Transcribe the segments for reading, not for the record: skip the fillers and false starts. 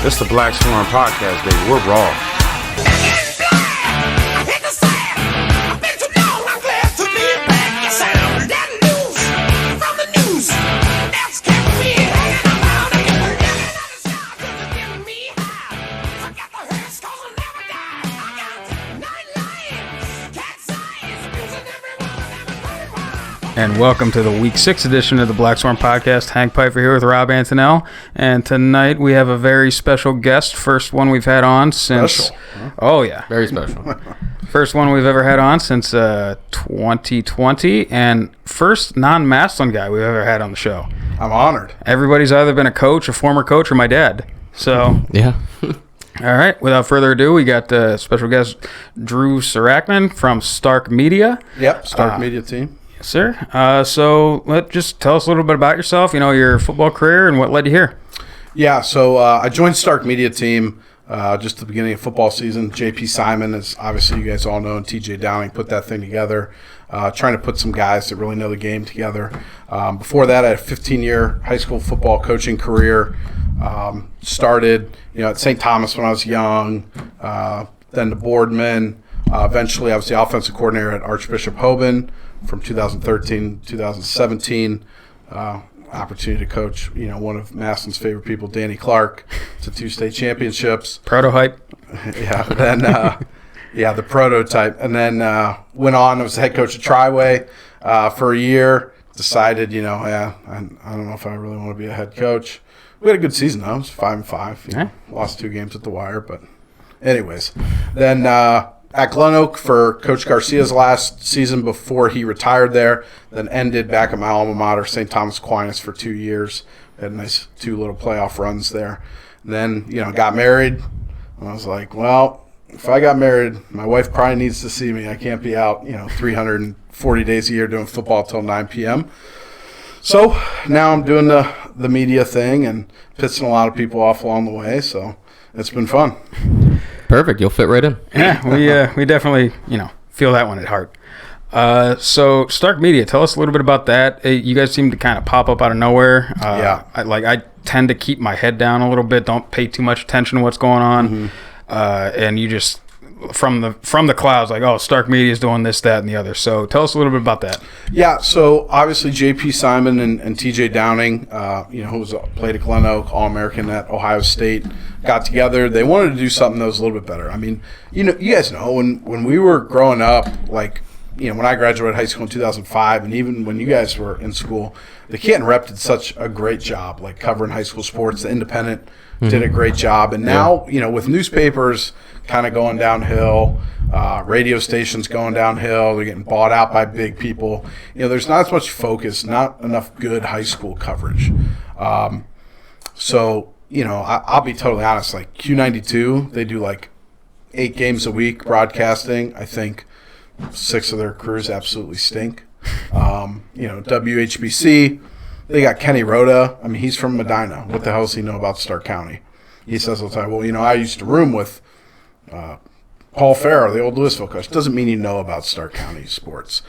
It's the BlackSwarm podcast, baby. We're raw. And welcome to the Week 6 edition of the BlackSwarm podcast. Hank Pfeiffer here with Rob Antonell. And tonight we have a very special guest. First one we've had on since... Special. Huh? Oh, yeah. Very special. First one we've ever had on since 2020. And first non-Massillon guy we've ever had on the show. I'm honored. Everybody's either been a coach, a former coach, or my dad. So... Yeah. All right. Without further ado, we got special guest Drew Sarachman from Stark Media. Yep, Stark Media team. Yes, sir. So just tell us a little bit about yourself, your football career and what led you here. Yeah, so I joined Stark Media team just at the beginning of football season. JP Simon, as obviously you guys all know, and TJ Downing put that thing together, trying to put some guys that really know the game together. Before that, I had a 15-year high school football coaching career. Started, at St. Thomas when I was young, then to Boardman. Eventually, I was the offensive coordinator at Archbishop Hoban from 2013 to 2017. Opportunity to coach, one of Massillon's favorite people, Danny Clark, to 2 state championships. Prototype. Yeah. Then, the prototype. And then went on. I was the head coach at Triway for a year. Decided, I don't know if I really want to be a head coach. We had a good season, though. It was 5-5. Yeah. Lost 2 games at the wire, but anyways. Then at Glen Oak for Coach Garcia's last season before he retired there, then ended back at my alma mater, St. Thomas Aquinas, for 2 years. Had a nice 2 little playoff runs there. And then, got married. And I was like, well, if I got married, my wife probably needs to see me. I can't be out, 340 days a year doing football till 9 p.m. So now I'm doing the media thing and pissing a lot of people off along the way. So it's been fun. Perfect. You'll fit right in. Yeah, we definitely, feel that one at heart. So Stark Media, tell us a little bit about that. You guys seem to kind of pop up out of nowhere. Yeah. I tend to keep my head down a little bit, don't pay too much attention to what's going on. Mm-hmm. And you just, from the clouds, like, oh, Stark Media is doing this, that, and the other. So tell us a little bit about that. Yeah, so obviously JP Simon and TJ Downing, who played at Glen Oak, All-American at Ohio State, got together. They wanted to do something that was a little bit better. I mean, you guys know, when we were growing up, like, when I graduated high school in 2005, and even when you guys were in school, the Canton Rep did such a great job, like covering high school sports. The Independent did a great job. And now, with newspapers kind of going downhill, radio stations going downhill, they're getting bought out by big people. There's not as much focus, not enough good high school coverage. So, I'll be totally honest, like Q92, they do like 8 games a week broadcasting. I think 6 of their crews absolutely stink. WHBC, they got Kenny Rhoda. I mean, he's from Medina. What the hell does he know about Stark County? He says all the time, well, I used to room with Paul Farrow, the old Louisville coach. Doesn't mean you know about Stark County sports.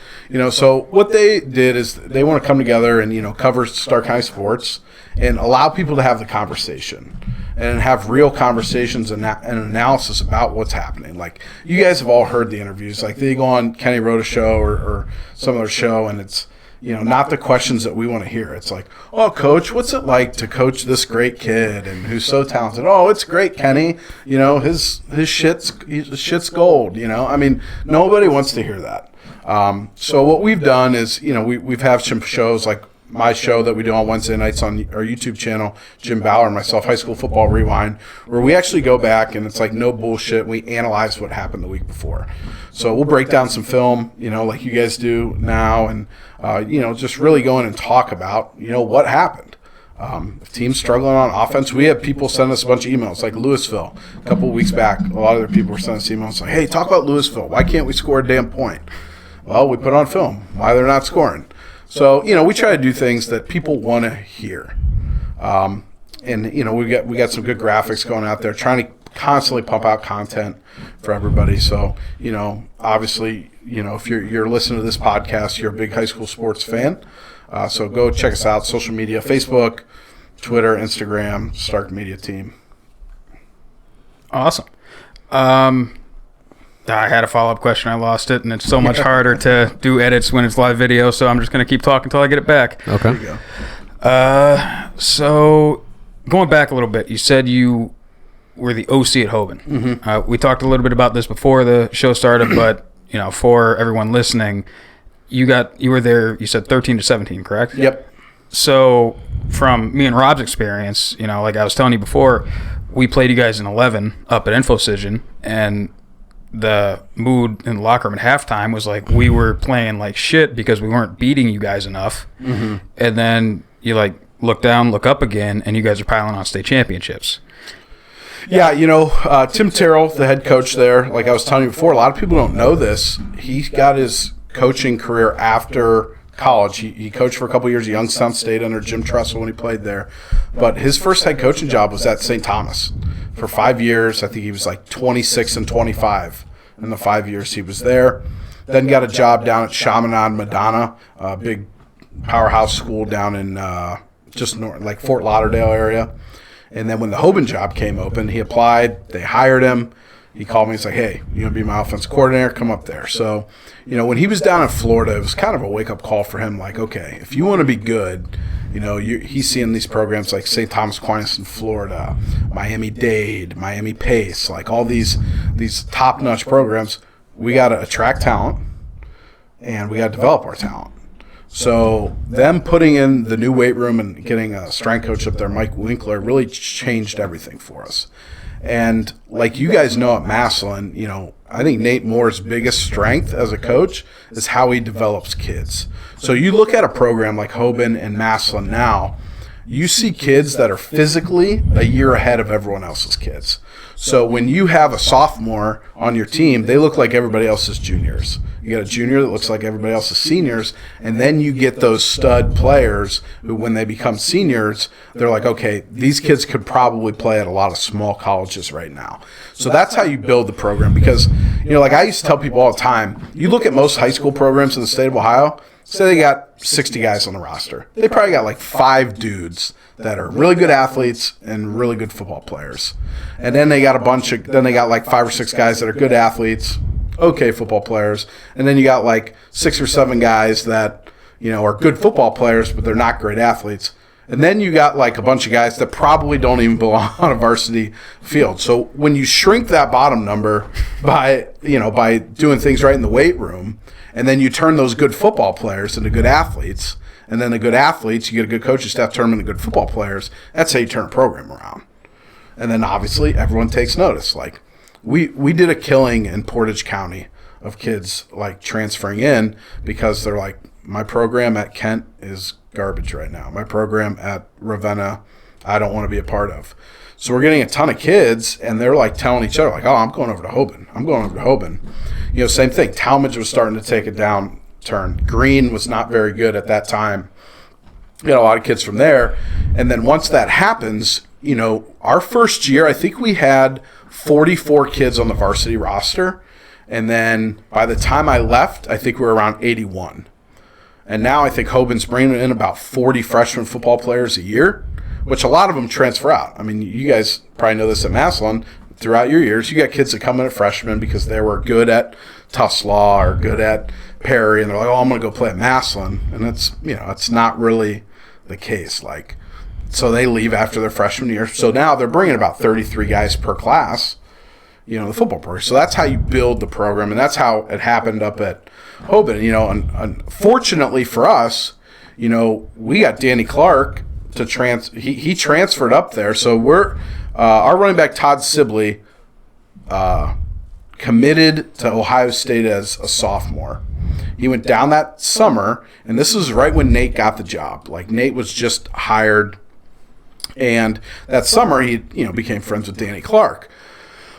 So what they did is they want to come together and, cover Stark County sports and allow people to have the conversation and have real conversations and analysis about what's happening. Like, you guys have all heard the interviews. Like, they go on Kenny Rhoda's show or some other show, and it's, not the questions that we want to hear. It's like, oh, coach, what's it like to coach this great kid and who's so talented? Oh, it's great, Kenny. His shit's gold. I mean, nobody wants to hear that. So what we've done is, we've have some shows like my show that we do on Wednesday nights on our YouTube channel, Jim Bauer and myself, High School Football Rewind, where we actually go back and it's like no bullshit. We analyze what happened the week before. So we'll break down some film, like you guys do now, and, just really go in and talk about, what happened. If teams struggling on offense, we have people send us a bunch of emails, like Louisville. A couple of weeks back, a lot of other people were sending us emails like, hey, talk about Louisville. Why can't we score a damn point? Well, we put on film why they're not scoring. So, we try to do things that people want to hear. And, we got some good graphics going out there, trying to constantly pump out content for everybody. So, obviously, if you're listening to this podcast, you're a big high school sports fan. So go check us out, social media, Facebook, Twitter, Instagram, Stark Media Team. Awesome. I had a follow-up question. I lost it, and it's so much harder to do edits when it's live video, so I'm just going to keep talking until I get it back. Okay. There you go. So going back a little bit, you said you were the OC at Hoban. Mm-hmm. We talked a little bit about this before the show started, but for everyone listening, you were there, you said 13 to 17, correct? Yep. So from me and Rob's experience, like I was telling you before, we played you guys in 11 up at InfoCision, and the mood in the locker room at halftime was like we were playing like shit because we weren't beating you guys enough. Mm-hmm. And then you look down, look up again, and you guys are piling on state championships. Yeah, Tim Terrell, the head coach there, like I was telling you before, a lot of people don't know this. He got his coaching career after college. He coached for a couple years at Youngstown State under Jim Tressel when he played there. But his first head coaching job was at St. Thomas for 5 years. I think he was like 26 and 25 in the 5 years he was there. Then got a job down at Chaminade Madonna, a big powerhouse school down in just north, like Fort Lauderdale area. And then when the Hoban job came open, he applied. They hired him. He called me and said, hey, you want to be my offensive coordinator? Come up there. So, when he was down in Florida, it was kind of a wake-up call for him. Like, okay, if you want to be good, he's seeing these programs like St. Thomas Aquinas in Florida, Miami-Dade, Miami Pace, like all these top-notch programs. We got to attract talent, and we got to develop our talent. So them putting in the new weight room and getting a strength coach up there, Mike Winkler, really changed everything for us. And like you guys know at Massillon, I think Nate Moore's biggest strength as a coach is how he develops kids. So you look at a program like Hoban and Massillon now, you see kids that are physically a year ahead of everyone else's kids. So when you have a sophomore on your team, they look like everybody else's juniors. You got a junior that looks like everybody else's seniors, and then you get those stud players who, when they become seniors, they're like, okay, these kids could probably play at a lot of small colleges right now. So that's how you build the program because, like I used to tell people all the time, you look at most high school programs in the state of Ohio, say they got 60 guys on the roster. They probably got like 5 dudes that are really good athletes and really good football players. And then they got like 5 or 6 guys that are good athletes, okay football players. And then you got like 6 or 7 guys that, are good football players, but they're not great athletes. And then you got like a bunch of guys that probably don't even belong on a varsity field. So when you shrink that bottom number by doing things right in the weight room, and then you turn those good football players into good athletes, and then the good athletes, you get a good coaching staff, turn them into good football players. That's how you turn a program around. And then obviously everyone takes notice. Like we did a killing in Portage County of kids like transferring in because they're like, my program at Kent is garbage right now. My program at Ravenna, I don't want to be a part of. So we're getting a ton of kids, and they're like telling each other, like, oh, I'm going over to Hoban. I'm going over to Hoban. Same thing. Talmadge was starting to take a downturn. Green was not very good at that time. You got a lot of kids from there. And then once that happens, our first year, I think we had 44 kids on the varsity roster. And then by the time I left, I think we were around 81. And now I think Hoban's bringing in about 40 freshman football players a year, which a lot of them transfer out. I mean, you guys probably know this at Massillon. Throughout your years, you got kids that come in at freshmen because they were good at Tuslaw or good at Perry, and they're like, oh, I'm going to go play at Massillon. And it's not really the case. Like, so they leave after their freshman year. So now they're bringing about 33 guys per class, the football program. So that's how you build the program, and that's how it happened up at Hoban. Unfortunately for us, we got Danny Clark to he transferred up there. So we're our running back Todd Sibley committed to Ohio State as a sophomore. He went down that summer, and this was right when Nate got the job. Like Nate was just hired, and that summer he became friends with Danny Clark.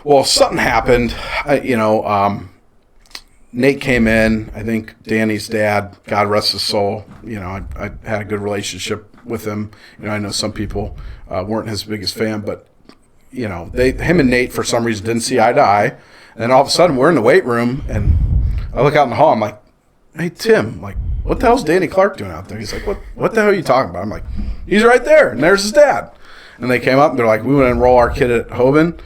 Well, something happened. Nate came in. I think Danny's dad, God rest his soul, I had a good relationship with him. I know some people weren't his biggest fan, but him and Nate for some reason didn't see eye to eye. And then all of a sudden we're in the weight room, and I look out in the hall. I'm like, hey Tim, like, what the hell's Danny Clark doing out there? He's like, what the hell are you talking about? I'm like, he's right there, and there's his dad. And they came up and they're like, we want to enroll our kid at Hoban.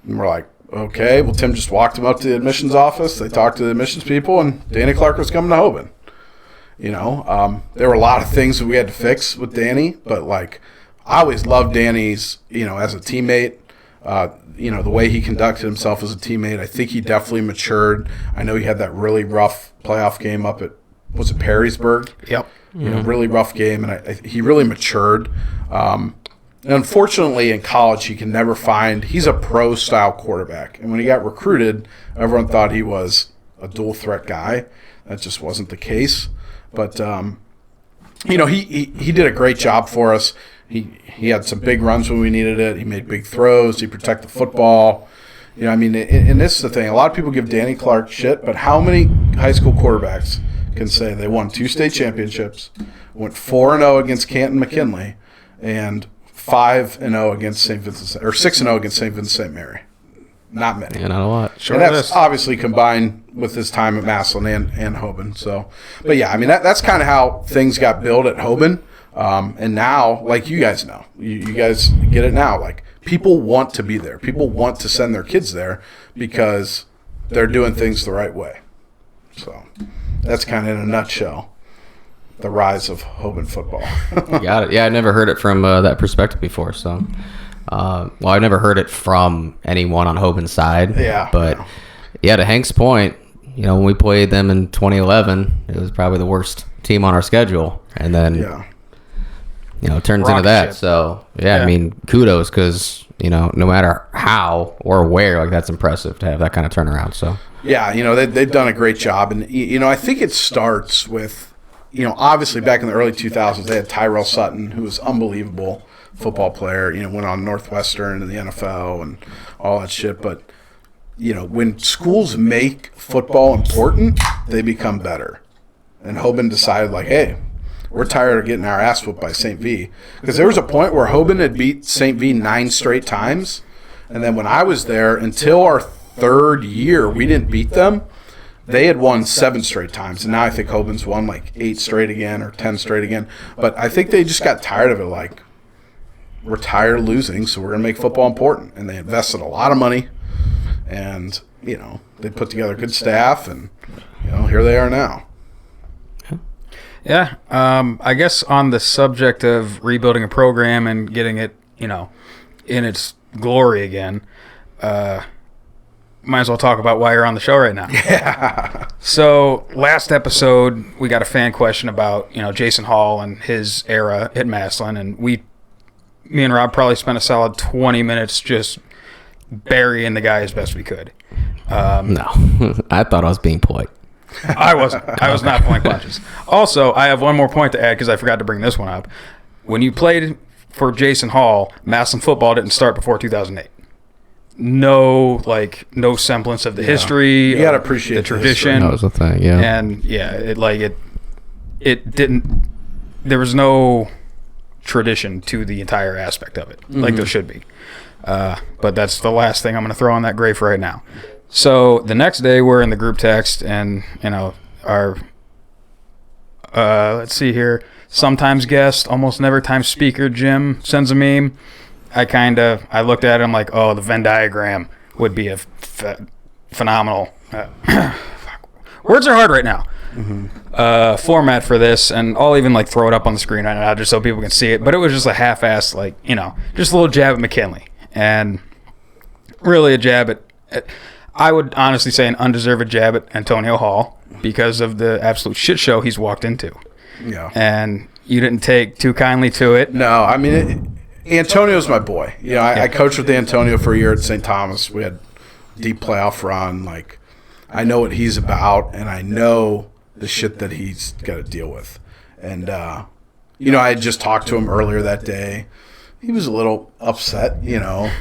And we're like, okay. Well, Tim just walked him up to the admissions office. They talked to the admissions people, and Danny Clark was coming to Hoban. There were a lot of things that we had to fix with Danny, but like I always loved Danny's, as a teammate. The way he conducted himself as a teammate. I think he definitely matured. I know he had that really rough playoff game up at, was it Perrysburg? Yep. Really rough game, and he really matured. And unfortunately, in college, he can never find – he's a pro-style quarterback. And when he got recruited, everyone thought he was a dual-threat guy. That just wasn't the case. But, he did a great job for us. He had some big runs when we needed it. He made big throws. He protected the football. And this is the thing. A lot of people give Danny Clark shit, but how many high school quarterbacks can say they won 2 state championships, went 4-0 against Canton McKinley, and 5-0 against St. Vincent, or 6-0 against St. Vincent St. Mary? Not many. Yeah, not a lot. Sure, and that's obviously combined with his time at Massillon and Hoban. So, but yeah, that's kind of how things got built at Hoban. And now, like you guys know, you guys get it now. Like people want to be there. People want to send their kids there because they're doing things the right way. So that's kind of in a nutshell the rise of Hoban football. You got it. Yeah, I never heard it from that perspective before. So, I never heard it from anyone on Hoban's side. Yeah. But yeah, to Hank's point, when we played them in 2011, it was probably the worst team on our schedule, and then. Yeah. It turns Rocket into that. ship. So, yeah, kudos because, no matter how or where, like, that's impressive to have that kind of turnaround. So, yeah, they've done a great job. And, I think it starts with, obviously back in the early 2000s, they had Tyrell Sutton, who was unbelievable football player, went on Northwestern and the NFL and all that shit. But, when schools make football important, they become better. And Hoban decided, like, hey, we're tired of getting our ass whooped by St. V. Because there was a point where Hoban had beat St. V 9 straight times. And then when I was there, until our 3rd year, we didn't beat them. They had won 7 straight times. And now I think Hoban's won like 8 straight again or 10 straight again. But I think they just got tired of it. Like, we're tired of losing, so we're going to make football important. And they invested a lot of money. And, they put together a good staff. And, here they are now. Yeah, I guess on the subject of rebuilding a program and getting it, in its glory again, might as well talk about why you're on the show right now. Yeah. So last episode, we got a fan question about, Jason Hall and his era at Massillon, and me and Rob probably spent a solid 20 minutes just burying the guy as best we could. no, I thought I was being polite. I wasn't. I was not pulling punches. Also, I have one more point to add because I forgot to bring this one up. When you played for Jason Hall, Massillon football didn't start before 2008. No semblance of the history. You gotta appreciate the tradition. That was the thing, yeah. And it didn't. There was no tradition to the entire aspect of it, like there should be. But that's the last thing I'm going to throw on that grave right now. So the next day we're in the group text, and our let's see here, sometimes guest, almost never time speaker Jim sends a meme. I looked at it, I'm like, oh, the Venn diagram would be a phenomenal words are hard right now. Format for this, and I'll even throw it up on the screen right now just so people can see it. But it was just a half-ass, just a little jab at McKinley, and really a jab at I would honestly say an undeserved jab at Antonio Hall because of the absolute shit show he's walked into. Yeah. And you didn't take too kindly to it. No, Antonio's my boy. I coached with Antonio for a year at St. Thomas. We had deep playoff run. I know what he's about, and I know the shit that he's got to deal with. And, I had just talked to him earlier that day. He was a little upset,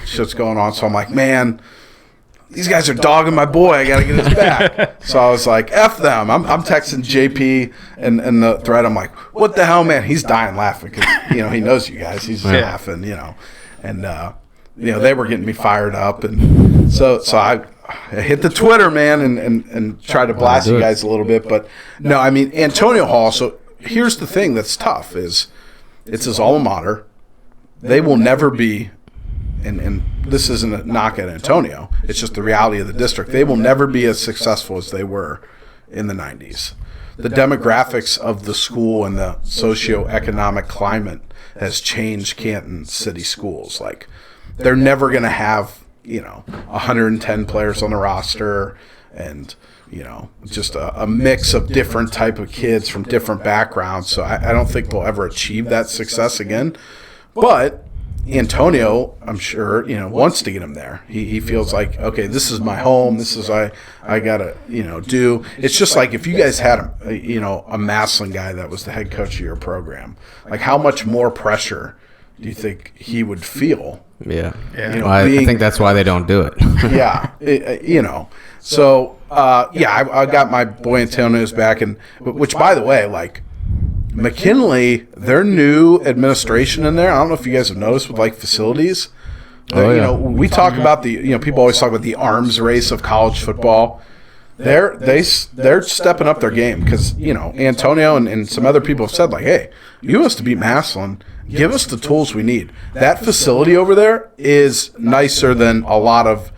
shit's going on. So I'm like, man, these guys are dogging my boy. I got to get his back. So I was like, F them. I'm texting JP and the thread. I'm like, what the hell, man? He's dying laughing because, he knows you guys. He's laughing, And, they were getting me fired up. And so I hit the Twitter, man, and tried to blast you guys a little bit. But, no, Antonio Hall, so here's the thing that's tough is it's his alma mater. They will never be and this isn't a knock at Antonio, it's just the reality of the district. They will never be as successful as they were in the 90s. The demographics of the school and the socioeconomic climate has changed Canton City schools. Like, they're never going to have, 110 players on the roster and, just a mix of different type of kids from different backgrounds. So I don't think they'll ever achieve that success again. But Antonio, I'm sure, wants to get him there. He feels like, okay, this is my home. This is I gotta, do. It's just like if you guys had a Massillon guy that was the head coach of your program, like how much more pressure do you think he would feel? Yeah. Well, I think that's why they don't do it. Yeah. So I got my boy Antonio's back, and which, by the way, like, McKinley, their new administration in there, I don't know if you guys have noticed with like facilities. We talk about the, people always talk about the arms race of college football. They're stepping up their game because, Antonio and some other people have said, like, hey, you want us to beat Massillon, give us the tools we need. That facility over there is nicer than a lot of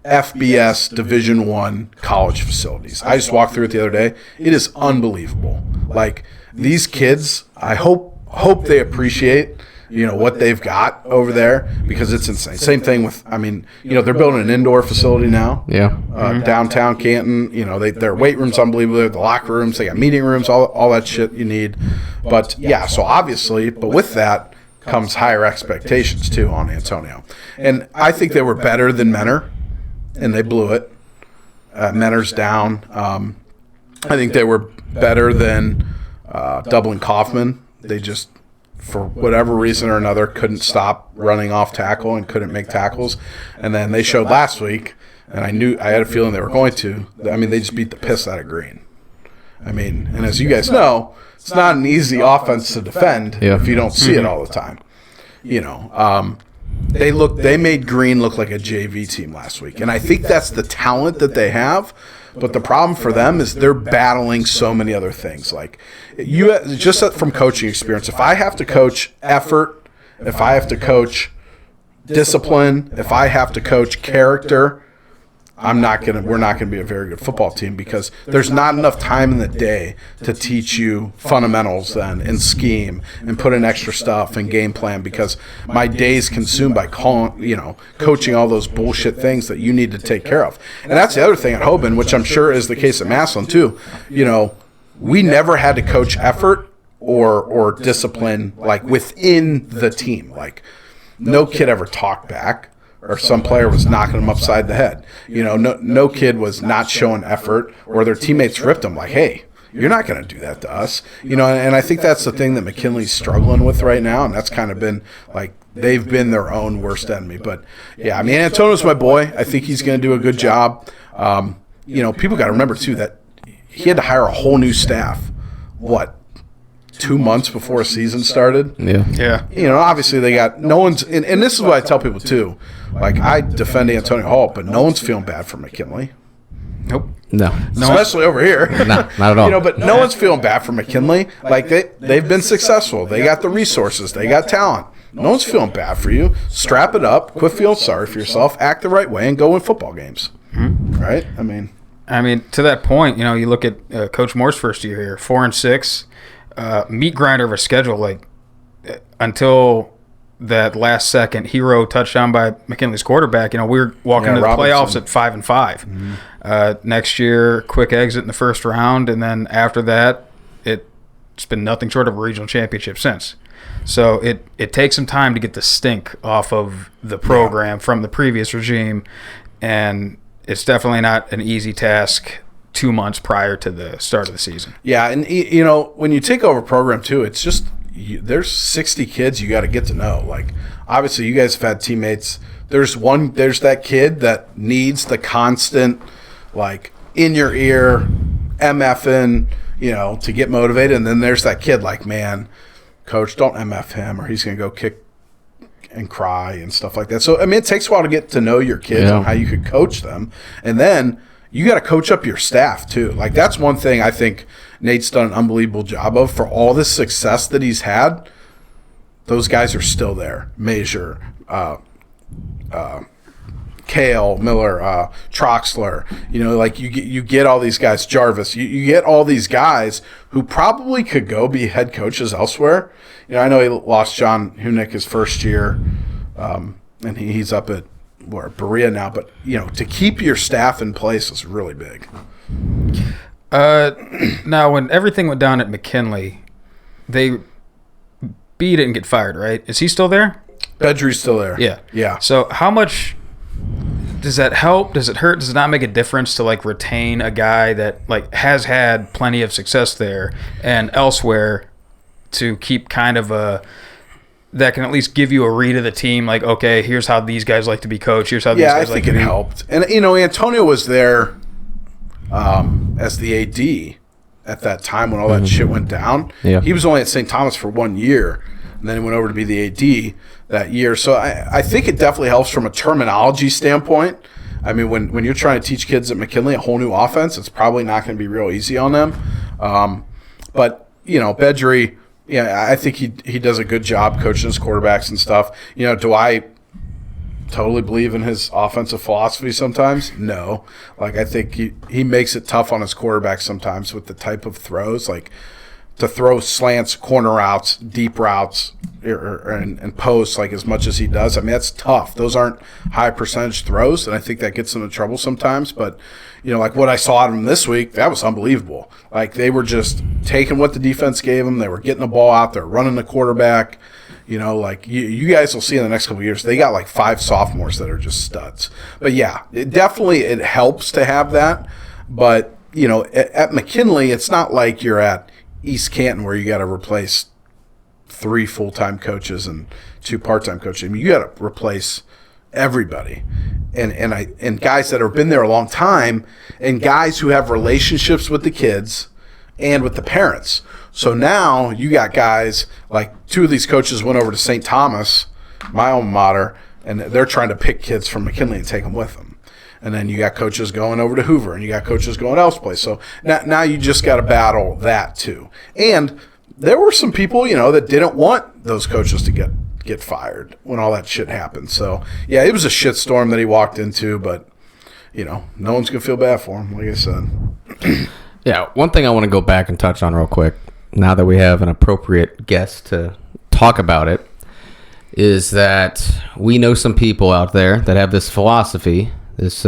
FBS Division I college facilities. I just walked through it the other day. It is unbelievable. Like, these kids, I hope they appreciate, what they've got over there, because it's insane. Same thing with, they're building an indoor facility now. Yeah. Downtown Canton, their weight room's unbelievable. The locker rooms, they got meeting rooms, all that shit you need. But yeah, so obviously, but with that comes higher expectations too on Antonio. And I think they were better than Menor, and they blew it. Menor's down. I think they were better than Dublin Kaufman. They just, for whatever reason or another, couldn't stop running off tackle and couldn't make tackles. And then they showed last week, and I had a feeling they were going to. They just beat the piss out of Green. And as you guys know, it's not an easy offense to defend if you don't see it all the time. They made Green look like a JV team last week, and I think that's the talent that they have. But the problem for them is they're battling so many other things. Like, just from coaching experience, if I have to coach effort, if I have to coach discipline, if I have to coach character, we're not gonna be a very good football team, because there's not enough time in the day to teach you fundamentals then and scheme and put in extra stuff and game plan, because my day's consumed by coaching all those bullshit things that you need to take care of. And that's the other thing at Hoban, which I'm sure is the case at Massillon too. We never had to coach effort or discipline, like, within the team. Like, no kid ever talked back, or some player was knocking them upside the head. No kid was not showing effort, or their teammates ripped them like, hey, you're not going to do that to us. And I think that's the thing that McKinley's struggling with right now, and that's kind of been, like, they've been their own worst enemy. But, yeah, Antonio's my boy. I think he's going to do a good job. People got to remember, too, that he had to hire a whole new staff, 2 months before a season started. Yeah. Obviously they got no one's, and this is what I tell people too. Like, I defend Antonio Hall, but no one's feeling bad for McKinley. Nope. No. Especially over here. No, not at all. But no one's feeling bad for McKinley. Like, they've been successful. They got the resources. They got talent. No one's feeling bad for you. Strap it up. Quit feeling sorry for yourself. Act the right way and go win football games. Right? To that point, you look at Coach Moore's first year here, 4-6. Meat grinder of a schedule, like, until that last second hero touchdown by McKinley's quarterback. We were walking to the playoffs at 5-5. Next year, quick exit in the first round, and then after that, it's been nothing short of a regional championship since. So it takes some time to get the stink off of the program from the previous regime, and it's definitely not an easy task 2 months prior to the start of the season. Yeah, and when you take over a program too, it's just there's 60 kids you got to get to know. Like, obviously you guys have had teammates. There's that kid that needs the constant, like, in your ear MFing, to get motivated, and then there's that kid like, man, coach, don't MF him or he's going to go kick and cry and stuff like that. So it takes a while to get to know your kids and how you could coach them, and then you got to coach up your staff too. Like, that's one thing I think Nate's done an unbelievable job of. For all the success that he's had, those guys are still there. Major, Kale, Miller, Troxler, like you get all these guys, Jarvis, you get all these guys who probably could go be head coaches elsewhere. I know he lost John Hunick his first year, and he's up at Berea now, but to keep your staff in place is really big. Now, when everything went down at McKinley, they beat it and get fired, right? Is he still there? Bedry's still there. Yeah. So how much does that help? Does it hurt? Does it not make a difference to like retain a guy that like has had plenty of success there and elsewhere to keep kind of that can at least give you a read of the team? Like, okay, here's how these guys like to be coached. Here's how these guys like to be. Yeah, I think it helped. And Antonio was there as the AD at that time when all that shit went down. Yeah. He was only at St. Thomas for 1 year, and then he went over to be the AD that year. So I think it definitely helps from a terminology standpoint. I mean, when you're trying to teach kids at McKinley a whole new offense, it's probably not going to be real easy on them. But Bedry, I think he does a good job coaching his quarterbacks and stuff. Do I totally believe in his offensive philosophy sometimes? No. Like, I think he makes it tough on his quarterbacks sometimes with the type of throws, like to throw slants, corner routes, deep routes, and posts like as much as he does. I mean, that's tough. Those aren't high percentage throws, and I think that gets them in trouble sometimes. But, like what I saw out of them this week, that was unbelievable. Like, they were just taking what the defense gave them. They were getting the ball out there, running the quarterback. Like you guys will see in the next couple of years, they got like 5 sophomores that are just studs. But yeah, it helps to have that. But, at McKinley, it's not like you're at East Canton where you got to replace 3 full-time coaches and 2 part-time coaches. I mean, you got to replace everybody. And guys that have been there a long time and guys who have relationships with the kids and with the parents. So now you got guys like 2 of these coaches went over to St. Thomas, my alma mater, and they're trying to pick kids from McKinley and take them with them. And then you got coaches going over to Hoover, and you got coaches going elsewhere. So now you just got to battle that too. And there were some people, that didn't want those coaches to get fired when all that shit happened. So yeah, it was a shitstorm that he walked into, but no one's gonna feel bad for him, like I said. Yeah, one thing I want to go back and touch on real quick, now that we have an appropriate guest to talk about it, is that we know some people out there that have this philosophy, this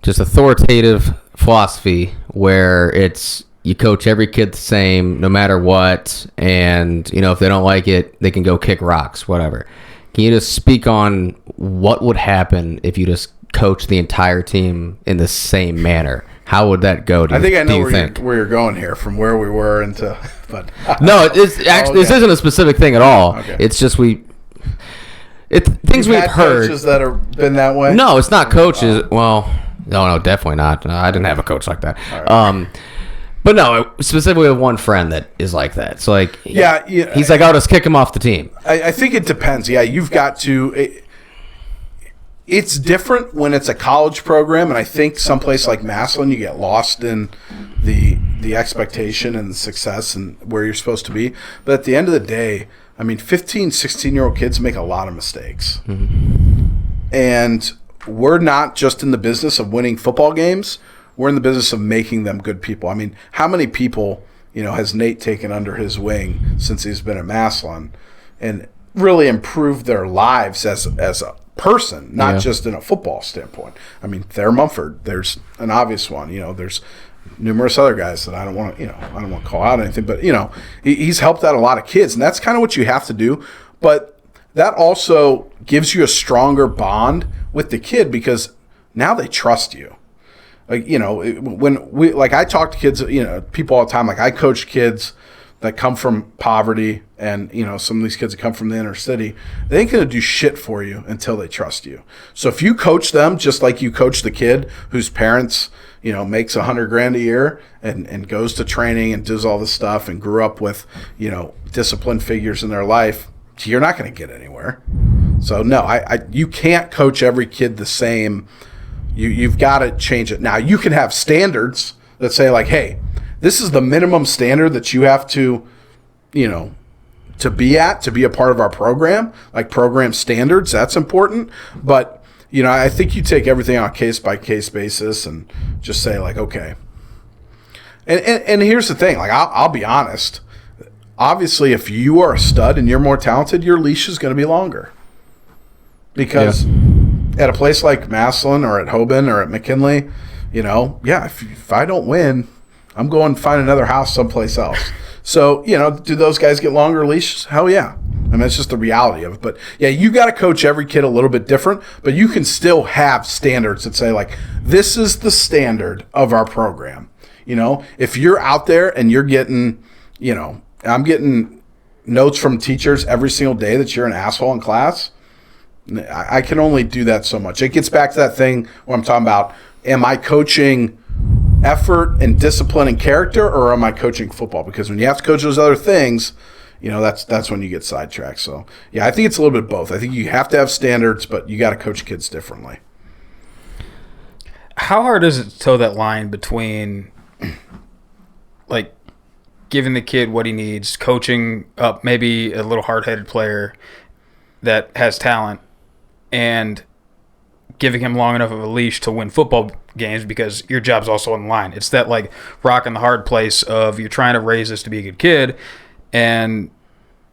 just authoritative philosophy where it's you coach every kid the same no matter what, and if they don't like it, they can go kick rocks, whatever. Can you just speak on what would happen if you just coach the entire team in the same manner? How would that go? I think I know where you're going here, from where we were into, but no, it's actually this isn't a specific thing at all. Okay. It's just things we've heard. Coaches that have been that way. No, it's not coaches. Well, no, definitely not. I didn't have a coach like that. Right. But no, specifically with one friend that is like that. So like, he's like, I'll just kick him off the team. I think it depends. Yeah, you've got to. It's different when it's a college program, and I think someplace like Massillon, you get lost in the expectation and the success and where you're supposed to be. But at the end of the day, I mean, 15, 16-year-old kids make a lot of mistakes. Mm-hmm. And we're not just in the business of winning football games. We're in the business of making them good people. I mean, how many people, has Nate taken under his wing since he's been at Massillon and really improved their lives as a person, not just in a football standpoint? I mean, Thayer Mumford, there's an obvious one. There's numerous other guys that I don't want to call out anything, but he's helped out a lot of kids, and that's kind of what you have to do. But that also gives you a stronger bond with the kid because now they trust you. Like, I talk to kids, people all the time. Like, I coach kids that come from poverty, and some of these kids that come from the inner city. They ain't gonna do shit for you until they trust you. So if you coach them just like you coach the kid whose parents makes $100,000 a year and goes to training and does all this stuff and grew up with disciplined figures in their life, you're not gonna get anywhere. So no, you can't coach every kid the same. You've got to change it. Now you can have standards that say like, hey, this is the minimum standard that you have to, to be a part of our program, like program standards. That's important. But, I think you take everything on a case-by-case basis and just say, like, okay. And here's the thing. Like, I'll be honest. Obviously, if you are a stud and you're more talented, your leash is going to be longer. Because at a place like Massillon or at Hoban or at McKinley, if I don't win, I'm going to find another house someplace else. So, do those guys get longer leashes? Hell yeah. I mean, it's just the reality of it. But, yeah, you got to coach every kid a little bit different, but you can still have standards that say, like, this is the standard of our program. If you're out there and you're getting, I'm getting notes from teachers every single day that you're an asshole in class, I can only do that so much. It gets back to that thing where I'm talking about, am I coaching effort and discipline and character, or am I coaching football? Because when you have to coach those other things, that's when you get sidetracked. So, yeah, I think it's a little bit of both. I think you have to have standards, but you got to coach kids differently. How hard is it to toe that line between, like, giving the kid what he needs, coaching up maybe a little hard-headed player that has talent, and giving him long enough of a leash to win football games because your job's also on the line? It's that, like, rock and the hard place of you're trying to raise this to be a good kid, and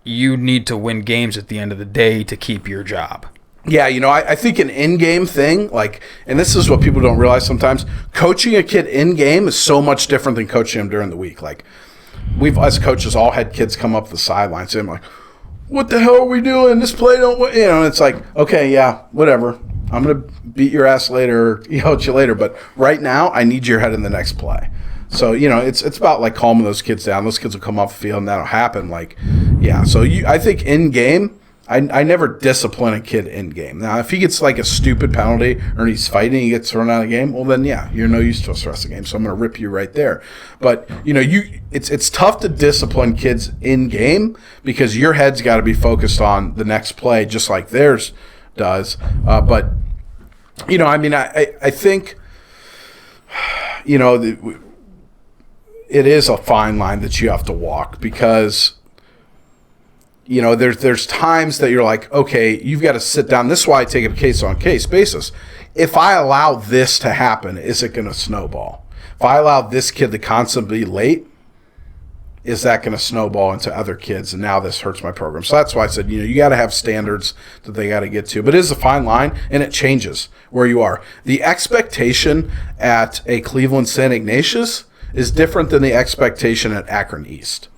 you need to win games at the end of the day to keep your job. Yeah, I think an in-game thing, like, and this is what people don't realize sometimes, coaching a kid in-game is so much different than coaching him during the week. Like, we've, as coaches, all had kids come up the sideline saying, like, what the hell are we doing? This play don't, it's like, okay, yeah, whatever. I'm going to beat your ass later or yell at you later. But right now, I need your head in the next play. So, it's about, like, calming those kids down. Those kids will come off the field, and that'll happen. Like, yeah. So, I think in-game, I never discipline a kid in-game. Now, if he gets, like, a stupid penalty or he's fighting, he gets thrown out of the game, well, then, yeah, you're no use to us the rest of the game. So I'm going to rip you right there. But, it's tough to discipline kids in-game because your head's got to be focused on the next play just like theirs does. But, I think, it is a fine line that you have to walk because – there's times that you're like, okay, you've got to sit down. This is why I take a case-on-case basis. If I allow this to happen, is it going to snowball? If I allow this kid to constantly be late, is that going to snowball into other kids? And now this hurts my program. So that's why I said, you got to have standards that they got to get to. But it is a fine line, and it changes where you are. The expectation at a Cleveland St. Ignatius is different than the expectation at Akron East.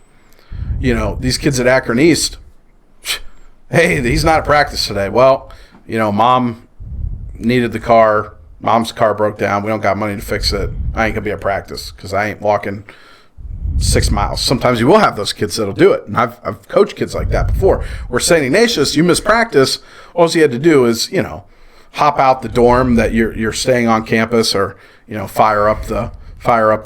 These kids at Akron East, hey, he's not at practice today. Well, mom needed the car. Mom's car broke down. We don't got money to fix it. I ain't going to be at practice because I ain't walking 6 miles. Sometimes you will have those kids that'll do it. And I've coached kids like that before. Where St. Ignatius, you miss practice, all you had to do is, hop out the dorm that you're staying on campus or, fire up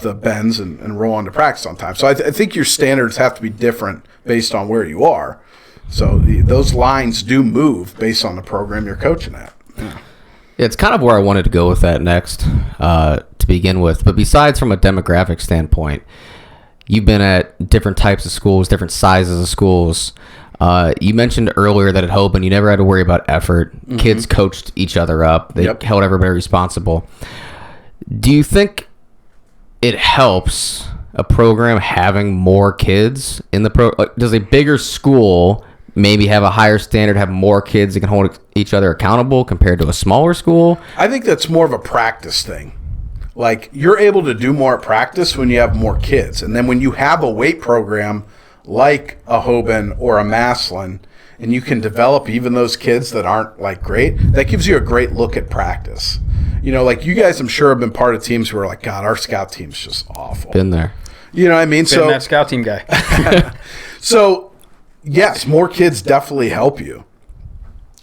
the Benz and roll into practice on time. So I think your standards have to be different based on where you are. So those lines do move based on the program you're coaching at. Yeah. It's kind of where I wanted to go with that next to begin with. But besides from a demographic standpoint, you've been at different types of schools, different sizes of schools. You mentioned earlier that at Hoban you never had to worry about effort. Mm-hmm. Kids coached each other up. They held everybody responsible. Do you think it helps a program having more kids in the does a bigger school maybe have a higher standard, have more kids that can hold each other accountable compared to a smaller school? I think that's more of a practice thing. Like, you're able to do more at practice when you have more kids. And then when you have a weight program like a Hoban or a Massillon, and you can develop even those kids that aren't, like, great, that gives you a great look at practice. Like, you guys, I'm sure, have been part of teams who are like, God, our scout team's just awful. Been there. You know what I mean? Been that scout team guy. So, yes, more kids definitely help you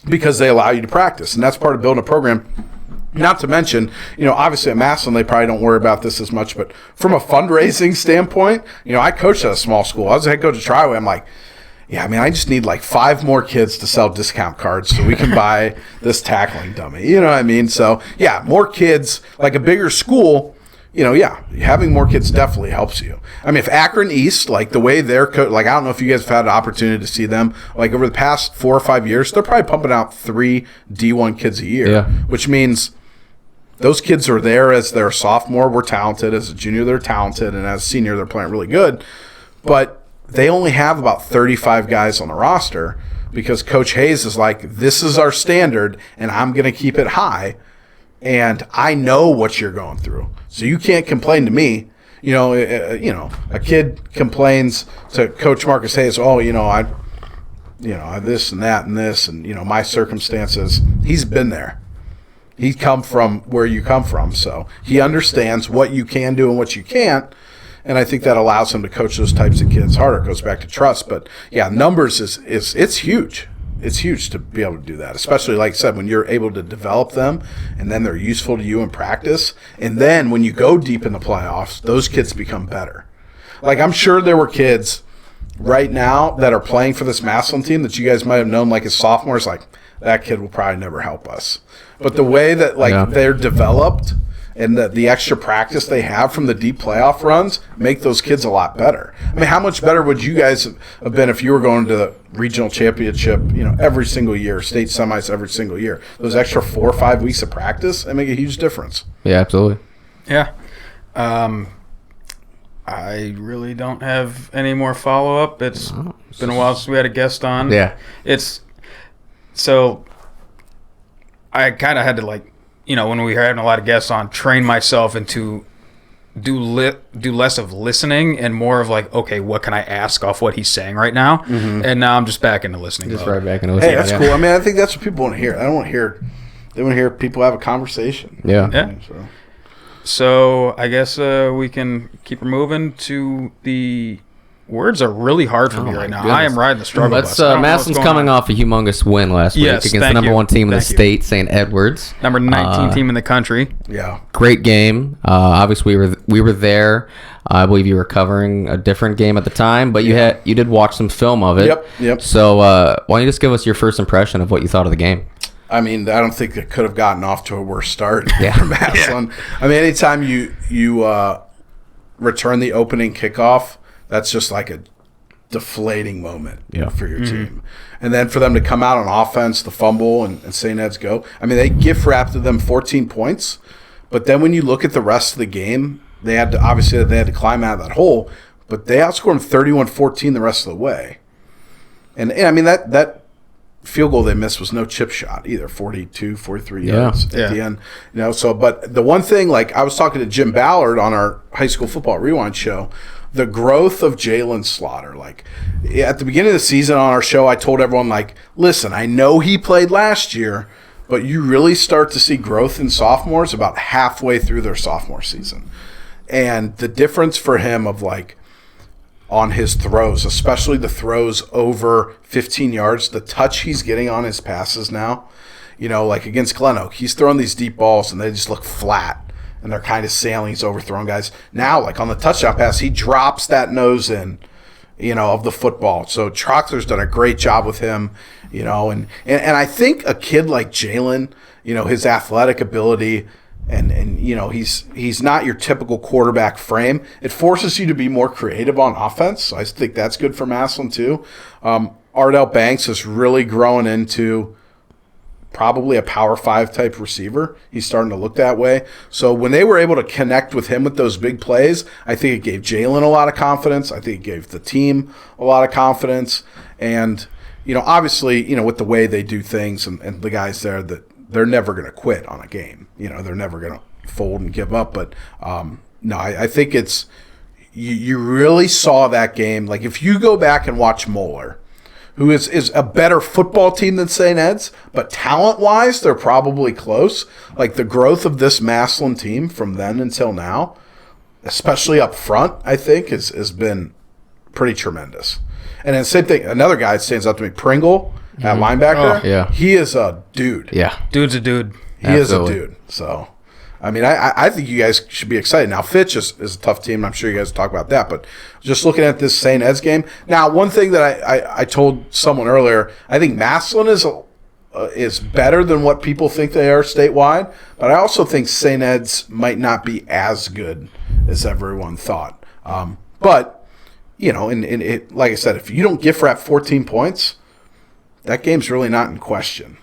because they allow you to practice. And that's part of building a program. Not to mention, obviously at Massillon, they probably don't worry about this as much. But from a fundraising standpoint, I coached at a small school. I was the head coach of Triway. I'm like, yeah, I just need like 5 more kids to sell discount cards so we can buy this tackling dummy. You know what I mean? So, yeah, more kids, like a bigger school, having more kids definitely helps you. I mean, if Akron East, like the way they're like, I don't know if you guys have had an opportunity to see them, like over the past 4 or 5 years, they're probably pumping out 3 D1 kids a year, which means those kids are there as their sophomore, we're talented. As a junior, they're talented. And as a senior, they're playing really good. But they only have about 35 guys on the roster because Coach Hayes is like, this is our standard, and I'm going to keep it high. And I know what you're going through. So you can't complain to me. A kid complains to Coach Marcus Hayes, I this and that and this, and, my circumstances. He's been there. He's come from where you come from. So he understands what you can do and what you can't. And I think that allows him to coach those types of kids harder. It goes back to trust. But, yeah, numbers it's huge. It's huge to be able to do that, especially, like I said, when you're able to develop them and then they're useful to you in practice. And then when you go deep in the playoffs, those kids become better. Like, I'm sure there were kids right now that are playing for this Massillon team that you guys might have known, like, as sophomores, like, that kid will probably never help us. But the way that, they're developed and the extra practice they have from the deep playoff runs make those kids a lot better. I mean, how much better would you guys have been if you were going to the regional championship, every single year, state semis every single year? Those extra 4 or 5 weeks of practice, they make a huge difference. Yeah, absolutely. Yeah. I really don't have any more follow-up. It's been a while since we had a guest on. Yeah. So I kind of had to, when we were having a lot of guests on, train myself into do less of listening and more of okay, what can I ask off what he's saying right now? Mm-hmm. And now I'm just back into listening. Just right back into listening. Hey, that's cool. I mean, I think that's what people want to hear. I don't want to hear. They want to hear people have a conversation. Yeah. Yeah. So I guess we can keep moving to the. Words are really hard for me right now. Goodness. I am riding the struggle bus. Massillon's coming off a humongous win last week against the number 1 team in the state, St. Edwards. Number 19 team in the country. Yeah. Great game. Obviously, we were there. I believe you were covering a different game at the time, but you did watch some film of it. Yep. So why don't you just give us your first impression of what you thought of the game? I mean, I don't think it could have gotten off to a worse start for Massillon. Yeah. I mean, anytime you return the opening kickoff, that's just like a deflating moment for your team. And then for them to come out on offense, the fumble, and St. Ed's go. I mean, they gift wrapped them 14 points. But then when you look at the rest of the game, they had to climb out of that hole. But they outscored them 31-14 the rest of the way. And I mean, that field goal they missed was no chip shot either, 42, 43 yards at the end. So, but the one thing, I was talking to Jim Ballard on our High School Football Rewind show, the growth of Jalen Slaughter. At the beginning of the season on our show, I told everyone, listen, I know he played last year, but you really start to see growth in sophomores about halfway through their sophomore season. And the difference for him of, on his throws, especially the throws over 15 yards, the touch he's getting on his passes now, against Glen Oak, he's throwing these deep balls and they just look flat. And they're kind of sailing. He's overthrown guys. Now, on the touchdown pass, he drops that nose in, of the football. So Troxler's done a great job with him, and I think a kid like Jalen, his athletic ardility, and he's not your typical quarterback frame. It forces you to be more creative on offense. So I think that's good for Massillon too. Ardell Banks is really growing into probably a Power 5 type receiver. He's starting to look that way. So when they were able to connect with him with those big plays, I think it gave Jalen a lot of confidence. I think it gave the team a lot of confidence. And, obviously, with the way they do things and the guys there, that they're never going to quit on a game. They're never going to fold and give up. But, no, I think it's you really saw that game. If you go back and watch Moeller, who is a better football team than St. Ed's, but talent-wise, they're probably close. The growth of this Massillon team from then until now, especially up front, I think, has been pretty tremendous. And then same thing, another guy that stands out to me, Pringle, at linebacker. Oh, yeah. He is a dude. Yeah. Dude's a dude. He is a dude. So, I mean, I think you guys should be excited. Now, Fitch is a tough team. I'm sure you guys talk about that. But just looking at this St. Ed's game. Now, one thing that I told someone earlier, I think Massillon is is better than what people think they are statewide, but I also think St. Ed's might not be as good as everyone thought. But, and it, like I said, if you don't gift wrap 14 points, that game's really not in question.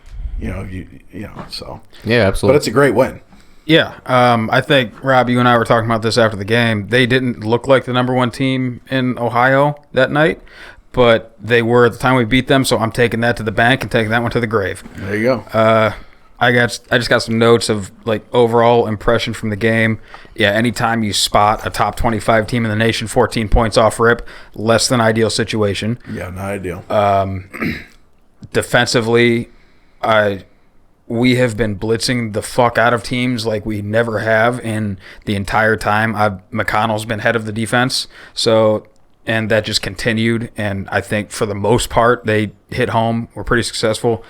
So. Yeah, absolutely. But it's a great win. Yeah, I think, Rob, you and I were talking about this after the game. They didn't look like the number one team in Ohio that night, but they were at the time we beat them, so I'm taking that to the bank and taking that one to the grave. There you go. I just got some notes of like overall impression from the game. Yeah, anytime you spot a top 25 team in the nation, 14 points off rip, less than ideal situation. Yeah, not ideal. Defensively, we have been blitzing the fuck out of teams like we never have in the entire time. McConnell's been head of the defense, and that just continued. And I think for the most part, they hit home. We're pretty successful.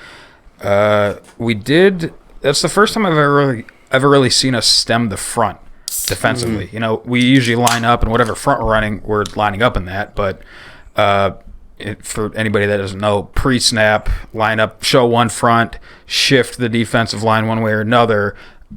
That's the first time I've ever really seen us stem the front defensively. We usually line up, and whatever front we're running, we're lining up in that. But for anybody that doesn't know, pre-snap, line up, show one front, shift the defensive line one way or another,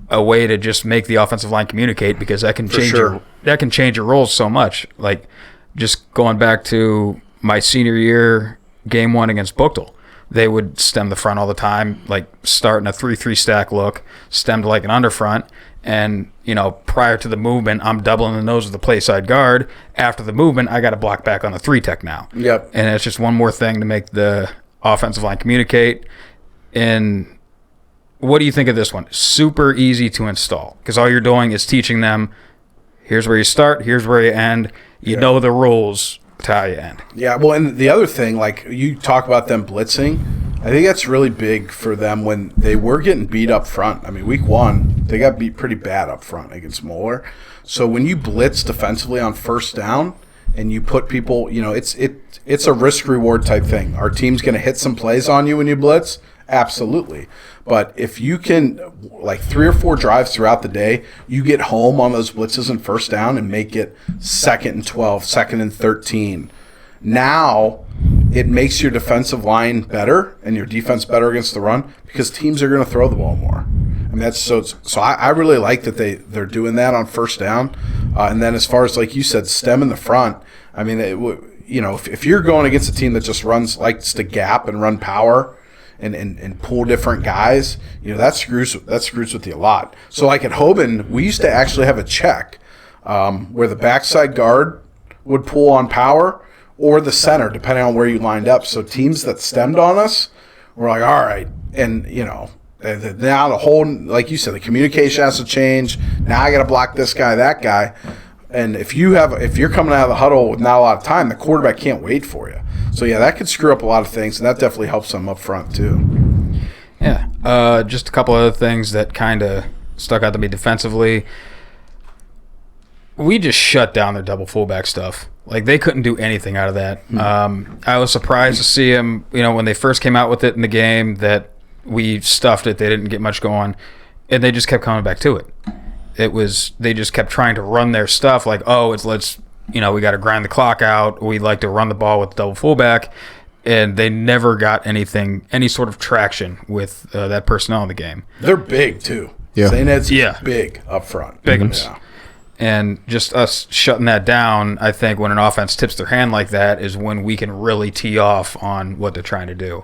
a way to just make the offensive line communicate, because that can change your roles so much. Like just going back to my senior year, game one against Buchtel, they would stem the front all the time, like starting a 3-3 stack look, stemmed like an underfront. And, prior to the movement, I'm doubling the nose of the play side guard. After the movement, I got to block back on the 3-tech now. Yep. And it's just one more thing to make the offensive line communicate. And what do you think of this one? Super easy to install, because all you're doing is teaching them, here's where you start, here's where you end. You know the rules to how you end. Yeah, well, and the other thing, like you talk about them blitzing, I think that's really big for them when they were getting beat up front. I mean, week one, they got beat pretty bad up front against Moeller. So when you blitz defensively on first down and you put people, it's a risk-reward type thing. Our team's going to hit some plays on you when you blitz? Absolutely. But if you can, like 3 or 4 drives throughout the day, you get home on those blitzes and first down and make it 2nd and 12, 2nd and 13. Now it makes your defensive line better and your defense better against the run, because teams are going to throw the ball more. I mean, that's so I really like that they're doing that on first down. And then as far as, like you said, stem in the front, I mean, if you're going against a team that just likes to gap and run power and pull different guys, that screws with you a lot. So like at Hoban, we used to actually have a check where the backside guard would pull on power, or the center, depending on where you lined up. So teams that stemmed on us were like, all right. And, now the whole, like you said, the communication has to change. Now I got to block this guy, that guy. And if you're coming out of the huddle with not a lot of time, the quarterback can't wait for you. So, yeah, that could screw up a lot of things, and that definitely helps them up front too. Yeah. Just a couple other things that kind of stuck out to me defensively. We just shut down their double fullback stuff. Like, they couldn't do anything out of that. I was surprised to see them, when they first came out with it in the game, that we stuffed it. They didn't get much going, and they just kept coming back to it. They just kept trying to run their stuff like, we got to grind the clock out. We'd like to run the ball with the double fullback, and they never got any sort of traction with that personnel in the game. They're big, too. Yeah. St. Ed's big up front. Big ones. Yeah. And just us shutting that down, I think when an offense tips their hand like that is when we can really tee off on what they're trying to do.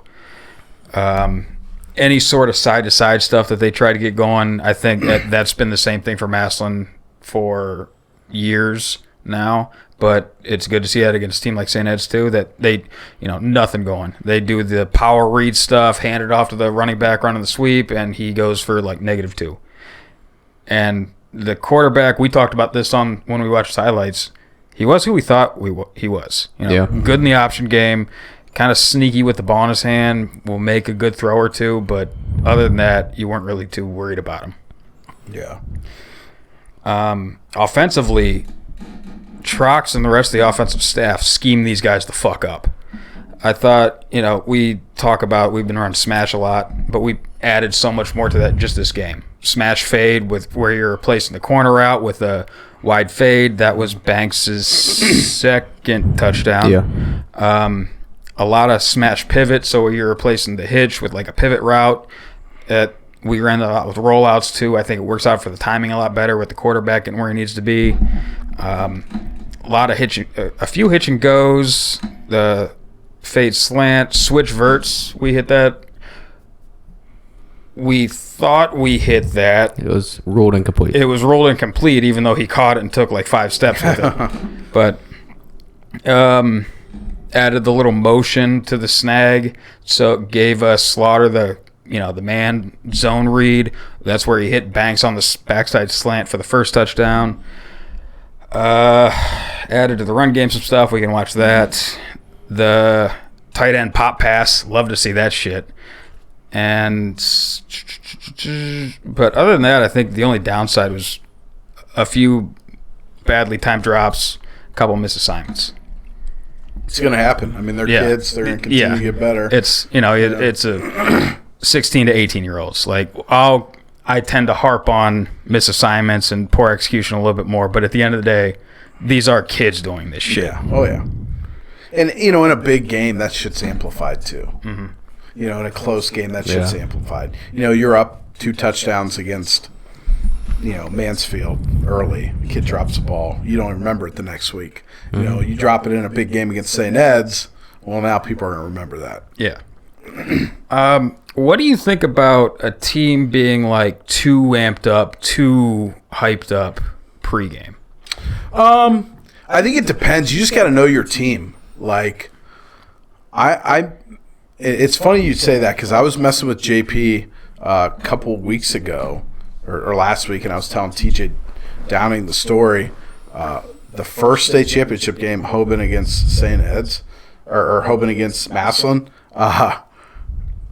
Any sort of side-to-side stuff that they try to get going, I think that's been the same thing for Massillon for years now. But it's good to see that against a team like St. Ed's too, that they, nothing going. They do the power read stuff, hand it off to the running back running the sweep, and he goes for like -2. And the quarterback, we talked about this when we watched highlights. He was who we thought he was. Good in the option game, kind of sneaky with the ball in his hand, will make a good throw or two, but other than that, you weren't really too worried about him. Yeah. Offensively, Trox and the rest of the offensive staff scheme these guys the fuck up. I thought, we've been running smash a lot, but we added so much more to that just this game. Smash fade with where you're placing the corner out with a wide fade. That was Banks' second touchdown. Yeah. a lot of smash pivot, so you're replacing the hitch with like a pivot route. We ran a lot with rollouts too. I think it works out for the timing a lot better with the quarterback and where he needs to be. A lot of hitching, a few hitch and goes. The fade slant, switch verts. We hit that. We thought we hit that. It was ruled incomplete. It was rolled incomplete, even though he caught it and took like 5 steps with it. But added the little motion to the snag, so it gave us Slaughter the man zone read. That's where he hit Banks on the backside slant for the first touchdown. Added to the run game some stuff. We can watch that. The tight end pop pass. Love to see that shit. But other than that, I think the only downside was a few badly timed drops, a couple misassignments. It's going to happen. I mean, they're kids. They're going to continue to get better. It's it's a 16 to 18-year-olds. Like I tend to harp on misassignments and poor execution a little bit more, but at the end of the day, these are kids doing this shit. Yeah. Oh yeah. And in a big game, that shit's amplified too. Mm-hmm. In a close game, that shit's amplified. You're up 2 touchdowns against, Mansfield early. The kid drops the ball. You don't remember it the next week. Mm-hmm. You drop it in a big game against St. Ed's. Well, now people are going to remember that. Yeah. What do you think about a team being like too amped up, too hyped up pregame? I think it depends. You just got to know your team. Like, it's funny you say that because I was messing with JP a couple weeks ago or last week, and I was telling TJ Downing the story. The first state championship game, Hoban against St. Ed's, or Hoban against Massillon,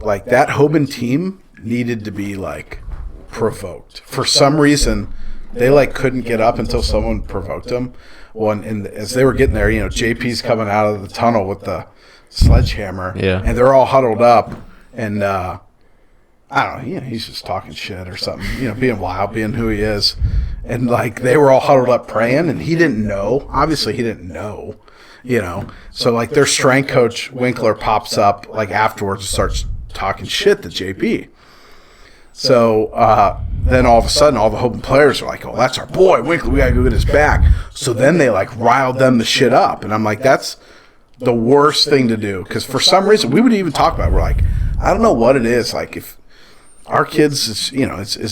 like that Hoban team needed to be like provoked. For some reason, they like couldn't get up until someone provoked them. Well, and as they were getting there, JP's coming out of the tunnel with the sledgehammer, and they're all huddled up, and I don't know, he's just talking shit or something, being wild, being who he is, and like they were all huddled up praying, and he didn't know. Obviously, he didn't know, So like their strength coach Winkler pops up like afterwards and starts talking shit to JP. So then all of a sudden, all the Hoban players are like, "Oh, that's our boy, Winkler. We gotta go get his back." So then they like riled them the shit up, and I'm like, that's the worst thing to do, because for some reason we would even talk about it. We're like, I don't know what it is. Like if our kids, is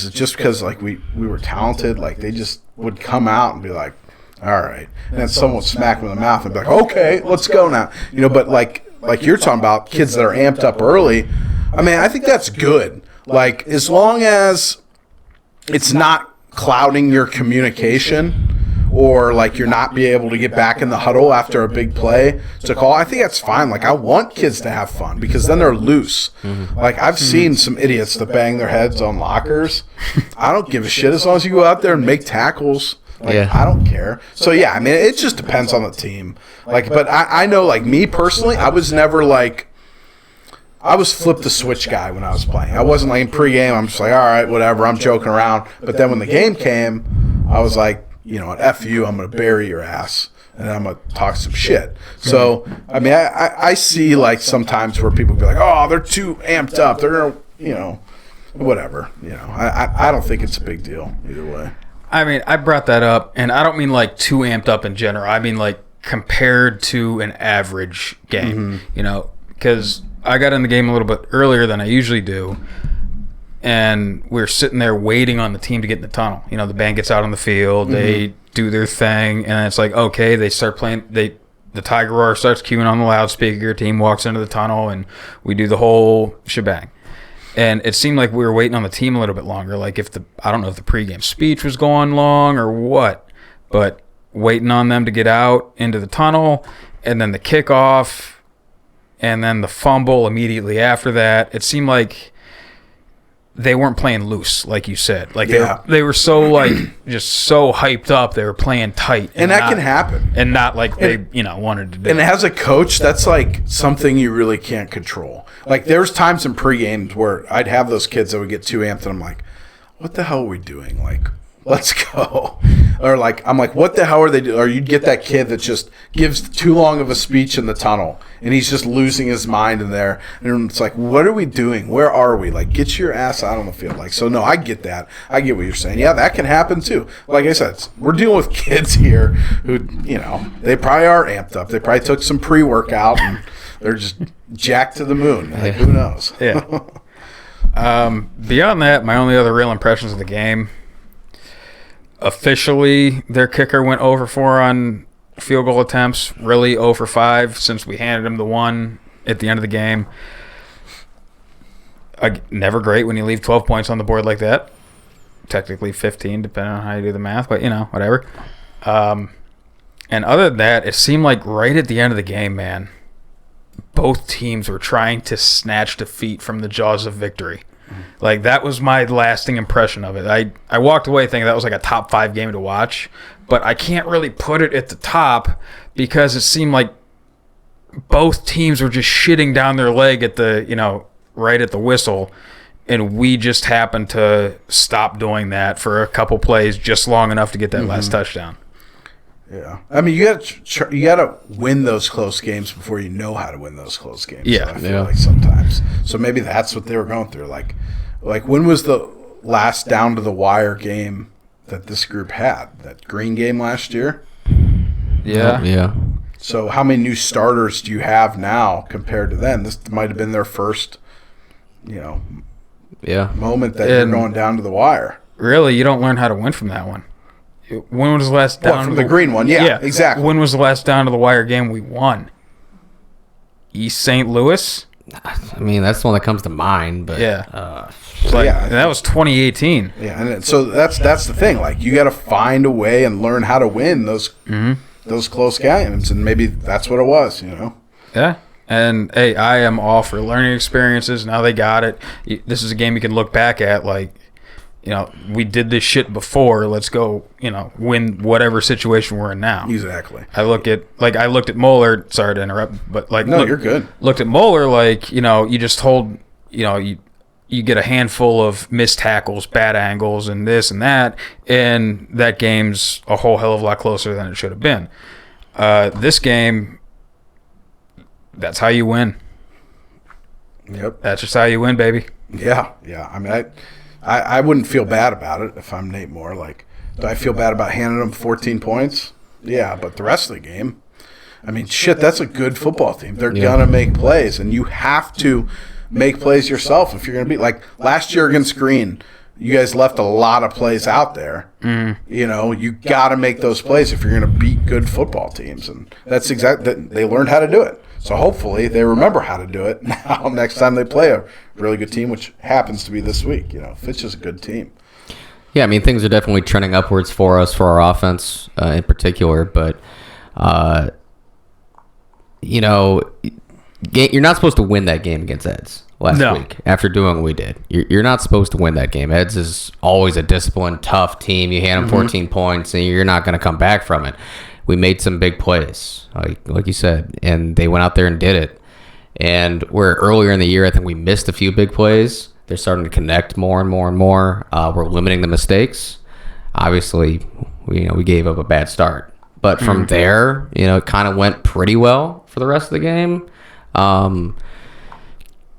it just because like we were talented? Like they just would come out and be like, all right, and then someone would smack them in the mouth and be like, okay, let's go now. But like you're talking about kids that are amped up early. I mean, I think that's good. Like as long as it's not clouding your communication, or like you're not be able to get back in the huddle after a big play to call, I think that's fine. Like I want kids to have fun because then they're loose. Mm-hmm. Like I've seen some idiots that bang their heads on lockers. I don't give a shit as long as you go out there and make tackles. Like I don't care. So yeah, I mean it just depends on the team. Like, but I know like me personally, I was never like, I was flip the switch guy when I was playing. I wasn't like in pregame, I'm just like, all right, whatever, I'm joking around. But then when the game came, I was like, at F you, I'm going to bury your ass, and I'm going to talk some shit. So, I mean, I see, like, sometimes where people be like, oh, they're too amped up. They're going to, whatever. I don't think it's a big deal either way. I mean, I brought that up, and I don't mean, like, too amped up in general. I mean, like, compared to an average game, because I got in the game a little bit earlier than I usually do. And we're sitting there waiting on the team to get in the tunnel. The band gets out on the field, they do their thing, and it's like, okay, they start playing. The Tiger Roar starts cueing on the loudspeaker. Team walks into the tunnel, and we do the whole shebang. And it seemed like we were waiting on the team a little bit longer. Like I don't know if the pregame speech was going long or what, but waiting on them to get out into the tunnel, and then the kickoff, and then the fumble immediately after that. It seemed like they weren't playing loose, like you said. Like they were so like just so hyped up. They were playing tight, and that can happen, and not like they wanted to do. And as a coach, that's like something you really can't control. Like there's times in pre-games where I'd have those kids that would get too amped, and I'm like, "What the hell are we doing? Like, let's go." Or like, I'm like, what the hell are they doing? Or you'd get that kid that just gives too long of a speech in the tunnel, and he's just losing his mind in there. And it's like, what are we doing? Where are we? Like, get your ass out on the field. Like, so no, I get that. I get what you're saying. Yeah, that can happen too. Like I said, we're dealing with kids here who, they probably are amped up. They probably took some pre-workout and they're just jacked to the moon. Like, who knows? Yeah. Beyond that, my only other real impressions of the game. Officially, their kicker went over 4 on field goal attempts. Really 0 for 5 since we handed him the one at the end of the game. Never great when you leave 12 points on the board like that. Technically 15, depending on how you do the math, but whatever. And other than that, it seemed like right at the end of the game, man, both teams were trying to snatch defeat from the jaws of victory. Like, that was my lasting impression of it. I walked away thinking that was like a top 5 game to watch, but I can't really put it at the top because it seemed like both teams were just shitting down their leg at the, right at the whistle, and we just happened to stop doing that for a couple plays just long enough to get that last touchdown. Yeah, I mean, you got to win those close games before you know how to win those close games. Yeah, I feel like sometimes. So maybe that's what they were going through. Like when was the last down to the wire game that this group had? That Green game last year. Yeah. So how many new starters do you have now compared to then? This might have been their first, moment that you're going down to the wire. Really, you don't learn how to win from that one. When was the last down? From the green one? Yeah, exactly. When was the last down to the wire game we won? East St. Louis? I mean, that's the one that comes to mind. But that was 2018. Yeah, and so that's the thing. Like, you got to find a way and learn how to win those close games, and maybe that's what it was. Yeah. And hey, I am all for learning experiences. Now they got it. This is a game you can look back at like, we did this shit before. Let's go, win whatever situation we're in now. Exactly. I looked at Moeller. Sorry to interrupt, but you're good. Looked at Moeller like, you just told, you get a handful of missed tackles, bad angles, and this and that, and that game's a whole hell of a lot closer than it should have been. This game, that's how you win. Yep. That's just how you win, baby. Yeah. I mean, I wouldn't feel bad about it if I'm Nate Moore. Like, do I feel bad about handing them 14 points? Yeah, but the rest of the game, I mean, shit, that's a good football team. They're going to make plays, and you have to make plays yourself if you're going to be – like last year against Green, you guys left a lot of plays out there. You got to make those plays if you're going to beat good football teams, and that's exactly – they learned how to do it. So hopefully they remember how to do it now next time they play a really good team, which happens to be this week. Fitch is a good team. Yeah, I mean, things are definitely trending upwards for us, for our offense in particular. But, you're not supposed to win that game against Eds last week after doing what we did. You're not supposed to win that game. Eds is always a disciplined, tough team. You hand them 14 points, and you're not going to come back from it. We made some big plays, like you said, and they went out there and did it. And where earlier in the year, I think we missed a few big plays. They're starting to connect more and more and more. We're limiting the mistakes. Obviously, we gave up a bad start, but from there, it kind of went pretty well for the rest of the game.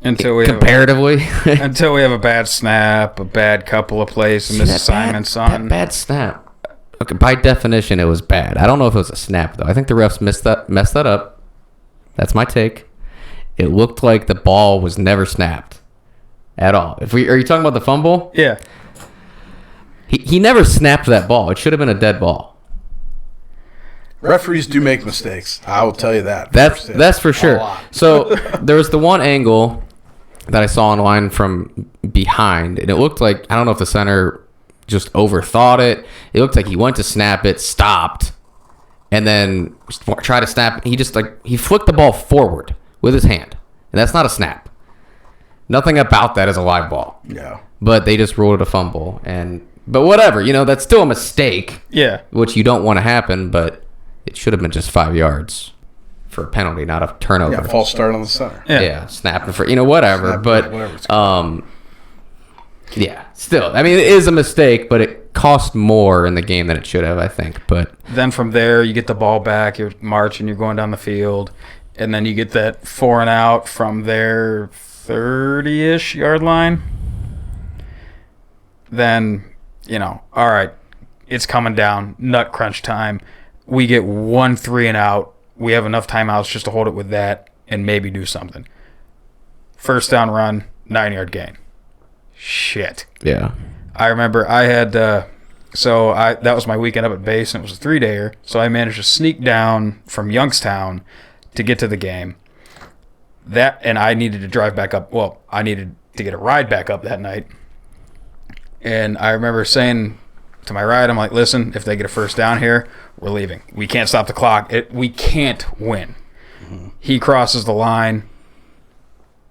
Until we have a bad snap, a bad couple of plays, some misassignments on that bad snap. Okay, by definition, it was bad. I don't know if it was a snap, though. I think the refs messed that up. That's my take. It looked like the ball was never snapped at all. Are you talking about the fumble? Yeah. He never snapped that ball. It should have been a dead ball. Referees do make mistakes. I will tell you that. That's for sure. So there was the one angle that I saw online from behind, and it looked like, I don't know if the center just overthought it. It looked like he went to snap it, stopped, and then tried to snap. He flicked the ball forward with his hand, and that's not a snap. Nothing about that is a live ball. Yeah. But they just ruled it a fumble, but whatever, that's still a mistake. Yeah. Which you don't want to happen, but it should have been just 5 yards for a penalty, not a turnover. Yeah, false start on the center. Yeah, snapping for whatever. Snap, but whatever it's called. yeah, still, I mean, it is a mistake, but it cost more in the game than it should have, I think. But then from there, you get the ball back, you're marching, you're going down the field, and then you get that 4 and out from their 30-ish yard line. Then, all right, it's coming down, nut crunch time. We get 1 3 and out. We have enough timeouts just to hold it with that and maybe do something. First down run, 9-yard gain. Shit. yeah. I remember I had, that was my weekend up at base, and it was a 3-dayer, so I managed to sneak down from Youngstown to get to the game. And I needed to drive back up. Well, I needed to get a ride back up that night. And I remember saying to my ride, I'm like, listen, if they get a first down here, we're leaving. We can't stop the clock. We can't win. Mm-hmm. He crosses the line.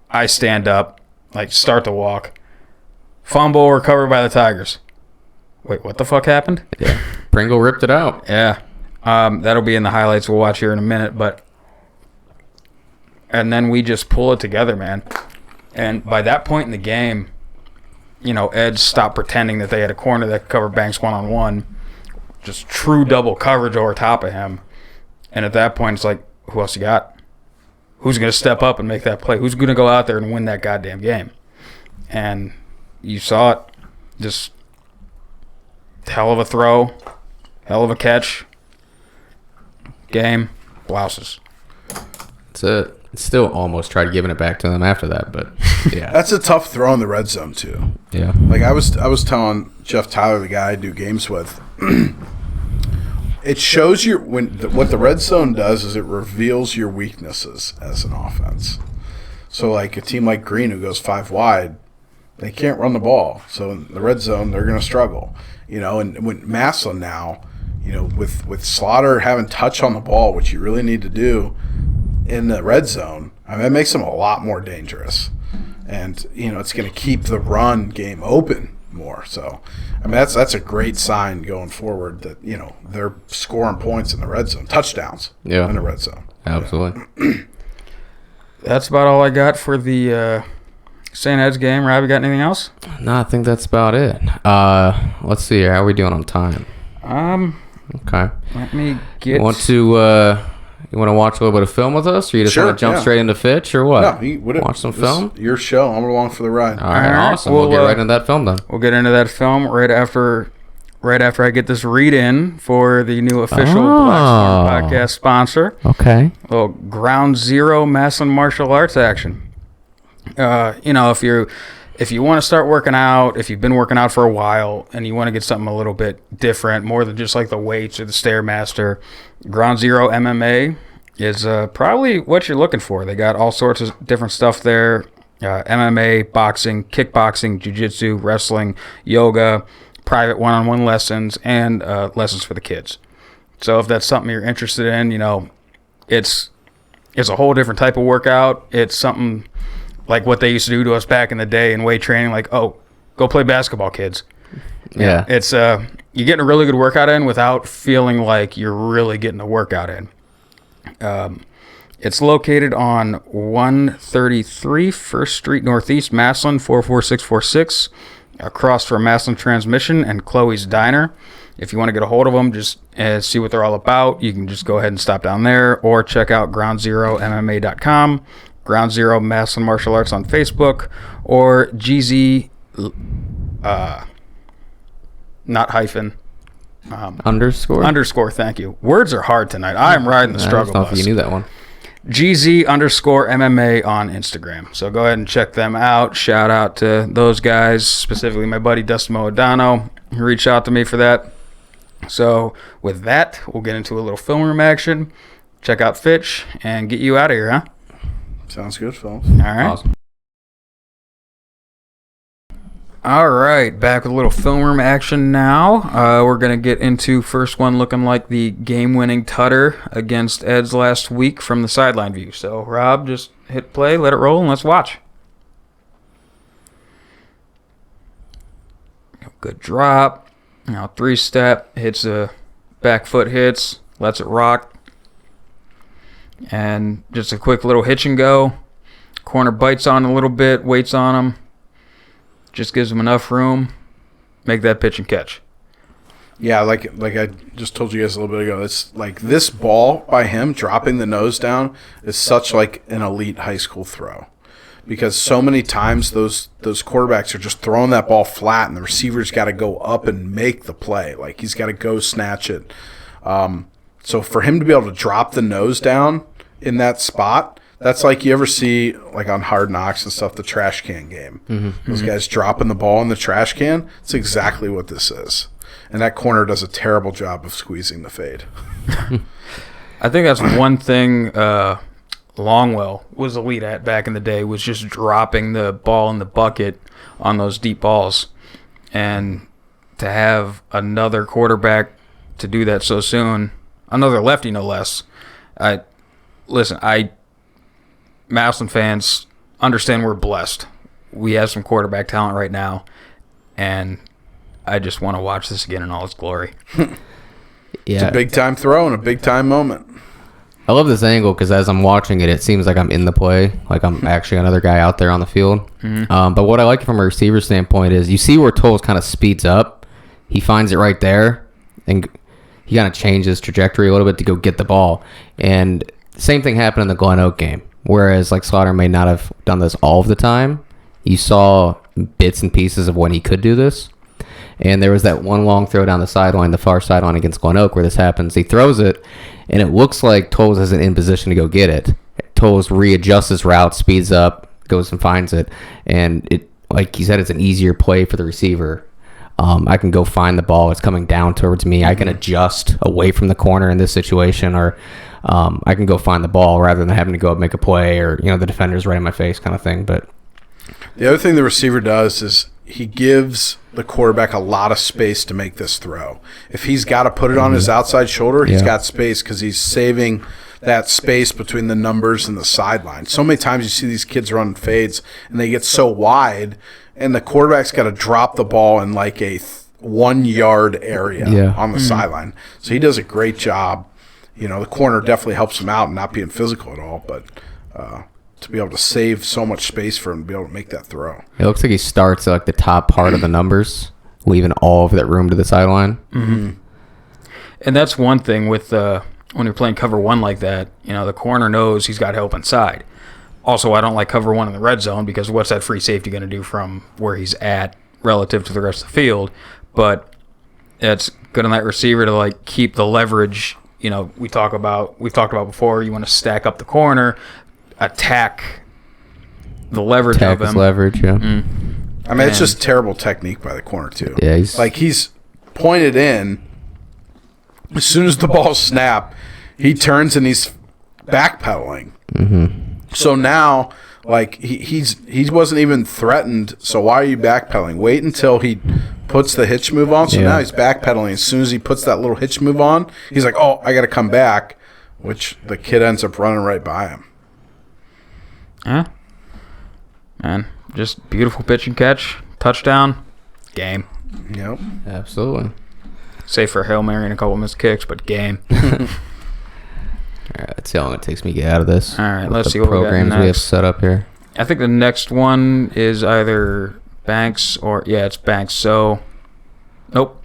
I stand up, start to walk. Fumble recovered by the Tigers. Wait, what the fuck happened? Yeah. Pringle ripped it out. Yeah. That'll be in the highlights we'll watch here in a minute. And then we just pull it together, man. And by that point in the game, Ed stopped pretending that they had a corner that could cover Banks one-on-one. Just true double coverage over top of him. And at that point, it's like, who else you got? Who's going to step up and make that play? Who's going to go out there and win that goddamn game? And you saw it. Just hell of a throw. Hell of a catch. Game. Blouses. That's it. Still almost tried giving it back to them after that, but yeah. That's a tough throw in the red zone too. Yeah. I was telling Jeff Tyler, the guy I do games with, it shows you what the red zone does is it reveals your weaknesses as an offense. So a team like Green who goes 5 wide, they can't run the ball. So in the red zone, they're going to struggle. And when Massillon now, with Slaughter having touch on the ball, which you really need to do in the red zone, it makes them a lot more dangerous. And, it's going to keep the run game open more. So, that's a great sign going forward that, they're scoring points in the red zone, touchdowns in the red zone. Absolutely. That's about all I got for the St. Ed's game. Rob, you got anything else? No, I think that's about it. Let's see here. How are we doing on time? Okay. Let me get... You want to watch a little bit of film with us, or you just want to jump straight into Fitch, or what? No, watch some film? Your show. I'm along for the ride. All right, awesome. We'll get right into that film then. We'll get into that film right after I get this read-in for the new official BlackSwarm podcast sponsor. Okay. A little Ground Zero Massillon martial arts action. If you want to start working out, if you've been working out for a while and you want to get something a little bit different, more than just the weights or the Stairmaster, Ground Zero MMA is probably what you're looking for. They got all sorts of different stuff there. MMA, boxing, kickboxing, jiu-jitsu, wrestling, yoga, private one-on-one lessons, and lessons for the kids. So if that's something you're interested in, it's a whole different type of workout. It's something like what they used to do to us back in the day in weight training, go play basketball, kids. Yeah. It's you're getting a really good workout in without feeling like you're really getting a workout in. It's located on 133 First Street Northeast, Massillon, 44646, across from Massillon Transmission and Chloe's Diner. If you want to get a hold of them, just see what they're all about, you can just go ahead and stop down there or check out groundzeromma.com. Ground Zero Massillon Martial Arts on Facebook, or GZ, not hyphen, underscore. Thank you. Words are hard tonight. I am riding the struggle bus. If you knew that one. GZ_MMA on Instagram. So go ahead and check them out. Shout out to those guys, specifically my buddy Dustin Moedano, who reached out to me for that. So with that, we'll get into a little film room action. Check out Fitch and get you out of here, huh? Sounds good, fellas. All right. Awesome. All right, back with a little film room action now. We're going to get into first one looking like the game-winning tutter against Ed's last week from the sideline view. So, Rob, just hit play, let it roll, and let's watch. Good drop. Now, 3-step, hits a back foot hits, lets it rock. And just a quick little hitch and go. Corner bites on a little bit, waits on him. Just gives him enough room. Make that pitch and catch. Yeah, like I just told you guys a little bit ago, it's like this ball by him dropping the nose down is such like an elite high school throw. Because so many times those quarterbacks are just throwing that ball flat, and the receiver's got to go up and make the play. Like, he's got to go snatch it. So for him to be able to drop the nose down in that spot, that's like you ever see, like on Hard Knocks and stuff, the trash can game. Those guys dropping the ball in the trash can. It's exactly what this is. And that corner does a terrible job of squeezing the fade. I think that's one thing Longwell was elite at back in the day, was just dropping the ball in the bucket on those deep balls. And to have another quarterback to do that so soon, another lefty no less. Massillon fans understand we're blessed. We have some quarterback talent right now, and I just want to watch this again in all its glory. It's a big-time throw and a big-time moment. I love this angle because as I'm watching it, it seems like I'm in the play, like I'm actually another guy out there on the field. But what I like from a receiver standpoint is you see where Tolles kind of speeds up. He finds it right there, and he kind of changes trajectory a little bit to go get the ball. And same thing happened in the Glen Oak game, whereas like Slaughter may not have done this all of the time. You saw bits and pieces of when he could do this. And there was that one long throw down the sideline, the far sideline against Glen Oak, where this happens. He throws it, and it looks like Tolles isn't in position to go get it. Tolles readjusts his route, speeds up, goes and finds it. And it, like he said, it's an easier play for the receiver. I can go find the ball. It's coming down towards me. I can adjust away from the corner in this situation, or I can go find the ball rather than having to go up and make a play, or the defender's right in my face kind of thing. But the other thing the receiver does is he gives the quarterback a lot of space to make this throw. If he's got to put it on his outside shoulder, he's got space because he's saving that space between the numbers and the sideline. So many times you see these kids run fades, and they get so wide, and the quarterback's got to drop the ball in like a 1 yard area on the sideline. So he does a great job. The corner definitely helps him out and not being physical at all, but to be able to save so much space for him to be able to make that throw. It looks like he starts at like the top part of the numbers, leaving all of that room to the sideline. And that's one thing with when you're playing cover one like that, the corner knows he's got help inside. Also, I don't like cover one in the red zone because what's that free safety going to do from where he's at relative to the rest of the field? But it's good on that receiver to like keep the leverage. We've talked about before. You want to stack up the corner, attack the leverage of him. Leverage, yeah. I mean, it's just terrible technique by the corner too. Yeah, he's pointed in. As soon as the ball snapped, he turns and he's backpedaling. So now, like he wasn't even threatened. So why are you backpedaling? Wait until he puts the hitch move on. So now he's backpedaling. As soon as he puts that little hitch move on, he's like, "Oh, I got to come back," which the kid ends up running right by him. Yeah, man, just beautiful pitch and catch, touchdown, game. Yep, absolutely. Save for Hail Mary and a couple missed kicks, but game. All right, let's see how long it takes me to get out of this. All right, let's see what programs we have set up here. I think the next one is either Banks or it's Banks. So, nope.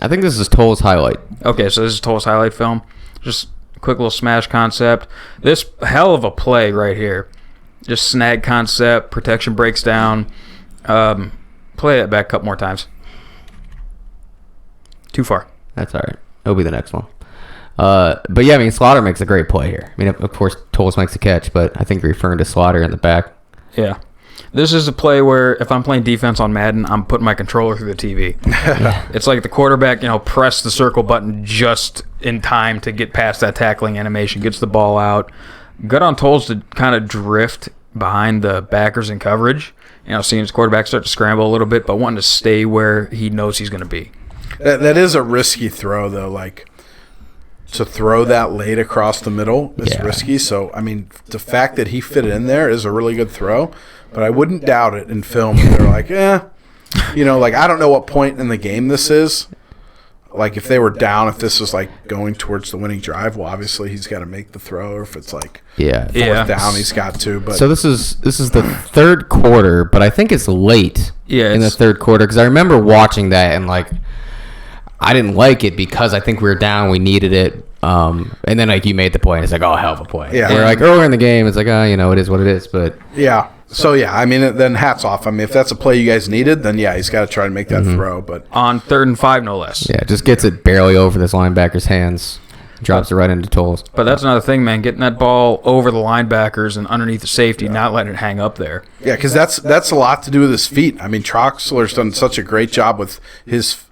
I think this is Tolles' highlight. Okay, so this is Tolles' highlight film. Just a quick little smash concept. This hell of a play right here. Just snag concept. Protection breaks down. Play that back a couple more times. Too far. That's all right. It'll be the next one. But yeah, I mean, Slaughter makes a great play here. I mean, of course, Tolles makes the catch, but I think you're referring to Slaughter in the back. Yeah. This is a play where if I'm playing defense on Madden, I'm putting my controller through the TV. It's like the quarterback, press the circle button just in time to get past that tackling animation, gets the ball out. Good on Tolles to kind of drift behind the backers in coverage, seeing his quarterback start to scramble a little bit, but wanting to stay where he knows he's going to be. That is a risky throw, though. Like, to throw that late across the middle is risky. So, I mean, the fact that he fit in there is a really good throw. But I wouldn't doubt it in film. They're like, I don't know what point in the game this is. like if they were down, if this was like going towards the winning drive, well, obviously he's got to make the throw. Or if it's like fourth down, he's got to. But so this is the third quarter, but I think it's late in the third quarter because I remember watching that and like I didn't like it because I think we were down, we needed it, and then like you made the play, and it's like, oh, hell of a play. Yeah, we're like earlier in the game, it's like, oh, it is what it is, but yeah. So, yeah, I mean, then hats off. I mean, if that's a play you guys needed, then, yeah, he's got to try to make that throw. But on 3rd and 5, no less. Yeah, just gets it barely over this linebacker's hands, drops it right into Tolles. But that's another thing, man, getting that ball over the linebackers and underneath the safety, not letting it hang up there. Yeah, because that's a lot to do with his feet. I mean, Troxler's done such a great job with his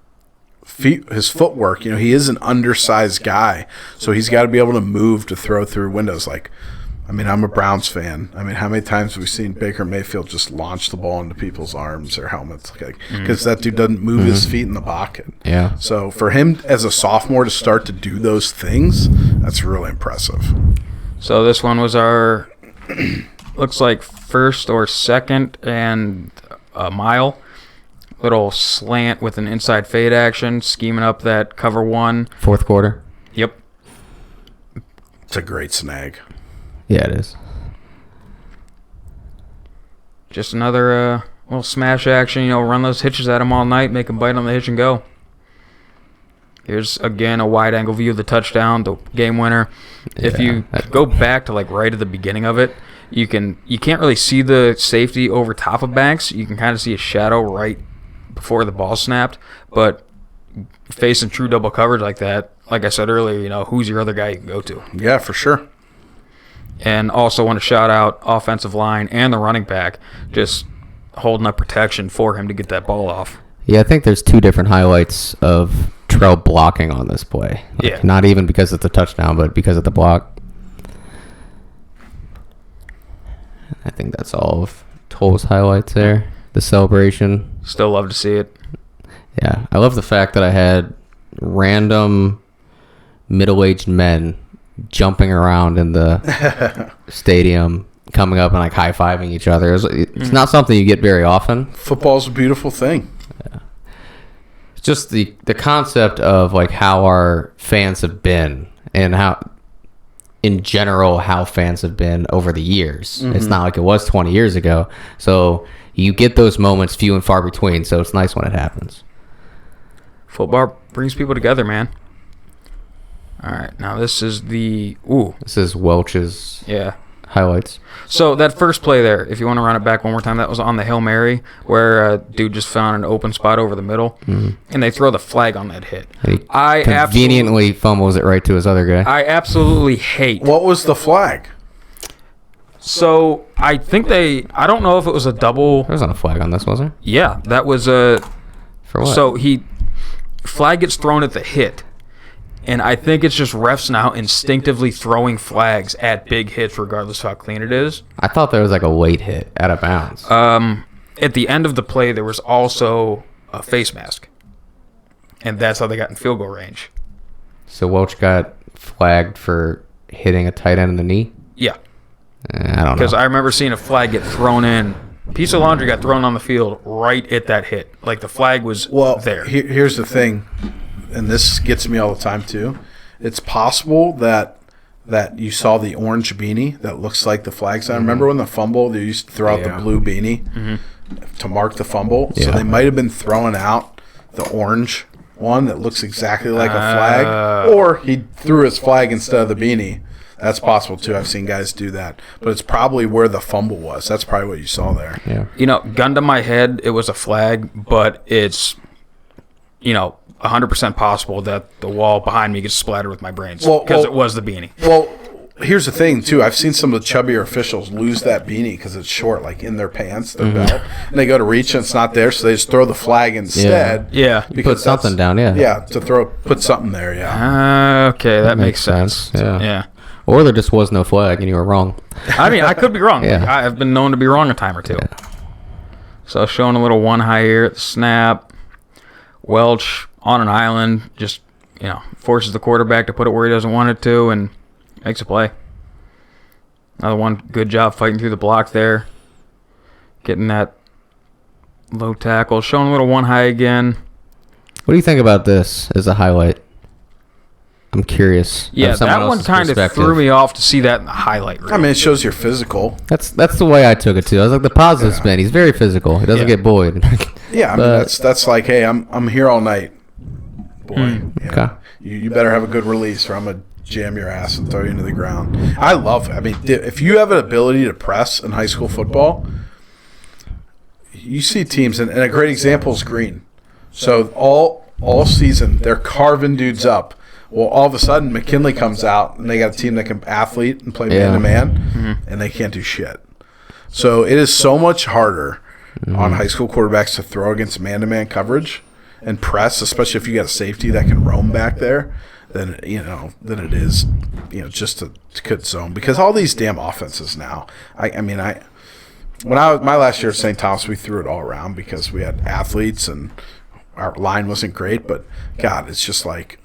feet, his footwork. He is an undersized guy, so he's got to be able to move to throw through windows. Like, I mean, I'm a Browns fan. I mean, how many times have we seen Baker Mayfield just launch the ball into people's arms or helmets? Because that dude doesn't move his feet in the pocket. Yeah. So for him as a sophomore to start to do those things, that's really impressive. So this one was our, looks like first or second and a mile. Little slant with an inside fade action, scheming up that cover one. Fourth quarter. Yep. It's a great snag. Yeah, it is. Just another little smash action, run those hitches at him all night, make him bite on the hitch and go. Here's, again, a wide-angle view of the touchdown, the game winner. If you go back to, like, right at the beginning of it, you can't really see the safety over top of Banks. You can kind of see a shadow right before the ball snapped. But facing true double coverage like that, like I said earlier, who's your other guy you can go to? Yeah, for sure. And also want to shout out offensive line and the running back just holding up protection for him to get that ball off. Yeah, I think there's two different highlights of Terrell blocking on this play. Not even because it's a touchdown, but because of the block. I think that's all of Tolles' highlights there. The celebration. Still love to see it. Yeah, I love the fact that I had random middle-aged men jumping around in the stadium, coming up and like high-fiving each other. It's not something you get very often. Football's a beautiful thing. Yeah. It's just the concept of like how our fans have been and how, in general, how fans have been over the years. It's not like it was 20 years ago. So you get those moments few and far between. So it's nice when it happens. Football brings people together, man. All right, now this is This is Welch's highlights. So that first play there, if you want to run it back one more time, that was on the Hail Mary where a dude just found an open spot over the middle, and they throw the flag on that hit. He conveniently fumbles it right to his other guy. I absolutely hate. What was the flag? So I think I don't know if it was a double. There wasn't a flag on this, was there? Yeah, that was a. For what? So flag gets thrown at the hit. And I think it's just refs now instinctively throwing flags at big hits regardless of how clean it is. I thought there was like a late hit out of bounds. At the end of the play, there was also a face mask. And that's how they got in field goal range. So Welch got flagged for hitting a tight end in the knee? Yeah. I don't know. Because I remember seeing a flag get thrown in. Piece of laundry got thrown on the field right at that hit. Like the flag was there. Here's the thing. And this gets me all the time too. It's possible that you saw the orange beanie that looks like the flag sign. Remember when the fumble, they used to throw out the blue beanie to mark the fumble? So they might have been throwing out the orange one that looks exactly like a flag. Or he threw his flag instead of the beanie. That's possible too. I've seen guys do that. But it's probably where the fumble was. That's probably what you saw there. Yeah. Gun to my head, it was a flag, but it's, 100% possible that the wall behind me gets splattered with my brains because it was the beanie. Well, here's the thing, too. I've seen some of the chubbier officials lose that beanie because it's short, like in their pants, their belt. And they go to reach and it's not there, so they just throw the flag instead. Yeah. Because put something down, Yeah, put something there, Okay, that makes sense. Yeah. Or there just was no flag and you were wrong. I mean, I could be wrong. Yeah. I've been known to be wrong a time or two. Yeah. So showing a little one high here at the snap. Welch on an island, just, forces the quarterback to put it where he doesn't want it to and makes a play. Another one, good job fighting through the block there. Getting that low tackle. Showing a little one high again. What do you think about this as a highlight? I'm curious. Yeah, of someone that one else's kind of perspective. threw me off to see that in the highlight reel. I mean, it shows you're physical. That's the way I took it too. I was like, the positive spin. He's very physical. He doesn't Yeah. get bullied. Yeah, I mean that's like, hey, I'm here all night, boy. Okay. You better have a good release, or I'm gonna jam your ass and throw you into the ground. I love it. I mean, if you have an ability to press in high school football, you see teams, and a great example is Green. So all season they're carving dudes up. Well, all of a sudden McKinley comes out, and they got a team that can athlete and play man to man, and they can't do shit. So it is so much harder on high school quarterbacks to throw against man-to-man coverage and press, especially if you got a safety that can roam back there, than it is, just to cut zone. Because all these damn offenses now, when my last year at St. Thomas, we threw it all around because we had athletes and our line wasn't great. But God, it's just like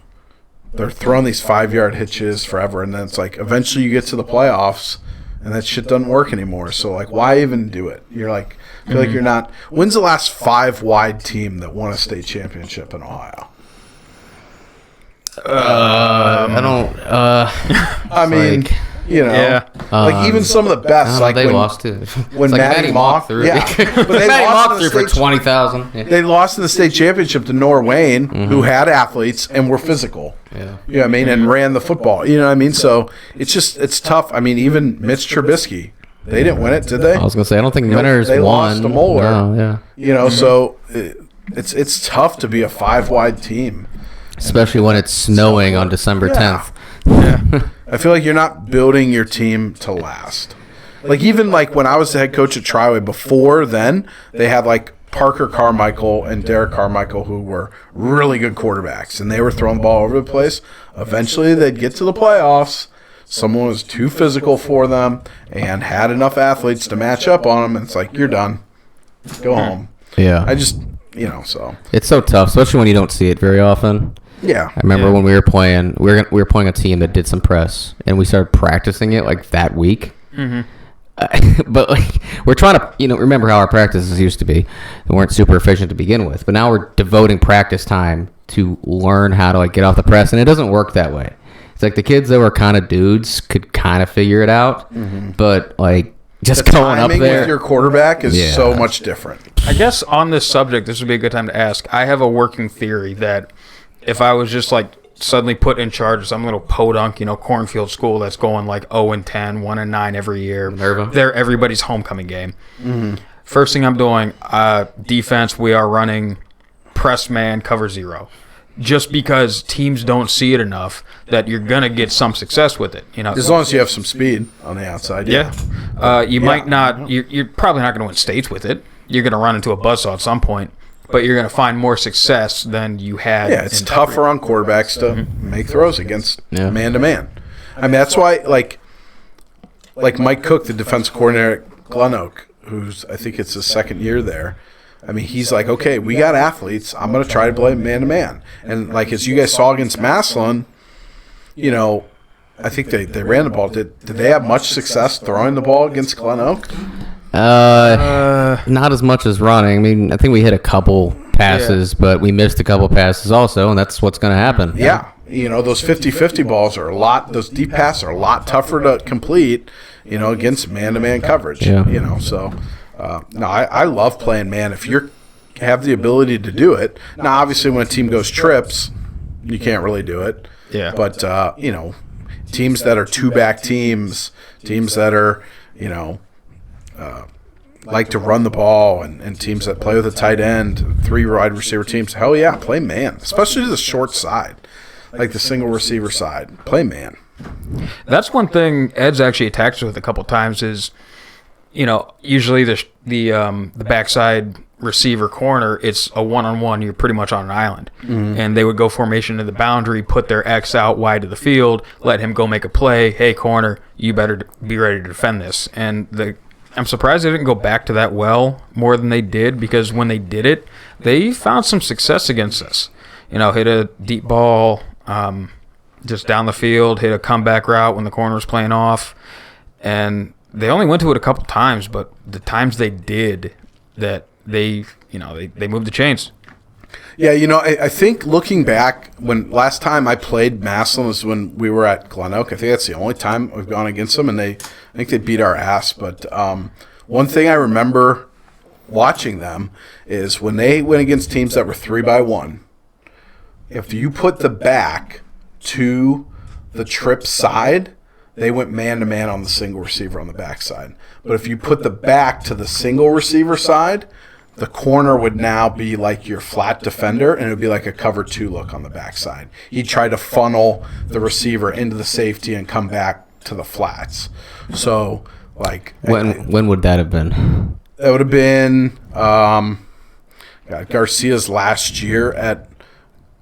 they're throwing these 5-yard hitches forever, and then it's like eventually you get to the playoffs and that shit doesn't work anymore. So like, why even do it? You're like, I feel like you're not. When's the last 5-wide team that won a state championship in Ohio? I don't. I mean, like, Yeah. like even some of the best, like they when, lost too. when It's like Matty Mock threw. yeah, but they Matty lost Mock in the threw for state- 20,000. Yeah. They lost in the state championship to North Wayne, who had athletes and were physical. Yeah. You know what I mean? And ran the football. You know what I mean? So it's tough. I mean, even Mitch Trubisky, they didn't win it, did they? I was gonna say I don't think Nope, winners they won. lost to Moeller. No, yeah. You know, so it's tough to be a 5-wide team. Especially when it's snowing on December Yeah. 10th. I feel like you're not building your team to last. Like even like when I was the head coach at Triway, before then they had like Parker Carmichael and Derek Carmichael, who were really good quarterbacks, and they were throwing the ball over the place. Eventually they'd get to the playoffs. Someone was too physical for them and had enough athletes to match up on them, and it's like, you're done. Go home. Yeah. I just, so. It's so tough, especially when you don't see it very often. Yeah. I remember when we were playing, we were playing a team that did some press, and we started practicing it like that week. But like we're trying to, remember how our practices used to be. They weren't super efficient to begin with, but now we're devoting practice time to learn how to like get off the press, and it doesn't work that way. It's like the kids that were kind of dudes could kind of figure it out, but like just The going up timing there. with your quarterback is Yeah. so much different. I guess on this subject, this would be a good time to ask. I have a working theory that if I was just like suddenly put in charge of some little podunk, cornfield school that's going like 0-10, 1-9 every year, Minerva. they're everybody's homecoming game. First thing I'm doing, defense, we are running press man, cover 0. Just because teams don't see it enough that you're going to get some success with it. As long as you have some speed on the outside. Yeah. You might not, you're probably not going to win states with it. You're going to run into a buzzsaw at some point, but you're going to find more success than you had. Yeah, it's tougher on quarterbacks to make throws against Yeah. man-to-man. I mean, that's why, like Mike Cook, the defensive coordinator at Glen Oak, who's, I think it's his second year there, I mean, he's like, okay, we got athletes. I'm going to try to play man-to-man. And, like, as you guys saw against Massillon, I think they ran the ball. Did they have much success throwing the ball against Glen Oak? Not as much as running. I mean, I think we hit a couple passes, but we missed a couple passes also, and that's what's going to happen. Yeah. Those 50-50 balls are those deep passes are a lot tougher to complete, against man-to-man coverage. Yeah. So, no, I love playing man. If you have the ability to do it. Now, obviously, when a team goes trips, you can't really do it. Yeah. But, teams that are two-back teams that are, like to run the ball, and teams that play with a tight end, 3 wide receiver teams, hell yeah, play man, especially the short side, like the single receiver side. Play man. That's one thing Ed's actually attacked us with a couple times is, usually the backside receiver corner, it's a one-on-one. You're pretty much on an island. And they would go formation to the boundary, put their X out wide to the field, let him go make a play. Hey, corner, you better be ready to defend this. And I'm surprised they didn't go back to that more than they did, because when they did it, they found some success against us. Hit a deep ball just down the field, hit a comeback route when the corner was playing off. And they only went to it a couple times, but the times they did that, they moved the chains. Yeah, I think looking back, when last time I played Massillon was when we were at Glen Oak. I think that's the only time we've gone against them, and I think they beat our ass. But one thing I remember watching them is when they went against teams that were 3-by-1, if you put the back to the trip side, they went man-to-man on the single receiver on the backside. But if you put the back to the single receiver side, the corner would now be like your flat defender, and it would be like a cover 2 look on the backside. He'd try to funnel the receiver into the safety and come back to the flats. So, like... When would that have been? That would have been Garcia's last year at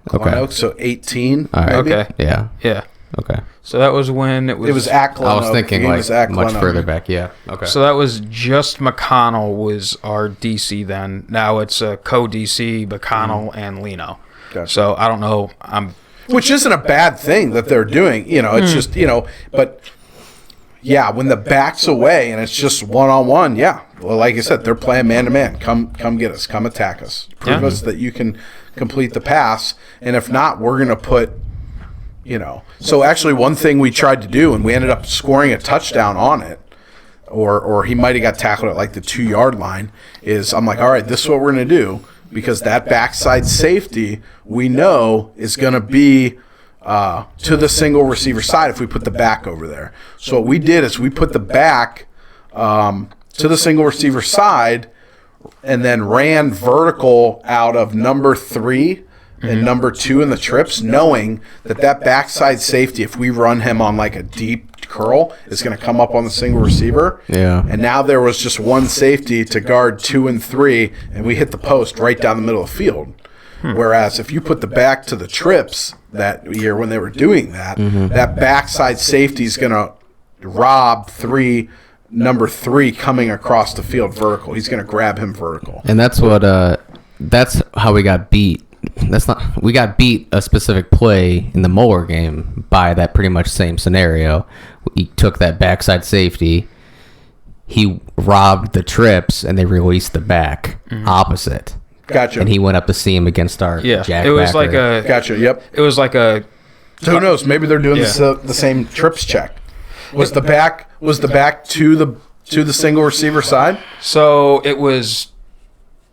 Glen Oak, so 18, All right. maybe? Okay. Yeah. Yeah. Okay. So that was when It was at Glen I Oak. was thinking He like was at much Glen Oak. further back. Yeah. Okay. So that was just McConnell was our DC then. Now it's co-DC, McConnell, and Leno. Gotcha. So I don't know. Which isn't a bad thing that they're doing. It's just, but yeah, when the back's away and it's just one-on-one, yeah. Well, like I said, they're playing man-to-man. Come get us. Come attack us. Prove us that you can complete the pass. And if not, we're going to put, So actually one thing we tried to do, and we ended up scoring a touchdown on it, or he might have got tackled at like the 2-yard line, is I'm like, all right, this is what we're going to do, because that backside safety we know is going to be to the single receiver side if we put the back over there. So what we did is we put the back to the single receiver side and then ran vertical out of number 3 and number 2 in the trips, knowing that backside safety, if we run him on like a deep curl, is going to come up on the single receiver. Yeah. And now there was just one safety to guard 2 and 3, and we hit the post right down the middle of the field. Whereas if you put the back to the trips that year when they were doing that, that backside safety is going to rob number 3 coming across the field vertical. He's going to grab him vertical. And that's how we got beat. We got beat a specific play in the Moeller game by that pretty much same scenario. He took that backside safety, he robbed the trips, and they released the back opposite. Gotcha. And he went up to see him against our jack It was backer. like a. Gotcha. Yep. It was like a. So who knows? Maybe they're doing the same trips check. Was the back to the single receiver side? So it was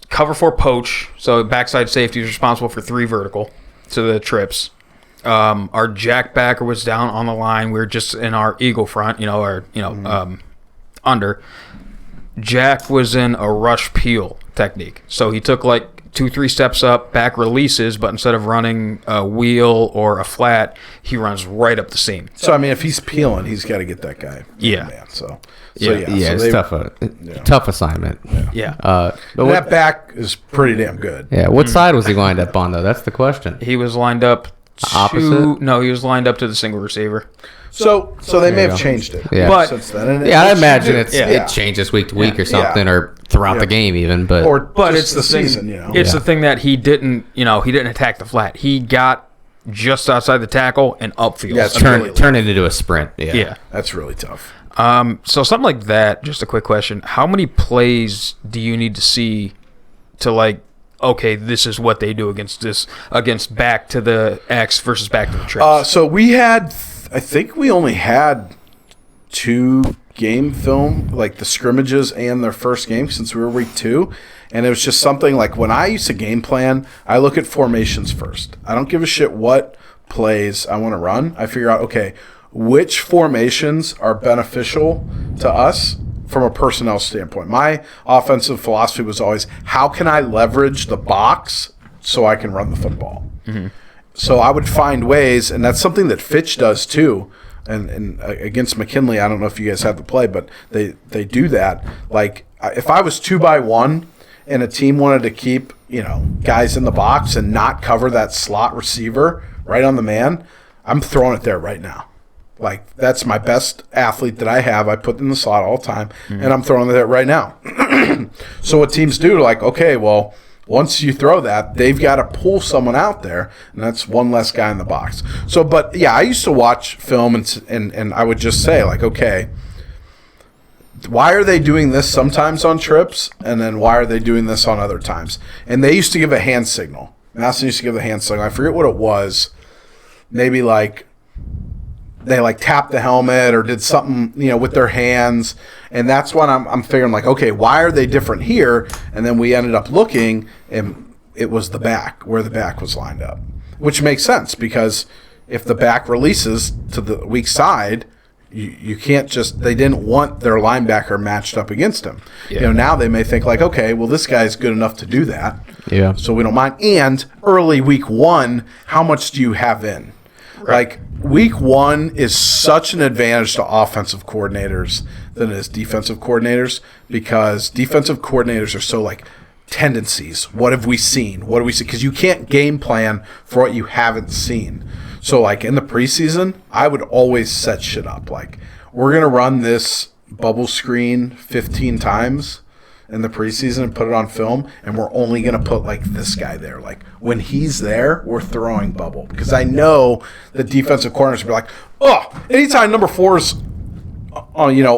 cover 4 poach. So backside safety is responsible for 3 vertical to the trips. Our jack backer was down on the line. We were just in our eagle front, under. Jack was in a rush peel technique. So he took like 2-3 steps up, back releases, but instead of running a wheel or a flat, he runs right up the seam. So I mean, if he's peeling, he's got to get that guy. Yeah. Man, so it's tough assignment. Yeah. But that back is pretty damn good. Yeah. What side was he lined up on though? That's the question. He was lined up Opposite? No, he was lined up to the single receiver. So they may you have go. changed it. Yeah. But- since then. And Yeah, I it should imagine do. it changes week to week or something, Yeah. or throughout the game even. But But just it's the thing, season, It's Yeah. the thing that he didn't attack the flat. He got just outside the tackle and upfield. Yeah, it's turn it into a sprint. Yeah. Yeah. That's really tough. So something like that. Just a quick question: how many plays do you need to see to like? Okay, this is what they do against back to the X versus back to the trips. So we had, I think we only had 2 game film, like the scrimmages and their first game since we were week 2. And it was just something like when I used to game plan, I look at formations first. I don't give a shit what plays I want to run. I figure out, okay, which formations are beneficial to us from a personnel standpoint. My offensive philosophy was always, how can I leverage the box so I can run the football? So I would find ways, and that's something that Fitch does too. And against McKinley, I don't know if you guys have the play, but they do that. Like if I was 2-by-1 and a team wanted to keep guys in the box and not cover that slot receiver right on the man, I'm throwing it there right now. Like, that's my best athlete that I have. I put in the slot all the time, and I'm throwing it there right now. So what teams do, like, okay, well, once you throw that, they've got to pull someone out there, and that's one less guy in the box. So, but, yeah, I used to watch film, and I would just say, like, okay, why are they doing this sometimes on trips, and then why are they doing this on other times? And they used to give a hand signal. Massillon used to give the hand signal. I forget what it was. Maybe like they like tapped the helmet or did something, with their hands. And that's when I'm figuring like, okay, why are they different here? And then we ended up looking and it was the back, where the back was lined up, which makes sense because if the back releases to the weak side, you can't they didn't want their linebacker matched up against him. Yeah. Now they may think like, okay, well, this guy's good enough to do that. Yeah. So we don't mind. And early week 1, how much do you have in? Right. Like week 1 is such an advantage to offensive coordinators than it is defensive coordinators because defensive coordinators are so like tendencies. What have we seen? What do we see? Because you can't game plan for what you haven't seen. So like in the preseason, I would always set shit up. Like we're going to run this bubble screen 15 times in the preseason and put it on film, and we're only going to put like this guy there. Like when he's there, we're throwing bubble because I know the defensive corners will be like, oh, anytime number 4's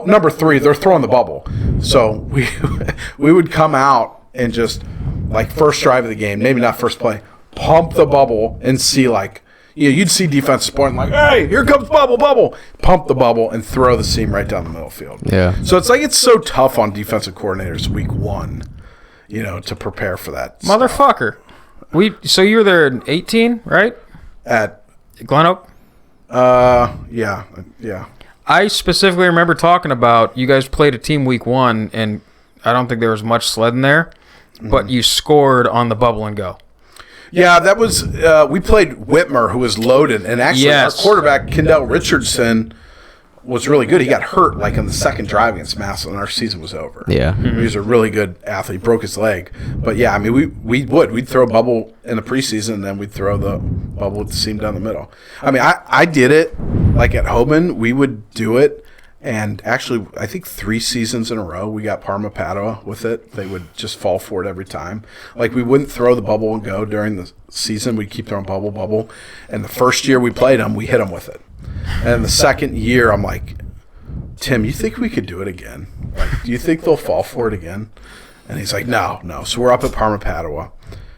number 3, they're throwing the bubble. So we would come out and just like first drive of the game, maybe not first play, pump the bubble and see like, you'd see defense pointing like, hey, here comes bubble, pump the bubble and throw the seam right down the middle field. Yeah. So it's so tough on defensive coordinators week 1, to prepare for that. Motherfucker. So you were there in 18, right? At Glen Oak? yeah. I specifically remember talking about you guys played a team week 1, and I don't think there was much sledding there, but you scored on the bubble and go. Yeah, that was we played Whitmer, who was loaded, and actually our quarterback Kendall Richardson was really good. He got hurt like on the second drive against Massillon, and our season was over. Yeah, he was a really good athlete. Broke his leg, but yeah, I mean we'd throw a bubble in the preseason, and then we'd throw the bubble with the seam down the middle. I mean I did it like at Hoban. We would do it. And actually, I think 3 seasons in a row, we got Parma Padua with it. They would just fall for it every time. Like, we wouldn't throw the bubble and go during the season. We'd keep throwing bubble. And the first year we played them, we hit them with it. And the second year, I'm like, Tim, you think we could do it again? Like, do you think they'll fall for it again? And he's like, no. So we're up at Parma Padua,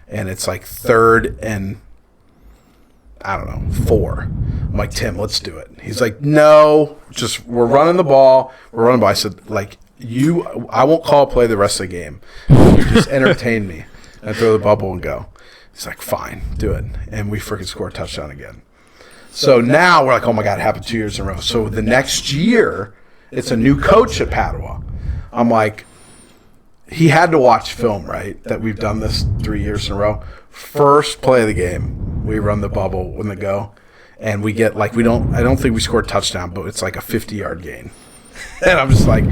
and it's like 3rd and, I don't know, 4. I'm like, Tim, let's do it. He's like, no, we're running the ball. I said, like, I won't call a play the rest of the game. You just entertain me and throw the bubble and go. He's like, fine, do it. And we freaking score a touchdown again. So now we're like, oh my God, it happened 2 years in a row. So the next year, it's a new coach at Padua. I'm like, he had to watch film, right? That we've done this 3 years in a row. First play of the game, we run the bubble when they go. And we get like I don't think we scored a touchdown, but it's like a 50-yard gain. And I'm just like,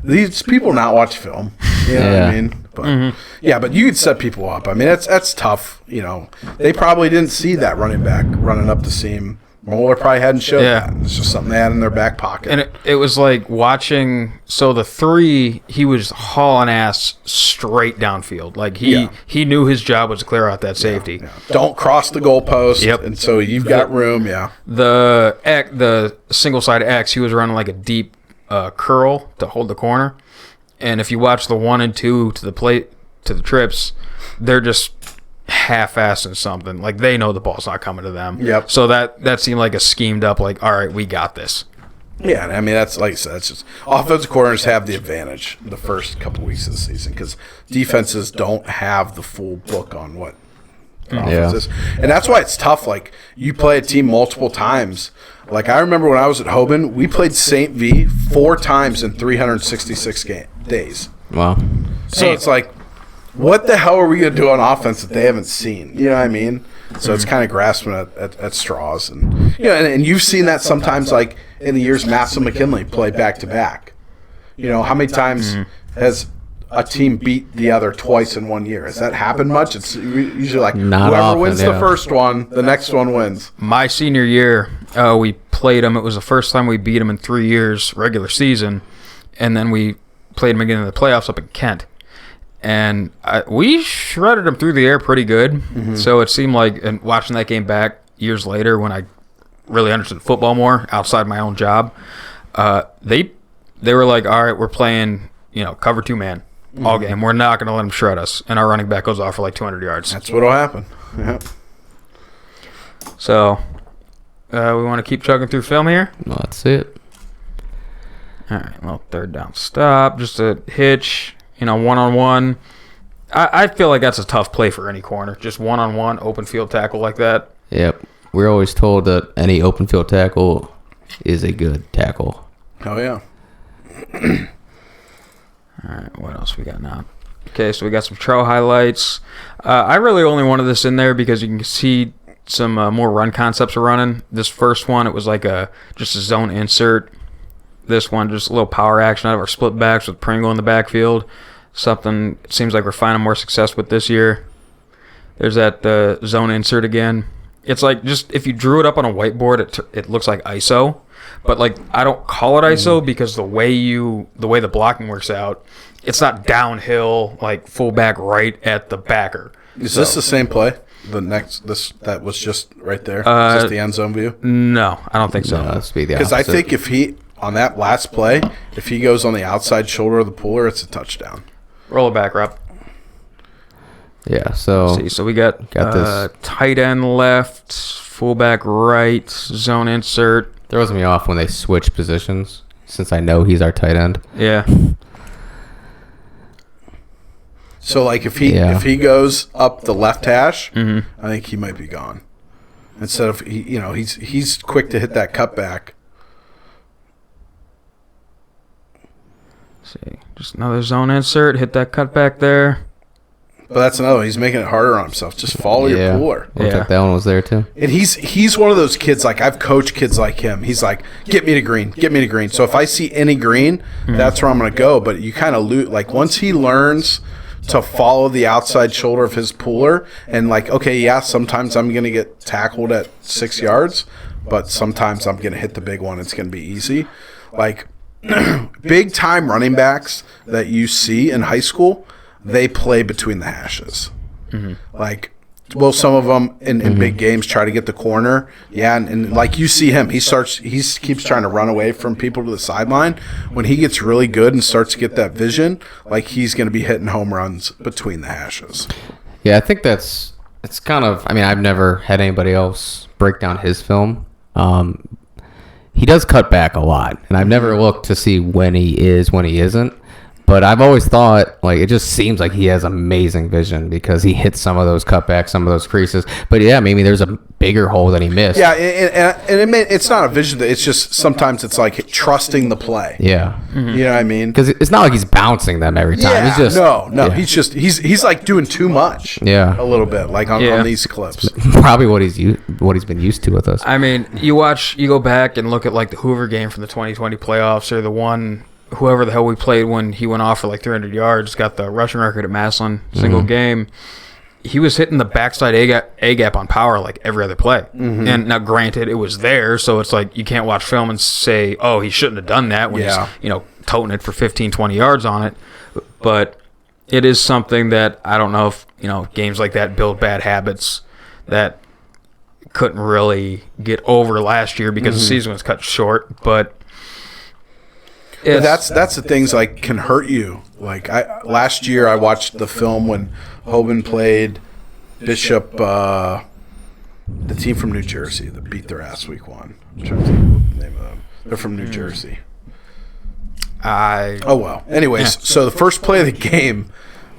these people not watch film. You know what I mean? But yeah, but you could set people up. I mean, that's tough. They probably didn't see that running back running up the seam. Moeller probably hadn't showed that. It's just something they had in their back pocket. And it was like watching. So the 3, he was hauling ass straight downfield. Like he knew his job was to clear out that safety. Yeah. Don't cross the goalpost. Yep. And so you've got room. Yeah. The single side X, he was running like a deep curl to hold the corner. And if you watch the 1 and 2 to the trips, they're just half-assing something. Like they know the ball's not coming to them. Yep. So that seemed like a schemed up. Like, all right, we got this. Yeah, I mean that's like I said. It's just offensive corners have the advantage the first couple weeks of the season because defenses don't have the full book on what offense is, and that's why it's tough. Like you play a team multiple times. Like I remember when I was at Hoban, we played St. V 4 times in 366 days. Wow. So it's like, what the hell are we going to do on offense that they haven't seen? You know what I mean? So it's kind of grasping at straws. And and you've seen that sometimes, like in the years Massillon McKinley played back-to-back. How many times has a team beat the other twice in 1 year? Has that happened much? It's usually like whoever wins the first one, the next one wins. My senior year, we played them. It was the first time we beat them in 3 years, regular season. And then we played them again in the playoffs up in Kent. And we shredded them through the air pretty good. Mm-hmm. So it seemed like, and watching that game back years later when I really understood football more outside my own job, they were like, all right, we're playing, cover 2 man. all game. We're not going to let them shred us, and our running back goes off for like 200 yards. That's what'll happen. Yeah. So, we want to keep chugging through film here. Well, that's it. All right, well, third down stop, just a hitch, one-on-one. I feel like that's a tough play for any corner, just one-on-one, open field tackle like that. Yep. We're always told that any open field tackle is a good tackle. Oh, yeah. All right, what else we got now? Okay, so we got some trail highlights. I really only wanted this in there because you can see some more run concepts are running. This first one, it was like just a zone insert. This one, just a little power action out of our split backs with Pringle in the backfield. Something it seems like we're finding more success with this year. There's that zone insert again. It's like just if you drew it up on a whiteboard, it looks like ISO. But like I don't call it ISO because the way the blocking works out, it's not downhill like fullback right at the backer. Is this the same play? That was just right there. Is this the end zone view? No, I don't think so. No, that's be the Because I opposite. think if he on that last play, if he goes on the outside shoulder of the puller, it's a touchdown. Roll it back, Rob. Yeah, so See, so we got this. tight end left, fullback right, zone insert. throws me off when they switch positions since I know he's our tight end. Yeah. So like if he goes up the left hash, I think he might be gone. Instead of he's quick to hit that cutback. See, just another zone insert. Hit that cutback there. But that's another one. He's making it harder on himself. Just follow your puller. Looks like that one was there too. And he's one of those kids, like I've coached kids like him. He's like, get me to green. So if I see any green, that's where I'm going to go. But you kind of like once he learns to follow the outside shoulder of his puller and like, okay, yeah, sometimes I'm going to get tackled at 6 yards, but sometimes I'm going to hit the big one. It's going to be easy. Like big time running backs that you see in high school, they play between the hashes. Like, well, some of them in big games try to get the corner. Yeah, and like you see him, he keeps trying to run away from people to the sideline. When he gets really good and starts to get that vision, like he's going to be hitting home runs between the hashes. Yeah, I think it's kind of. I mean, I've never had anybody else break down his film. He does cut back a lot, and I've never looked to see when he is, when he isn't. But I've always thought, like, it just seems like he has amazing vision because he hits some of those cutbacks, some of those creases. But, yeah, maybe there's a bigger hole that he missed. Yeah, and it's not a vision. It's just sometimes it's like trusting the play. Yeah. You know what I mean? Because it's not like he's bouncing them every time. Yeah, He's just, no. yeah. He's like doing too much. Yeah. A little bit, like on these clips. Probably what he's been used to with us. I mean, you go back and look at like the Hoover game from the 2020 playoffs or the one, whoever the hell we played when he went off for like 300 yards, got the rushing record at Massillon, single game. He was hitting the backside A gap on power like every other play. And now, granted, it was there, so it's like you can't watch film and say, oh, he shouldn't have done that when he's toting it for 15, 20 yards on it. But it is something that I don't know if games like that build bad habits that couldn't really get over last year because the season was cut short. But that's the things like can hurt you. Like last year I watched the film when Hoban played Bishop, the team from New Jersey that beat their ass week 1. I'm trying to think of the name of them. They're from New Jersey. Oh well. Anyways, so the first play of the game,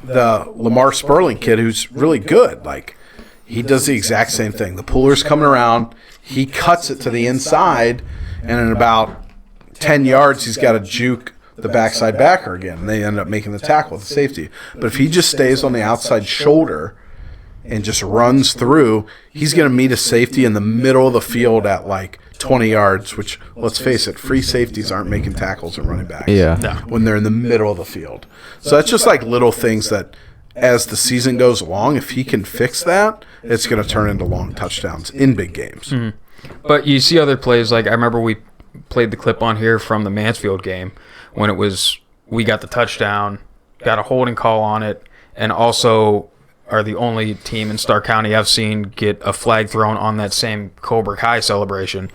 the Lamar Sperling kid, who's really good, like he does the exact same thing. The puller's coming around, he cuts it to the inside, and in about 10 yards, he's got to juke the backside backer again, and they end up making the tackle with the safety. But if he just stays on the outside shoulder and just runs through, he's going to meet a safety in the middle of the field at like 20 yards, which, let's face it, free safeties aren't making tackles and running backs when they're in the middle of the field. So that's just like little things that as the season goes along, if he can fix that, it's going to turn into long touchdowns in big games. But you see other plays, like I remember we played the clip on here from the Mansfield game when it was we got the touchdown, got a holding call on it, and also are the only team in Stark County I've seen get a flag thrown on that same Coburg High celebration.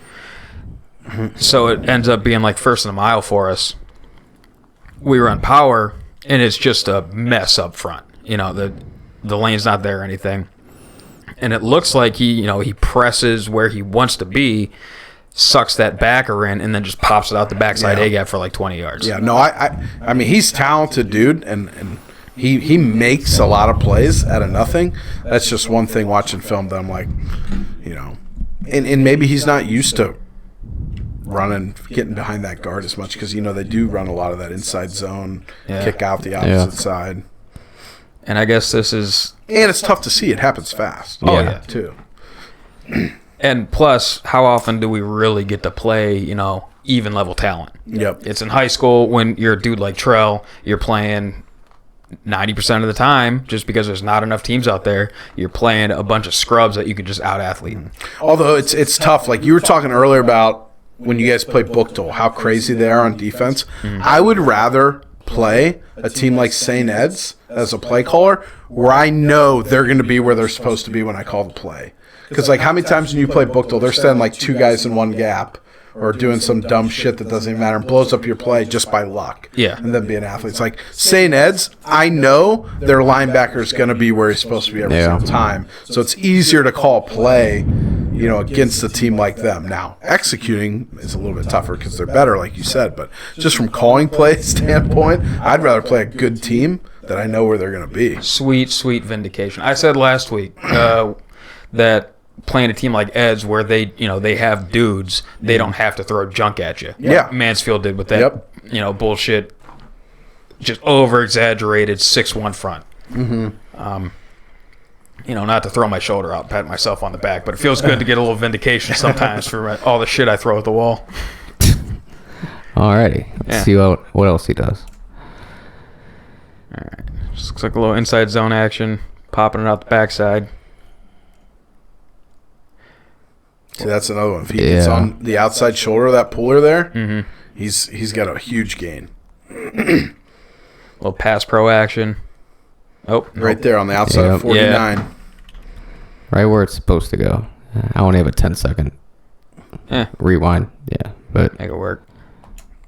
So it ends up being like first in the mile for us. We run power, and it's just a mess up front. The lane's not there or anything. And it looks like he presses where he wants to be, sucks that backer in, and then just pops it out the backside A gap for like 20 yards. Yeah, no, I mean, he's talented, dude, and he makes a lot of plays out of nothing. That's just one thing watching film that I'm like, and maybe he's not used to running, getting behind that guard as much because, they do run a lot of that inside zone, kick out the opposite side. And I guess this is... And it's tough to see. It happens fast. Oh, yeah. Too. And plus, how often do we really get to play, even level talent? Yep. It's in high school when you're a dude like Trell, you're playing 90% of the time just because there's not enough teams out there. You're playing a bunch of scrubs that you could just out-athlete. Although it's tough. Like you were talking earlier about when you guys play Booktool, how crazy they are on defense. I would rather play a team like St. Ed's as a play caller where I know they're going to be where they're supposed to be when I call the play. Because, like, how many times when you play Booktool, they're standing like two guys in one gap or doing some dumb shit that doesn't even matter and blows up your play just by luck. Yeah. And then be an athlete. It's like St. Ed's, I know their linebacker is going to be where he's supposed to be every single time. So it's easier to call a play, against a team like them. Now, executing is a little bit tougher because they're better, like you said. But just from calling play standpoint, I'd rather play a good team that I know where they're going to be. Sweet, sweet vindication. I said last week that playing a team like Ed's where they have dudes, they don't have to throw junk at you. Yeah. Mansfield did with that, bullshit, just over-exaggerated 6'1" front. Not to throw my shoulder out, pat myself on the back, but it feels good to get a little vindication sometimes for all the shit I throw at the wall. Alrighty. Let's see what else he does. All right. Just looks like a little inside zone action, popping it out the backside. See, that's another one. If he gets on the outside shoulder of that puller there, he's got a huge gain. Little pass pro action. Oh, right there on the outside of 49. Yeah. Right where it's supposed to go. I only have a 10-second rewind. Yeah, but make it work.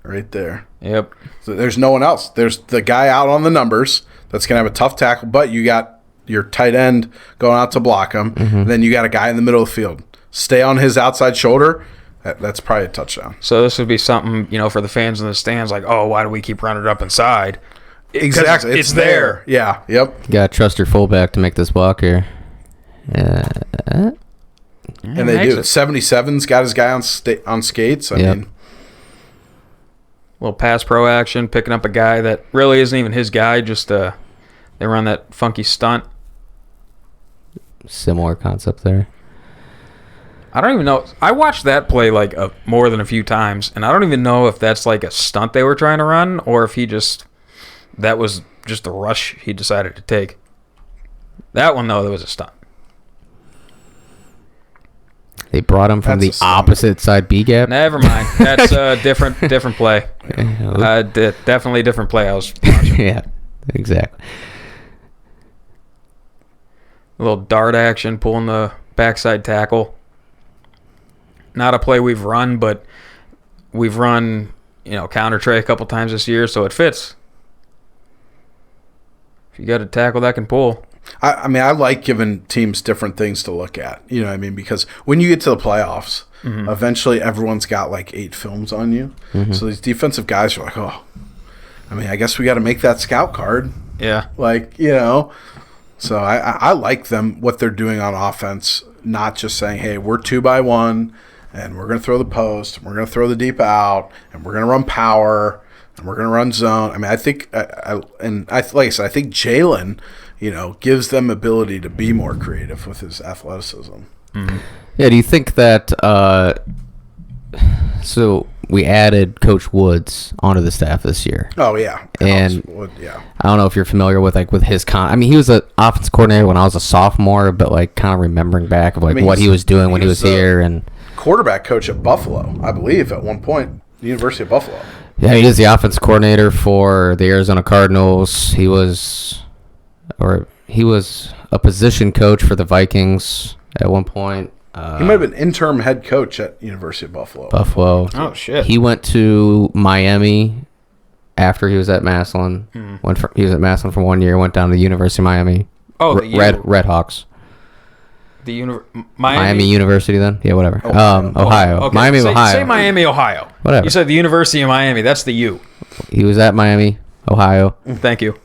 Right there. Yep. So there's no one else. There's the guy out on the numbers that's going to have a tough tackle, but you got your tight end going out to block him. And then you got a guy in the middle of the field. Stay on his outside shoulder. That's probably a touchdown. So this would be something, for the fans in the stands, like, oh, why do we keep running it up inside? Exactly. It's there. Yeah. Yep. You got to trust your fullback to make this block here. And they do. 77's got his guy on skates. I mean, little pass pro action, picking up a guy that really isn't even his guy. Just they run that funky stunt. Similar concept there. I don't even know. I watched that play like more than a few times, and I don't even know if that's like a stunt they were trying to run or if that was just a rush he decided to take. That one, though, that was a stunt. They brought him from the opposite side B gap. Never mind. That's a different play. Definitely a different play I was watching. Yeah, exactly. A little dart action, pulling the backside tackle. Not a play we've run, but we've run, counter tray a couple times this year, so it fits. If you got a tackle that can pull. I mean, I like giving teams different things to look at. You know what I mean? Because when you get to the playoffs, eventually everyone's got like 8 films on you. So these defensive guys are like, oh, I mean, I guess we got to make that scout card. Yeah. Like, So I like them, what they're doing on offense, not just saying, hey, we're 2-by-1, and we're going to throw the post, and we're going to throw the deep out, and we're going to run power, and we're going to run zone. I mean, I think, like I said, I think Jalen, gives them ability to be more creative with his athleticism. Yeah, do you think that so we added Coach Woods onto the staff this year? Oh, yeah. And yeah. I don't know if you're familiar with his I mean, he was an offense coordinator when I was a sophomore, but kind of remembering back of what he was doing when he was here. And quarterback coach at Buffalo, I believe, at one point, the University of Buffalo. Yeah, he is the offense coordinator for the Arizona Cardinals. He was a position coach for the Vikings at one point. He might have been interim head coach at University of Buffalo. Buffalo. Oh, shit. He went to Miami after he was at Massillon. He was at Massillon for 1 year, went down to the University of Miami. Oh, Red Hawks. Miami University then? Yeah, whatever. Ohio. Okay. Miami, Ohio. Say Miami, Ohio. Whatever. You said the University of Miami. That's the U. He was at Miami, Ohio. Thank you.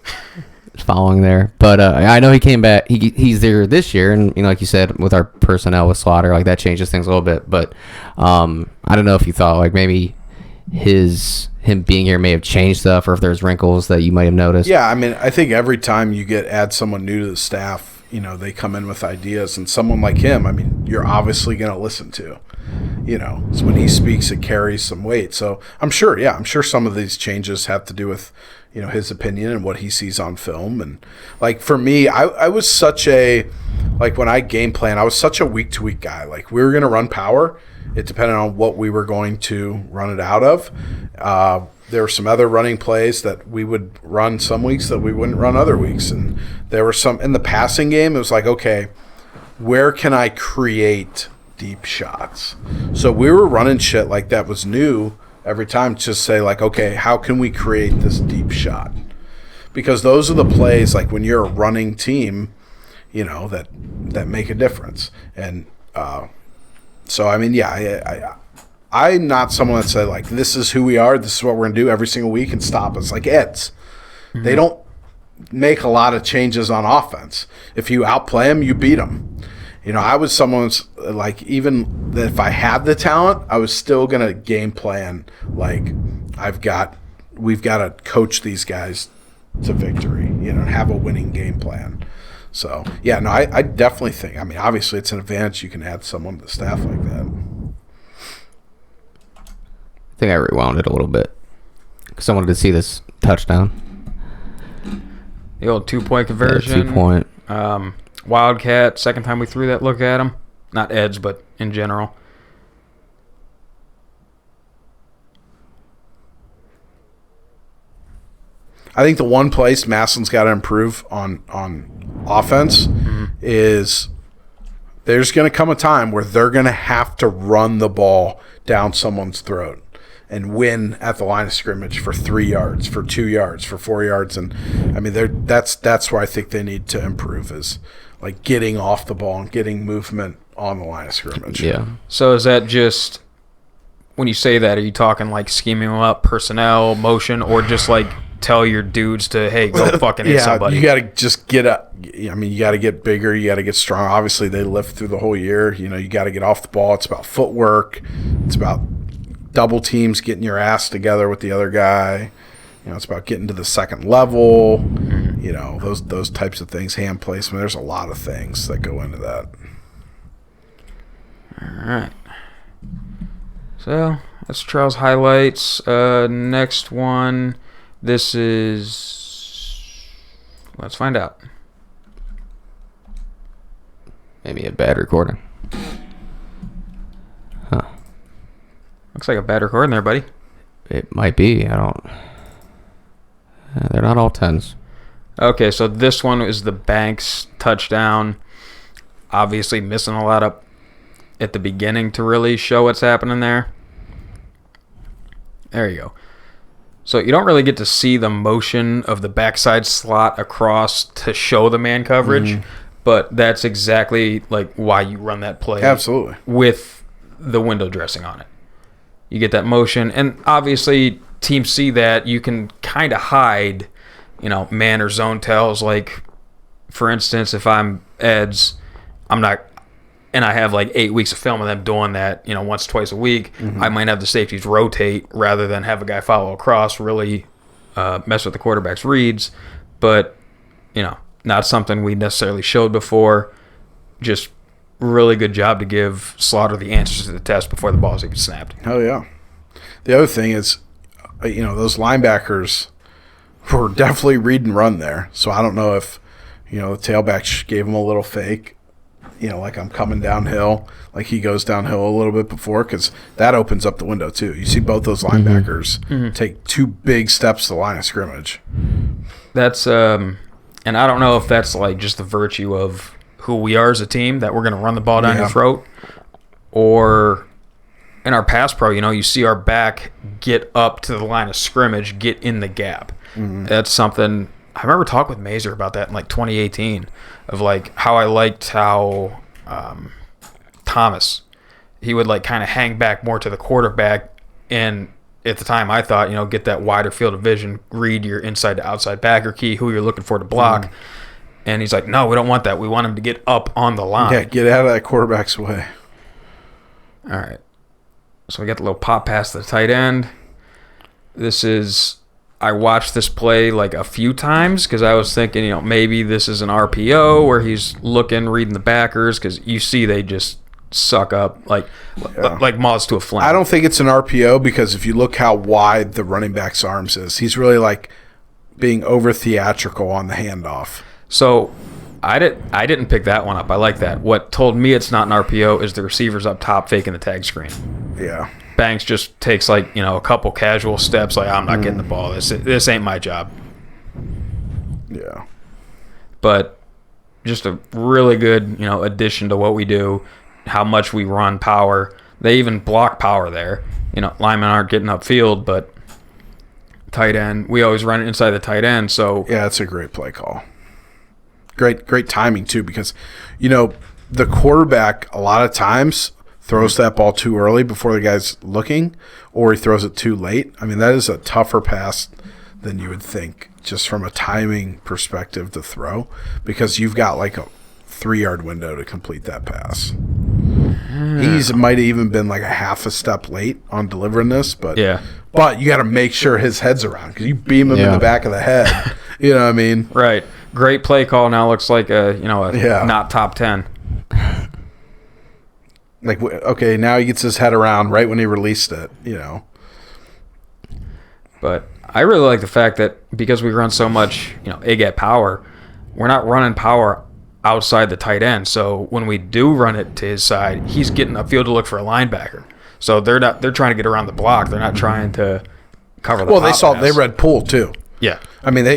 Following there, but I know he came back. He's there this year, and like you said, with our personnel with Slaughter, like that changes things a little bit. But I don't know if you thought like maybe him being here may have changed stuff, or if there's wrinkles that you might have noticed. Yeah, I mean, I think every time you add someone new to the staff, they come in with ideas, and someone like him, I mean, you're obviously going to listen to. So when he speaks, it carries some weight. So I'm sure some of these changes have to do with his opinion and what he sees on film. And like for me, I was such a, like when I game plan, I was such a week to week guy. Like we were going to run power. It depended on what we were going to run it out of. There were some other running plays that we would run some weeks that we wouldn't run other weeks. And there were some in the passing game. It was like, okay, where can I create deep shots? So we were running shit like that was new every time, to say like, okay, how can we create this deep shot? Because those are the plays, like when you're a running team, that make a difference. And so I mean, yeah, I'm not someone that said like, this is who we are, this is what we're gonna do every single week and stop us. Like Eds, they don't make a lot of changes on offense. If you outplay them, you beat them. I was someone's like, even that if I had the talent, I was still gonna game plan like we've got to coach these guys to victory, and have a winning game plan. So yeah, no, I definitely think. I mean, obviously, it's an advantage you can add someone to the staff like that. I think I rewound it a little bit because I wanted to see this touchdown. The old 2-point conversion. Yeah, 2-point. Wildcat, second time we threw that look at him. Not Eds, but in general. I think the one place Massillon's got to improve on offense is there's going to come a time where they're going to have to run the ball down someone's throat and win at the line of scrimmage for 3 yards, for 2 yards, for 4 yards. And I mean, that's where I think they need to improve, is like getting off the ball and getting movement on the line of scrimmage. Yeah. So is that just, when you say that, are you talking like scheming them up, personnel, motion, or just like tell your dudes to, hey, go fucking hit somebody? You got to just get up. I mean, you got to get bigger. You got to get strong. Obviously, they lift through the whole year. You got to get off the ball. It's about footwork. It's about double teams, getting your ass together with the other guy. It's about getting to the second level. Those types of things. Hand placement. There's a lot of things that go into that. All right. So that's Charles' highlights. Next one. This is. Let's find out. Maybe a bad recording. Huh. Looks like a bad recording there, buddy. It might be. I don't. They're not all 10s. Okay, so this one is the Banks touchdown. Obviously missing a lot up at the beginning to really show what's happening there. There you go. So you don't really get to see the motion of the backside slot across to show the man coverage, but that's exactly like why you run that play. Absolutely. With the window dressing on it. You get that motion, and obviously teams see that. You can kind of hide, man or zone tells. Like, for instance, if I'm Eds, I'm not, and I have like 8 weeks of film of them doing that, once, twice a week, I might have the safeties rotate rather than have a guy follow across, really mess with the quarterback's reads. But, not something we necessarily showed before. Just really good job to give Slaughter the answers to the test before the ball's even snapped. Hell yeah. The other thing is, those linebackers were definitely read and run there. So I don't know if, the tailback gave him a little fake, like I'm coming downhill, like he goes downhill a little bit before, because that opens up the window too. You see both those linebackers take 2 big steps to the line of scrimmage. That's, and I don't know if that's like just the virtue of who we are as a team, that we're going to run the ball down your throat, or in our pass pro, you see our back get up to the line of scrimmage, get in the gap. That's something I remember talking with Mazer about that in like 2018 of like how I liked how Thomas, he would like kind of hang back more to the quarterback, and at the time I thought, get that wider field of vision, read your inside to outside backer key, who you're looking for to block. And he's like, no, we don't want that. We want him to get up on the line. Yeah, get out of that quarterback's way. All right. So we got the little pop pass to the tight end. I watched this play like a few times because I was thinking, maybe this is an RPO where he's reading the backers, because you see they just suck up like moths to a flame. I don't think it's an RPO because if you look how wide the running back's arms is, he's really like being over theatrical on the handoff. So I didn't pick that one up. I like that. What told me it's not an RPO is the receiver's up top faking the tag screen. Yeah. Banks just takes a couple casual steps, like, I'm not getting the ball. This ain't my job. Yeah. But just a really good, addition to what we do, how much we run power. They even block power there. Linemen aren't getting upfield, but tight end, we always run it inside the tight end. So yeah, it's a great play call. Great timing too, because the quarterback a lot of times throws that ball too early before the guy's looking, or he throws it too late. I mean, that is a tougher pass than you would think, just from a timing perspective to throw, because you've got like a 3-yard window to complete that pass. He might have even been like a half a step late on delivering this, but you got to make sure his head's around, because you beam him in the back of the head. You know what I mean? Right. Great play call. Now looks like a not top 10. Like, okay, now he gets his head around right when he released it, But I really like the fact that because we run so much, A-gap power, we're not running power outside the tight end. So when we do run it to his side, he's getting upfield to look for a linebacker. So they're trying to get around the block. They're not trying to cover the top they read pull too. Yeah. I mean,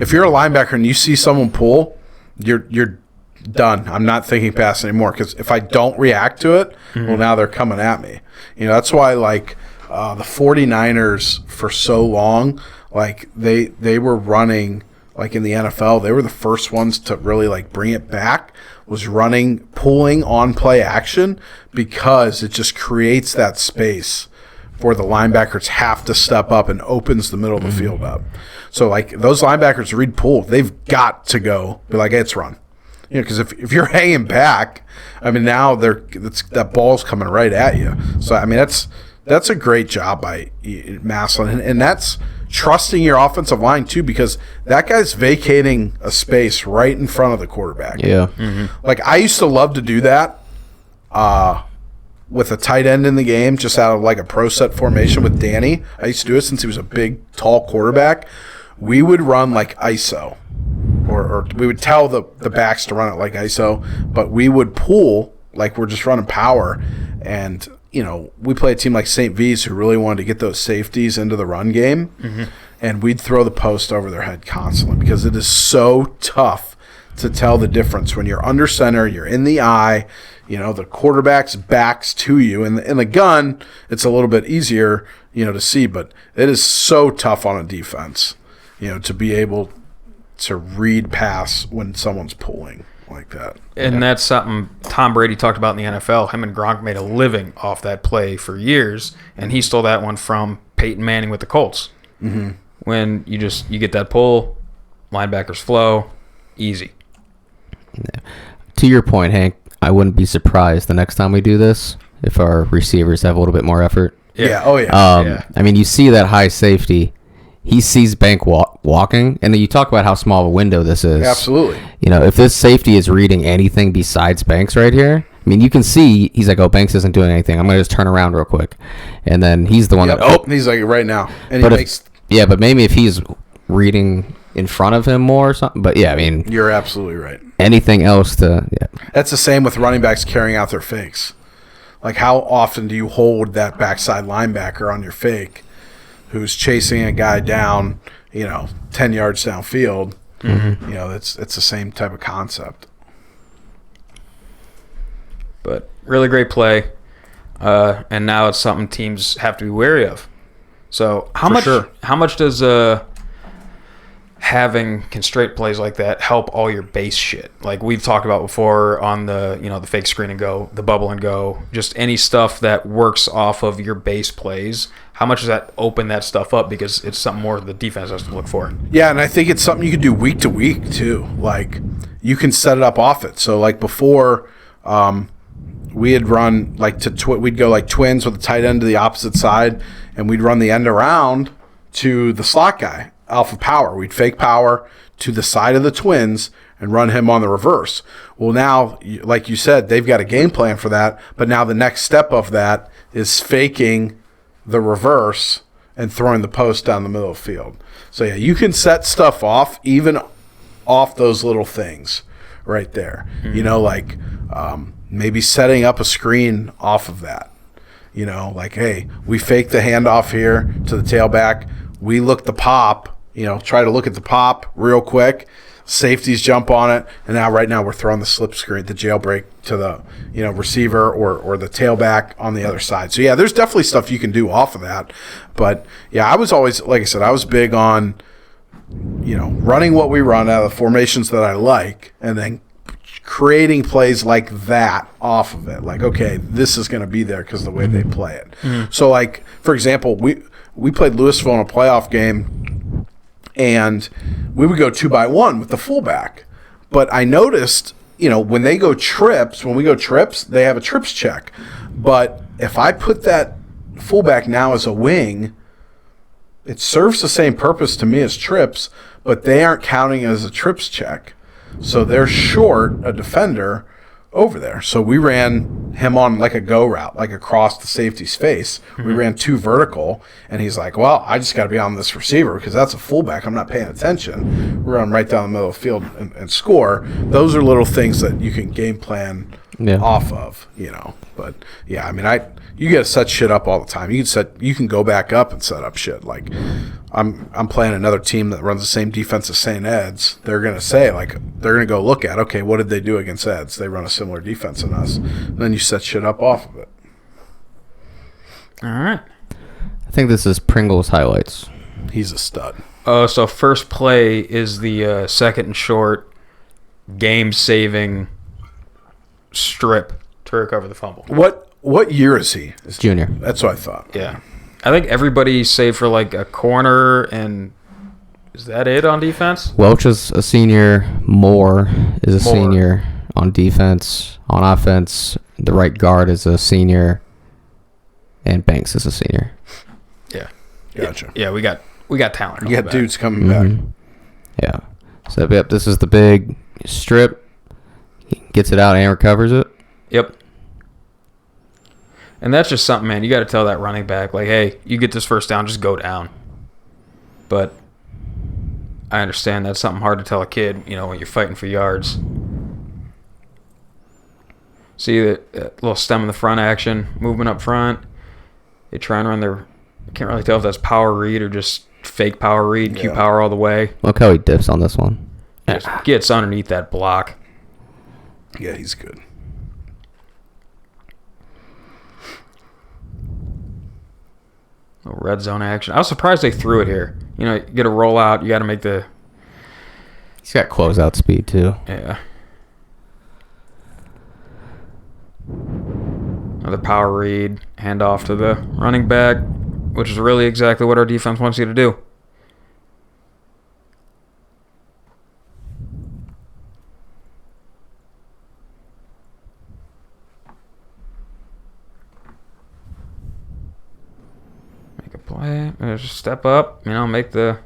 if you're a linebacker and you see someone pull, you're done. I'm not thinking pass anymore, because if I don't react to it, well, now they're coming at me. That's why the 49ers for so long, like they were running, like in the NFL, they were the first ones to really bring it back, was pulling on play action, because it just creates that space where the linebackers have to step up and opens the middle of the field up. So those linebackers read pull, they've got to go be like, hey, it's run. Because if you're hanging back, I mean, now that ball's coming right at you. So I mean, that's a great job by Massillon, and that's trusting your offensive line too, because that guy's vacating a space right in front of the quarterback. Yeah. Like, I used to love to do that with a tight end in the game, just out of a pro set formation with Danny. I used to do it since he was a big, tall quarterback. We would run ISO. Or we would tell the backs to run it like ISO, but we would pull like we're just running power. And, we play a team like St. V's who really wanted to get those safeties into the run game, and we'd throw the post over their head constantly, because it is so tough to tell the difference when you're under center, you're in the eye, the quarterback's back's to you. And in the gun, it's a little bit easier, to see, but it is so tough on a defense, to be able to read pass when someone's pulling like that. And that's something Tom Brady talked about in the NFL. Him and Gronk made a living off that play for years, and he stole that one from Peyton Manning with the Colts. When you get that pull, linebackers flow, easy. To your point, Hank, I wouldn't be surprised the next time we do this if our receivers have a little bit more effort. Yeah. Oh, yeah. I mean, you see that high safety. He sees Bank walking, and then you talk about how small of a window this is. Absolutely. If this safety is reading anything besides Banks right here, I mean, you can see he's like, oh, Banks isn't doing anything. I'm going to just turn around real quick. And then he's the one he's like, right now. And but maybe if he's reading in front of him more or something. But, yeah, I mean. You're absolutely right. Anything else That's the same with running backs carrying out their fakes. Like, how often do you hold that backside linebacker on your fake who's chasing a guy down, 10 yards downfield? It's the same type of concept. But really great play. and now it's something teams have to be wary of. So how much does having constraint plays like that help all your base shit? Like we've talked about before on the the fake screen and go, the bubble and go, just any stuff that works off of your base plays. How much does that open that stuff up, because it's something more the defense has to look for? Yeah, and I think it's something you can do week to week too. Like you can set it up off it. So like before, we had run like we'd go like twins with the tight end to the opposite side, and we'd run the end around to the slot guy, alpha power. We'd fake power to the side of the twins and run him on the reverse. Well, now, like you said, they've got a game plan for that, but now the next step of that is faking the reverse and throwing the post down the middle of the field. So yeah, you can set stuff off even off those little things right there. Mm-hmm. Like maybe setting up a screen off of that. Like, hey, we fake the handoff here to the tailback. We look the pop, try to look at the pop real quick. Safeties jump on it, and right now we're throwing the slip screen, the jailbreak to the receiver or the tailback on the other side. So yeah, there's definitely stuff you can do off of that. But yeah, I was always, like I said, I was big on running what we run out of the formations that I like, and then creating plays like that off of it. Like, okay, this is going to be there because of the way they play it. Mm-hmm. So like, for example, we played Louisville in a playoff game, and we would go 2-by-1 with the fullback. But I noticed, when we go trips, they have a trips check. But if I put that fullback now as a wing, it serves the same purpose to me as trips, but they aren't counting as a trips check. So they're short a defender over there. So we ran him on like a go route, like across the safety's face. Mm-hmm. We ran 2 vertical, and he's like, well, I just got to be on this receiver because that's a fullback. I'm not paying attention. We run right down the middle of the field and score. Those are little things that you can game plan off of, But, yeah, I mean, you got to set shit up all the time. You can go back up and set up shit. Like, I'm playing another team that runs the same defense as St. Ed's. They're going to say, like, they're going to go look at, okay, what did they do against Ed's? They run a similar defense than us. And then you set shit up off of it. All right. I think this is Pringle's highlights. He's a stud. So first play is the second and short game-saving strip to recover the fumble. What year is he? Junior. That's what I thought. Yeah. I think everybody save for like a corner, and is that it on defense? Welch is a senior. Moore is a senior on defense. On offense, the right guard is a senior, and Banks is a senior. Yeah. Gotcha. Yeah, we got talent. You got dudes coming back. Yeah. So, yep, this is the big strip. He gets it out and recovers it. Yep. And that's just something, man. You got to tell that running back, like, hey, you get this first down, just go down. But I understand that's something hard to tell a kid, when you're fighting for yards. See that little stem in the front action, movement up front. They try and run their, I can't really tell if that's power read or just fake power read, Q power all the way. Look how he dips on this one. Just gets underneath that block. Yeah, he's good. Red zone action. I was surprised they threw it here. You get a rollout. You got to make the. He's got closeout speed too. Yeah. Another power read, hand off to the running back, which is really exactly what our defense wants you to do. Play, just step up, make the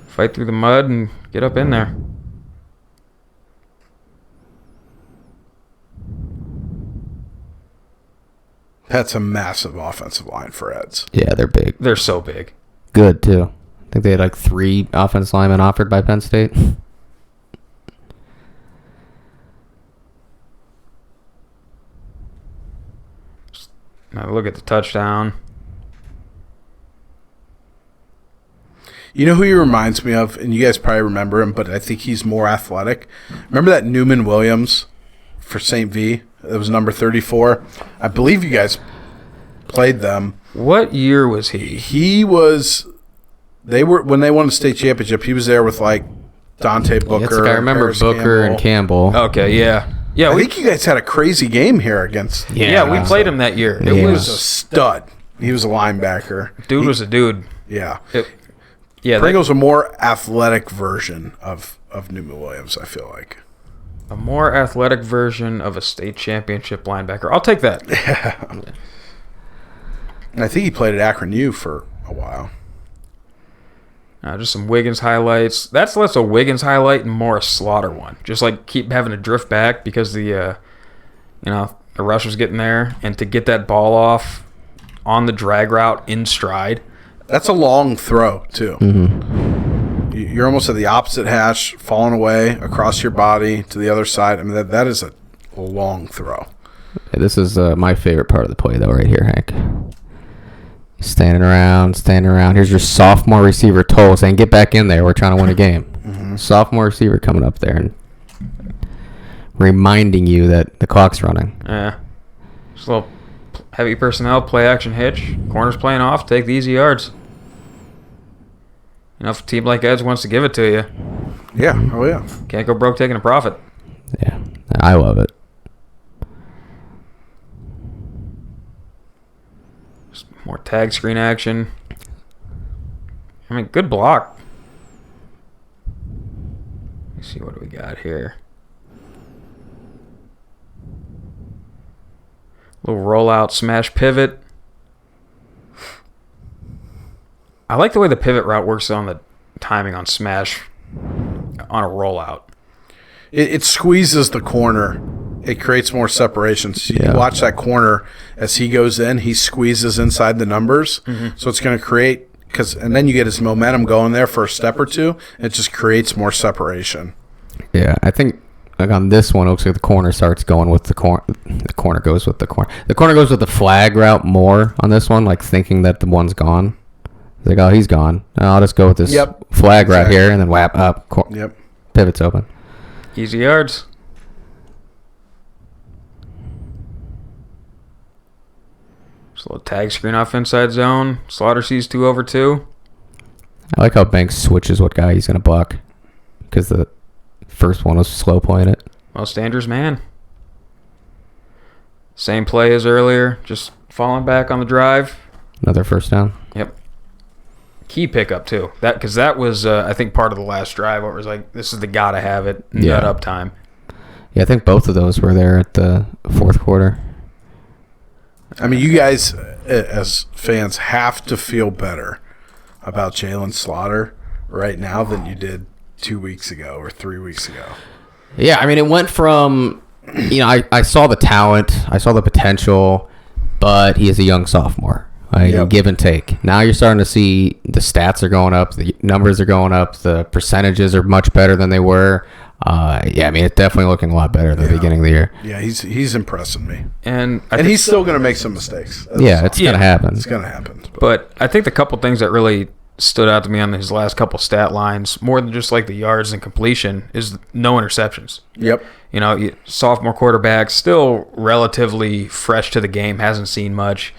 fight through the mud and get up in there. That's a massive offensive line for Eds. Yeah, they're big. They're so big. Good, too. I think they had like 3 offensive linemen offered by Penn State. Now look at the touchdown. You know who he reminds me of, and you guys probably remember him, but I think he's more athletic. Remember that Newman Williams for St. V? It was number 34. I believe you guys played them. What year was he? He was. They were when they won the state championship. He was there with like Dante Booker. It's like I remember Paris Booker and Campbell. Okay, yeah. Yeah, I think you guys had a crazy game here against. Yeah, we played him that year. It He was was a stud. He was a linebacker. dude was a dude. Yeah. Yeah, a more athletic version of Newman Williams, I feel like. a more athletic version of a state championship linebacker. I'll take that. And I think he played at Akron U for a while. Just some Wiggins highlights. That's less a Wiggins highlight and more a Slaughter one. Just like keep having to drift back because the rush was getting there, and to get that ball off on the drag route in stride. That's a long throw too. Mm-hmm. You're almost at the opposite hash, falling away across your body to the other side. I mean that is a long throw. This is my favorite part of the play, though, right here, Hank. Standing around. Here's your sophomore receiver, Toll, saying, get back in there. We're trying to win a game. Mm-hmm. Sophomore receiver coming up there and reminding you that the clock's running. Yeah. Just a little heavy personnel, play action hitch. Corner's playing off, take the easy yards. If a team like Ed's wants to give it to you, Yeah. Oh yeah. can't go broke taking a profit. Yeah, I love it. More tag screen action. I mean, good block. Let's see what do we got here. Little rollout smash pivot. I like the way the pivot route works on the timing on smash on a rollout. It squeezes the corner. It creates more separation. So you watch that corner as he goes in. He squeezes inside the numbers. Mm-hmm. So it's going to create and then you get his momentum going there for a step or two. It just creates more separation. Yeah, I think like on this one, it looks like the corner starts going with the corner. The corner goes with the corner. The corner goes with the flag route more on this one, like thinking that the one's gone. It's like, oh, he's gone. I'll just go with this flag right here and then whap up. Pivot's open. Easy yards. Just a little tag screen off inside zone. Slaughter sees 2 over 2. I like how Banks switches what guy he's going to block because the first one was slow playing it. Most dangerous man. Same play as earlier, just falling back on the drive. Another first down. Yep. Key pickup too. Because that was I think part of the last drive where it was like this is the gotta have it nut up time. Yeah, I think both of those were there at the fourth quarter. I mean, you guys as fans have to feel better about Jalen Slaughter right now than you did 2 weeks ago or 3 weeks ago. Yeah, I mean, it went from, I saw the talent, I saw the potential, but he is a young sophomore. Give and take. Now you're starting to see the stats are going up, the numbers are going up, the percentages are much better than they were. I mean, it's definitely looking a lot better at the beginning of the year. Yeah, he's impressing me. And he's still going to make some mistakes. It's going to happen. It's going to happen. But I think the couple things that really stood out to me on his last couple stat lines, more than just like the yards and completion, is no interceptions. Yep. Sophomore quarterback, still relatively fresh to the game, hasn't seen much,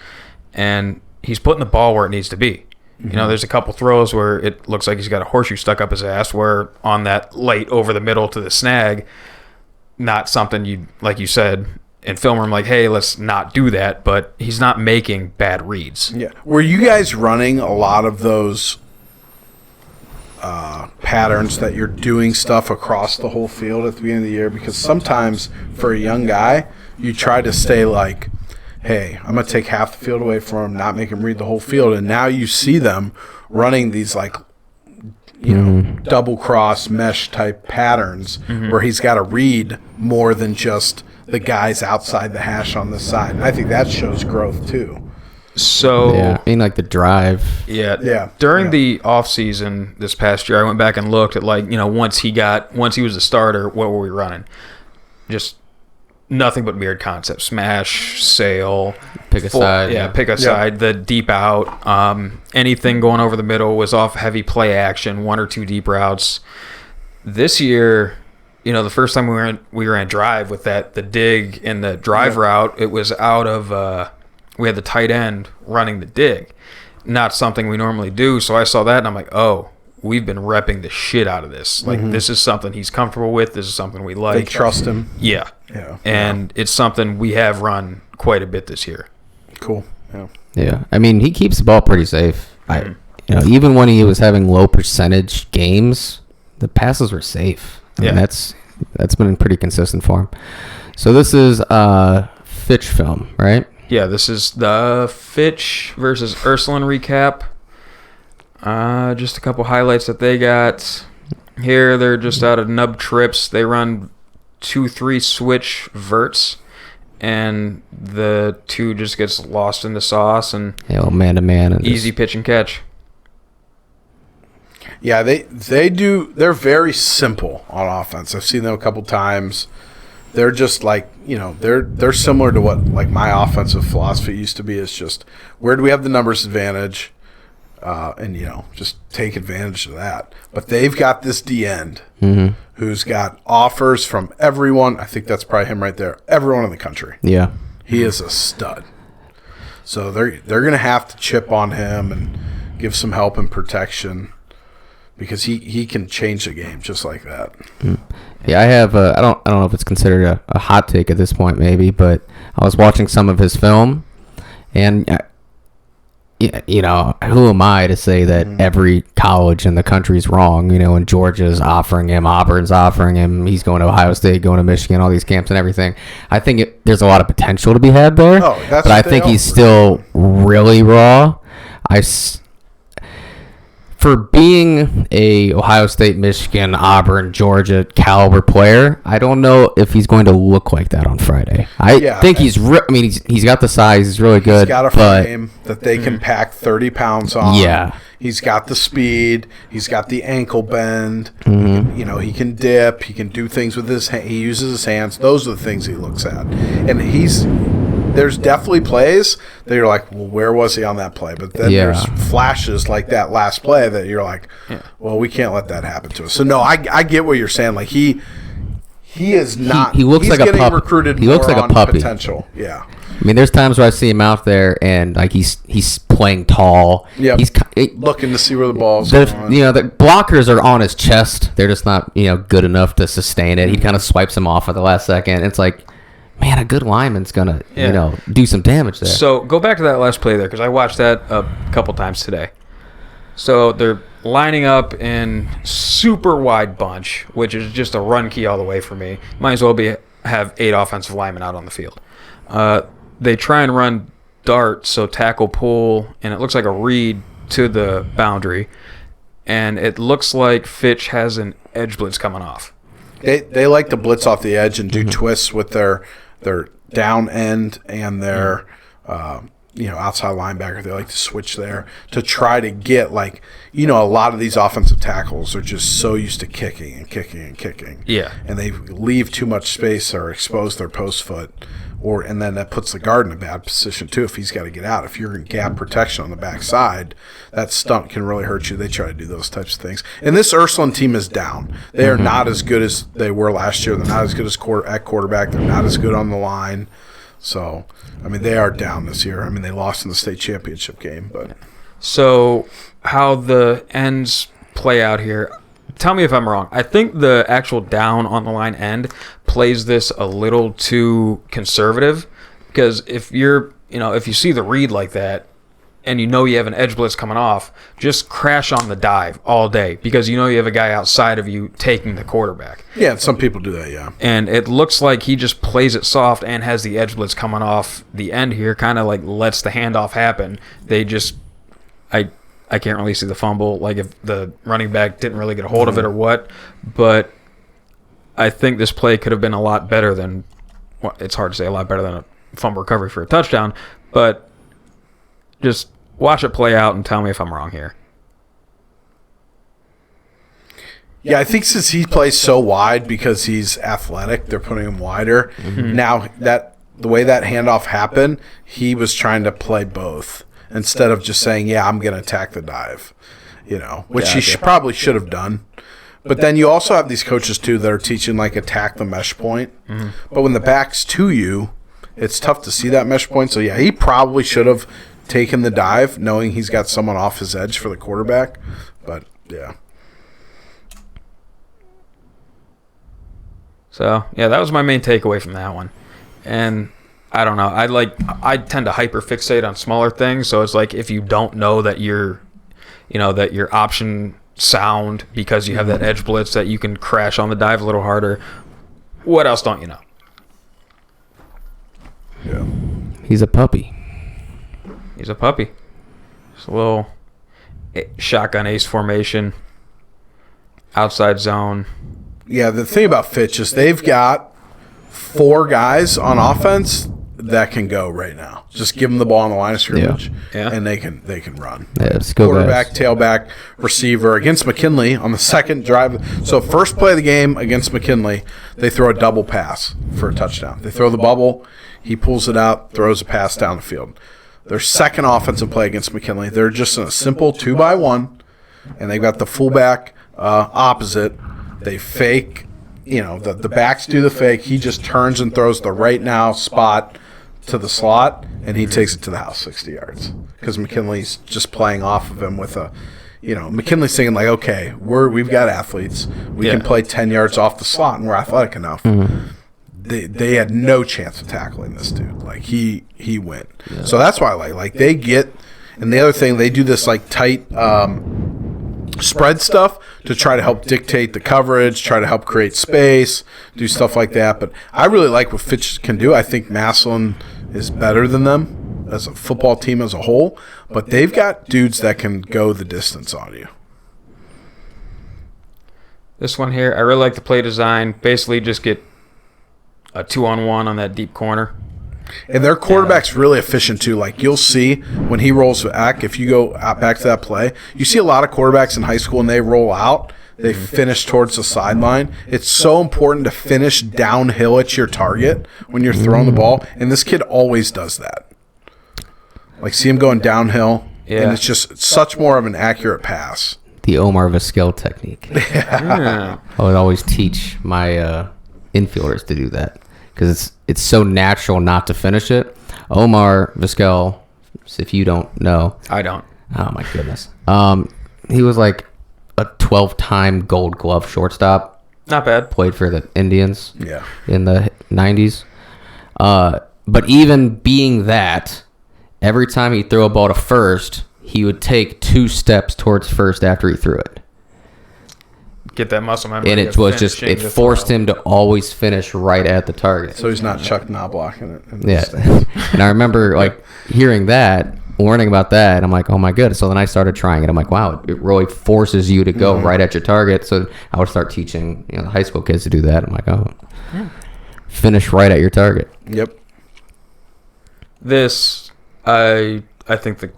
and he's putting the ball where it needs to be. Mm-hmm. There's a couple throws where it looks like he's got a horseshoe stuck up his ass, where on that late over the middle to the snag, not something you, like you said, in film room, like, hey, let's not do that, but he's not making bad reads. Yeah. Were you guys running a lot of those patterns that you're doing stuff across the whole field at the beginning of the year? Because sometimes for a young guy, you try to stay like, hey, I'm going to take half the field away from him, not make him read the whole field. And now you see them running these like, double cross mesh type patterns where he's got to read more than just the guys outside the hash on the side. And I think that shows growth too. So I mean, like the drive. Yeah. During the off season this past year, I went back and looked at once he was a starter, what were we running? Just nothing but mirrored concepts: smash, sail, pick a side. Pick a side. The deep out, anything going over the middle was off heavy play action, 1 or 2 deep routes. This year, the first time we were in drive with the dig and the drive route, it was out of we had the tight end running the dig. Not something we normally do. So I saw that and I'm like, oh, we've been repping the shit out of this. Like, this is something he's comfortable with. This is something we like. They trust him. Yeah. And it's something we have run quite a bit this year. Cool. Yeah. Yeah. I mean, he keeps the ball pretty safe. Even when he was having low percentage games, the passes were safe. I mean, that's been pretty consistent for him. So this is Fitch film, right? Yeah, this is the Fitch versus Ursuline recap. Just a couple highlights that they got. Here, they're just out of nub trips. They run 2-3 switch verts, and the 2 just gets lost in the sauce, and man-to-man. Easy pitch and catch. Yeah, they do. They're very simple on offense. I've seen them a couple times. They're just like, they're similar to what like my offensive philosophy used to be. Is just, where do we have the numbers advantage, and just take advantage of that. But they've got this D end who's got offers from everyone. I think that's probably him right there. Everyone in the country. Yeah, he is a stud. So they're gonna have to chip on him and give some help and protection, because he can change the game just like that. Yeah, I have. I don't know if it's considered a hot take at this point, maybe, but I was watching some of his film, and who am I to say that every college in the country is wrong? And Georgia's offering him, Auburn's offering him, he's going to Ohio State, going to Michigan, all these camps and everything. I think there's a lot of potential to be had there, but I think he's still really raw. For being a Ohio State, Michigan, Auburn, Georgia caliber player, I don't know if he's going to look like that on Friday. I think he's got the size. He's really good. He's got a frame that they can pack 30 pounds on. Yeah. He's got the speed. He's got the ankle bend. He can dip. He can do things with his hand. He uses his hands. Those are the things he looks at. And there's definitely plays that you're like, well, where was he on that play? But then there's flashes like that last play that you're like, well, we can't let that happen to us. So no, I get what you're saying. Like he is not. He looks like a puppy. Recruited. He looks like a puppy. Potential. Yeah. I mean, there's times where I see him out there and like he's playing tall. Yeah. He's looking to see where the ball's going. The blockers are on his chest. They're just not good enough to sustain it. He kind of swipes him off at the last second. It's like, man, a good lineman's gonna do some damage there. So go back to that last play there, because I watched that a couple times today. So they're lining up in super wide bunch, which is just a run key all the way for me. Might as well have 8 offensive linemen out on the field. They try and run dart, so tackle pull, and it looks like a read to the boundary, and it looks like Fitch has an edge blitz coming off. They like to blitz off the edge and do twists with their down end and their outside linebacker. They like to switch there to try to get a lot of these offensive tackles are just so used to kicking and kicking and kicking. Yeah. And they leave too much space or expose their post foot. And then that puts the guard in a bad position too if he's got to get out. If you're in gap protection on the backside, that stunt can really hurt you. They try to do those types of things. And this Ursuline team is down. They are not as good as they were last year. They're not as good as at quarterback. They're not as good on the line. So, they are down this year. They lost in the state championship game. But so how the ends play out here, tell me if I'm wrong. I think the actual down on the line end plays this a little too conservative, because if you see the read like that and you have an edge blitz coming off, just crash on the dive all day, because you have a guy outside of you taking the quarterback. Yeah, some people do that, yeah. And it looks like he just plays it soft and has the edge blitz coming off the end here, kind of like lets the handoff happen. They just I can't really see the fumble, like if the running back didn't really get a hold of it or what, but I think this play could have been a lot better than, well, it's hard to say a lot better than a fumble recovery for a touchdown, but just watch it play out and tell me if I'm wrong here. Yeah, I think since he plays so wide because he's athletic, they're putting him wider. Now, the way that handoff happened, he was trying to play both, instead of just saying, I'm going to attack the dive, which he probably should have done. But then you also have these coaches, too, that are teaching, attack the mesh point. But when the back's to you, it's tough to see that mesh point. So, yeah, he probably should have taken the dive knowing he's got someone off his edge for the quarterback. But, yeah. So, yeah, that was my main takeaway from that one. And I don't know. I tend to hyperfixate on smaller things. So it's like if you don't know that your option sound because you have that edge blitz that you can crash on the dive a little harder. What else don't you know? Yeah. He's a puppy. He's a puppy. It's a little shotgun ace formation, outside zone. Yeah, the thing about Fitch is they've got 4 guys on offense that can go right now. Just give them the ball on the line of scrimmage, and they can run. Yeah, let's go quarterback, guys. tailback, receiver. Against McKinley on the second drive. So first play of the game against McKinley, they throw a double pass for a touchdown. They throw the bubble. He pulls it out, throws a pass down the field. Their second offensive play against McKinley, they're just in a simple 2-by-1, and they've got the fullback opposite. They fake. The backs do the fake. He just turns and throws the right now spot to the slot, and he takes it to the house 60 yards because McKinley's just playing off of him with a, McKinley's thinking like, okay, we've got athletes. We can play 10 yards off the slot, and we're athletic enough. Mm-hmm. They had no chance of tackling this dude. Like, he went. Yeah. So that's why I like they get – and the other thing, they do this, like, tight spread stuff to try to help dictate the coverage, try to help create space, do stuff like that. But I really like what Fitch can do. I think Massillon is better than them as a football team as a whole. But they've got dudes that can go the distance on you. This one here, I really like the play design. Basically just get a 2-on-1 on that deep corner. And their quarterback's really efficient, too. Like, you'll see when he rolls back, if you go back to that play, you see a lot of quarterbacks in high school, and they roll out, they finish towards the sideline. It's so important to finish downhill at your target when you're throwing the ball, and this kid always does that. Like, see him going downhill, and it's just such more of an accurate pass. The Omar Vizquel technique. Yeah. I would always teach my infielders to do that. Because it's so natural not to finish it. Omar Vizquel, if you don't know. I don't. Oh, my goodness. He was like a 12-time Gold Glove shortstop. Not bad. Played for the Indians in the 90s. But even being that, every time he'd throw a ball to first, he would take 2 steps towards first after he threw it. Get that muscle memory. And it was just, it forced him to always finish right at the target. So he's not Chuck Knobloch in it. And I remember like hearing that, learning about that, and I'm like, oh my goodness. So then I started trying it. I'm like, wow, it really forces you to go right at your target. So I would start teaching the high school kids to do that. I'm like, oh, finish right at your target. Yep. This, I think the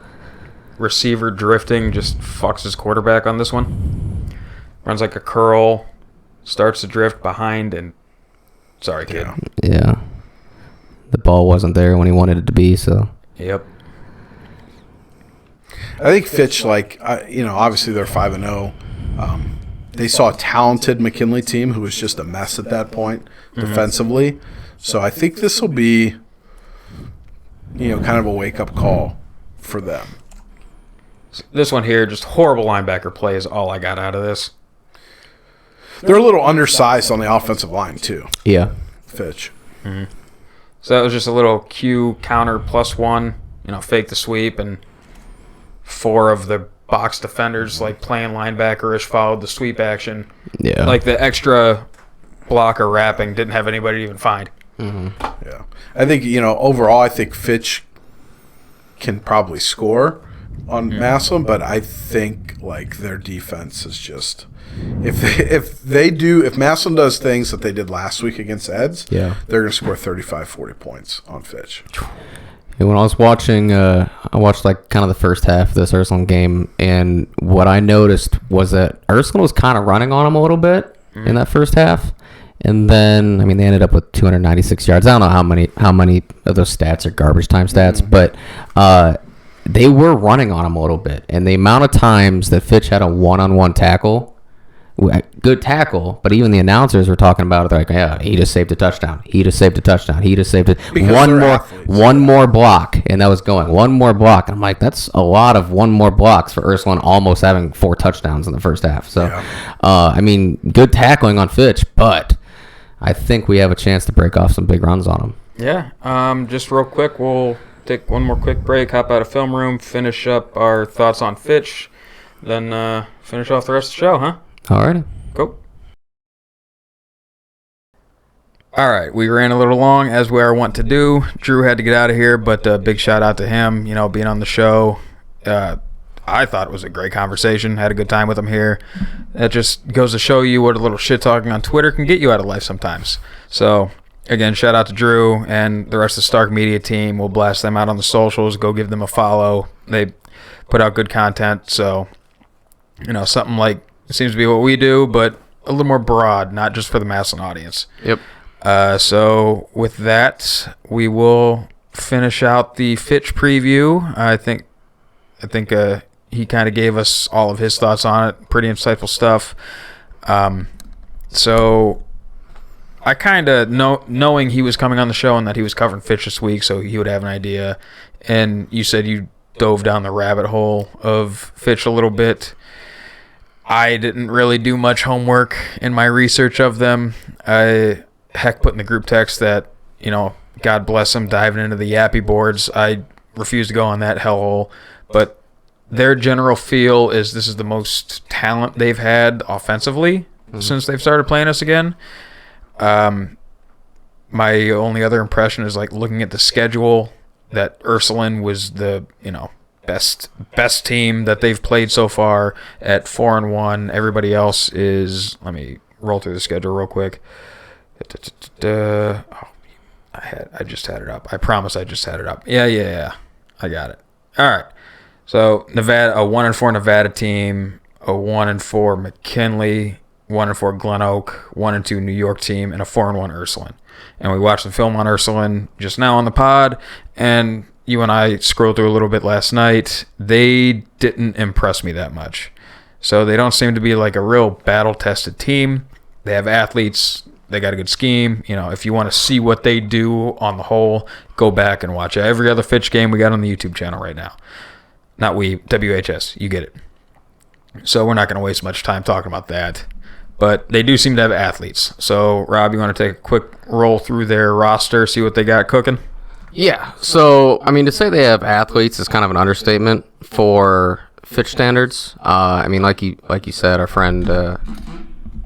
receiver drifting just fucks his quarterback on this one. Runs like a curl, starts to drift behind, and sorry, kid. Yeah. The ball wasn't there when he wanted it to be, so. Yep. I think Fitch, obviously they're 5-0. They saw a talented McKinley team who was just a mess at that point defensively. So I think this will be, kind of a wake-up call for them. This one here, just horrible linebacker play is all I got out of this. They're a little undersized on the offensive line, too. Yeah. Fitch. Mm-hmm. So that was just a little Q counter +1, fake the sweep, and 4 of the box defenders, playing linebacker-ish, followed the sweep action. Yeah. The extra blocker wrapping didn't have anybody to even find. Mm-hmm. Yeah. I think, overall, I think Fitch can probably score on Massillon, but I think, their defense is just... If Massillon does things that they did last week against Eds, they're going to score 35, 40 points on Fitch. And when I was watching, I watched kind of the first half of this Ursuline game, and what I noticed was that Ursuline was kind of running on them a little bit in that first half. And then, they ended up with 296 yards. I don't know how many of those stats are garbage time stats, but they were running on them a little bit. And the amount of times that Fitch had a one-on-one tackle Good tackle, but even the announcers were talking about it. They're like, yeah, he just saved a touchdown. He just saved a touchdown. He just saved it. One more block, and that was going. One more block. And I'm like, that's a lot of one more blocks for Ursuline almost having 4 touchdowns in the first half. So, I mean, good tackling on Fitch, but I think we have a chance to break off some big runs on him. Yeah. Just real quick, we'll take one more quick break, hop out of film room, finish up our thoughts on Fitch, then finish off the rest of the show, huh? Alrighty. Go. All right, we ran a little long, as we are wont to do. Drew had to get out of here, but big shout out to him, being on the show. I thought it was a great conversation. Had a good time with him here. That just goes to show you what a little shit talking on Twitter can get you out of life sometimes. So, again, shout out to Drew and the rest of the Stark Media team. We'll blast them out on the socials. Go give them a follow. They put out good content. So, something like it seems to be what we do, but a little more broad, not just for the Massillon audience. Yep. So with that, we will finish out the Fitch preview. I think he kind of gave us all of his thoughts on it. Pretty insightful stuff. So I kind of knowing he was coming on the show and that he was covering Fitch this week, so he would have an idea. And you said you dove down the rabbit hole of Fitch a little bit. I didn't really do much homework in my research of them. I put in the group text that, God bless them, diving into the Yappy boards. I refuse to go on that hellhole. But their general feel is this is the most talent they've had offensively since they've started playing us again. My only other impression is looking at the schedule, that Ursuline was the, best team that they've played so far at 4-1. Everybody else is, let me roll through the schedule real quick. I just had it up. I promise I just had it up. Yeah. I got it. All right. So Nevada, a 1-4 Nevada team, a 1-4 McKinley, 1-4 Glen Oak, 1-2 New York team, and a 4-1 Ursuline. And we watched the film on Ursuline just now on the pod, and you and I scrolled through a little bit last night. They didn't impress me that much. So they don't seem to be like a real battle-tested team. They have athletes. They got a good scheme. If you want to see what they do on the whole, go back and watch every other Fitch game we got on the YouTube channel right now. Not we, WHS. You get it. So we're not going to waste much time talking about that. But they do seem to have athletes. So, Rob, you want to take a quick roll through their roster, see what they got cooking? Yeah. So, to say they have athletes is kind of an understatement for Fitch standards. Like you said, our friend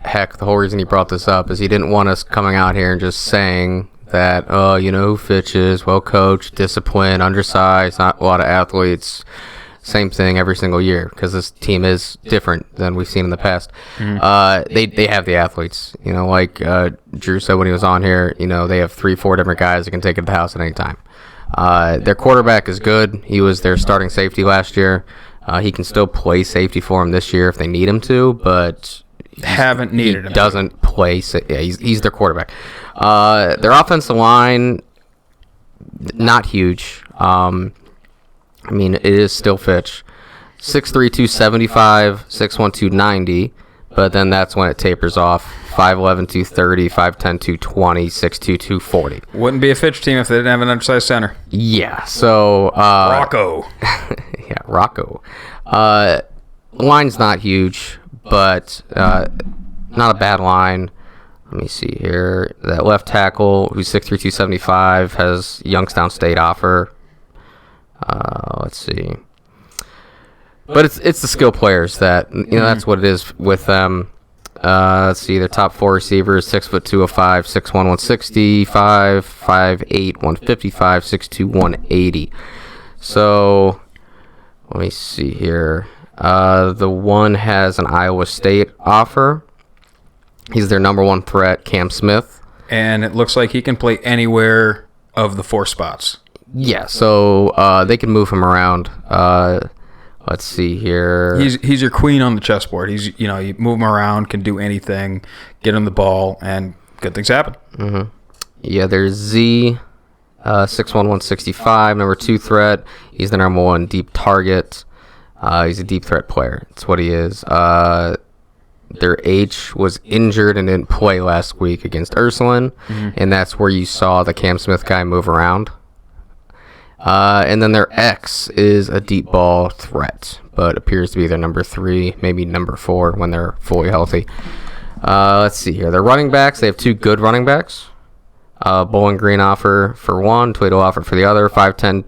Heck, the whole reason he brought this up is he didn't want us coming out here and just saying that, who Fitch is, well coached, disciplined, undersized, not a lot of athletes. Same thing every single year, because this team is different than we've seen in the past. They have the athletes. Like Drew said when he was on here, they have 3-4 different guys that can take it to the house at any time. Their quarterback is good. He was their starting safety last year. He can still play safety for him this year if they need him to, but haven't needed him. Doesn't play. Yeah, he's their quarterback. Their offensive line, not huge. It is still Fitch. 6'3", 275, 6'1", 290, but then that's when it tapers off. 5'11", 230, 5'10", 220, 6'2", 240. Wouldn't be a Fitch team if they didn't have an undersized center. Yeah, so... Rocco. Yeah, Rocco. Line's not huge, but not a bad line. Let me see here. That left tackle, who's 6'3", 275, has Youngstown State offer. Let's see. But it's the skill players that, that's what it is with them. Let's see, their top 4 receivers, 6'2", 205, 6'1", 165, 5'8", 155, 6'2", 180. So, let me see here. The one has an Iowa State offer. He's their number 1 threat, Cam Smith. And it looks like he can play anywhere of the 4 spots. Yeah, so they can move him around. Let's see here. He's your queen on the chessboard. He's you move him around, can do anything, get him the ball, and good things happen. Mm-hmm. Yeah, there's Z, 6'1", 165, number 2 threat. He's the number 1 deep target. He's a deep threat player. That's what he is. their H was injured and didn't play last week against Ursuline, and that's where you saw the Cam Smith guy move around. And then their X is a deep ball threat, but appears to be their number 3, maybe number 4 when they're fully healthy. Let's see here. Their running backs, they have 2 good running backs. Bowling Green offer for one, Toledo offer for the other, 5'10",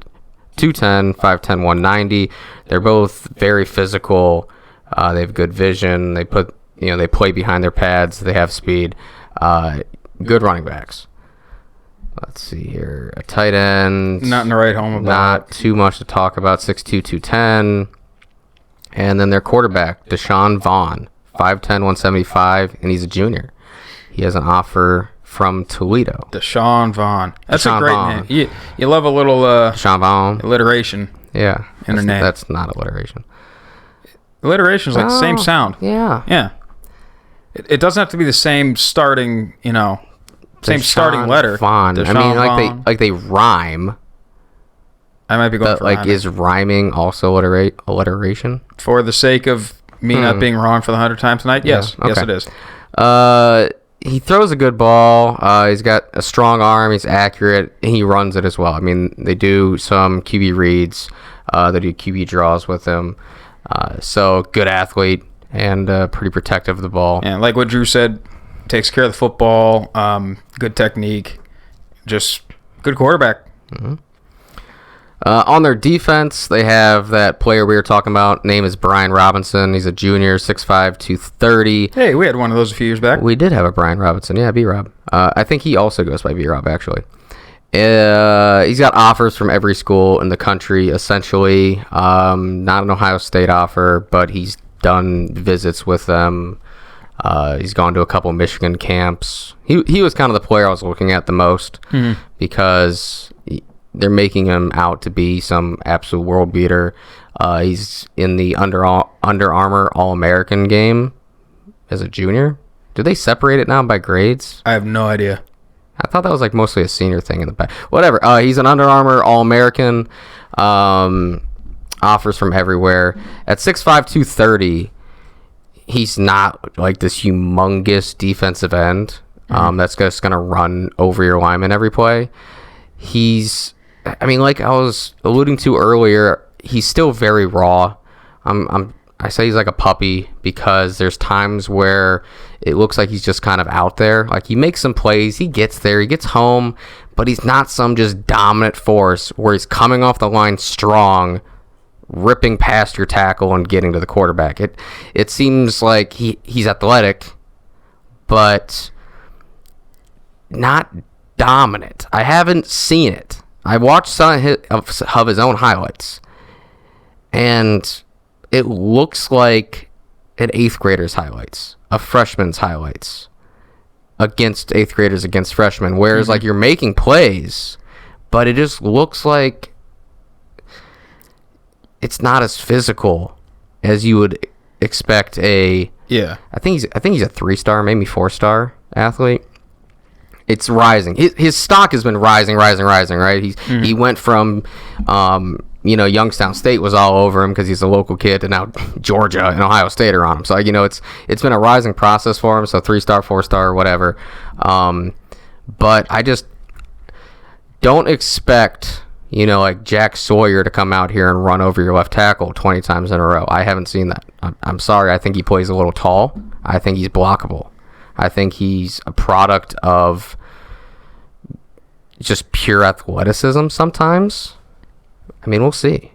210, 5'10", 190. They're both very physical. They have good vision. They play behind their pads. They have speed. Good running backs. Let's see here. A tight end. Not in the right home about Not too much to talk about. 6'2", 210. And then their quarterback, Deshaun Vaughn, 5'10", 175, and he's a junior. He has an offer from Toledo. Deshaun Vaughn. That's Deshaun a great Vaughn. name. You love a little Deshaun Vaughn. alliteration. Yeah. In their name. That's not alliteration. Alliteration is like the same sound. Yeah. Yeah. It doesn't have to be the same starting, same starting letter. Vaughn. I Deshaun mean, Vaughn. they rhyme. I might be going But for like, rhyming. is rhyming also alliteration? For the sake of me not being wrong for the 100th time tonight? Yes. Yeah, Yes, okay. it is. He throws a good ball. He's got a strong arm. He's accurate. And he runs it as well. I mean, they do some QB reads. They do QB draws with him. So good athlete and pretty protective of the ball. And like what Drew said, takes care of the football, good technique, just good quarterback. On their defense, they have that player we were talking about. Name is Brian Robinson. He's a junior, 6'5", 230. Hey, we had one of those a few years back. We did have a Brian Robinson. Yeah, B-Rob. I think he also goes by B-Rob, actually. He's got offers from every school in the country, essentially. Not an Ohio State offer, but he's done visits with them. He's gone to a couple Michigan camps. He was kind of the player I was looking at the most because they're making him out to be some absolute world beater. He's in the Under Armour All-American game as a junior. Do they separate it now by grades? I have no idea. I thought that was like mostly a senior thing in the back. Whatever. He's an Under Armour All-American. Offers from everywhere. At 6'5", 230, he's not like this humongous defensive end that's just going to run over your lineman every play. Like I was alluding to earlier, he's still very raw. I say he's like a puppy because there's times where it looks like he's just kind of out there. Like he makes some plays, he gets there, he gets home, but he's not some just dominant force where he's coming off the line strong, ripping past your tackle and getting to the quarterback. It seems like he's athletic, but not dominant. I haven't seen it. I watched some of his own highlights, and it looks like an 8th grader's highlights, a freshman's highlights against 8th graders against freshmen, whereas like you're making plays, but it just looks like it's not as physical as you would expect I think he's a 3-star, maybe 4-star athlete. It's rising. His stock has been rising, right? He went from Youngstown State was all over him because he's a local kid, and now Georgia and Ohio State are on him. So it's been a rising process for him. So 3-star, 4-star, whatever. But I just don't expect like Jack Sawyer to come out here and run over your left tackle 20 times in a row. I haven't seen that. I'm sorry. I think he plays a little tall. I think he's blockable. I think he's a product of just pure athleticism sometimes. I mean, we'll see.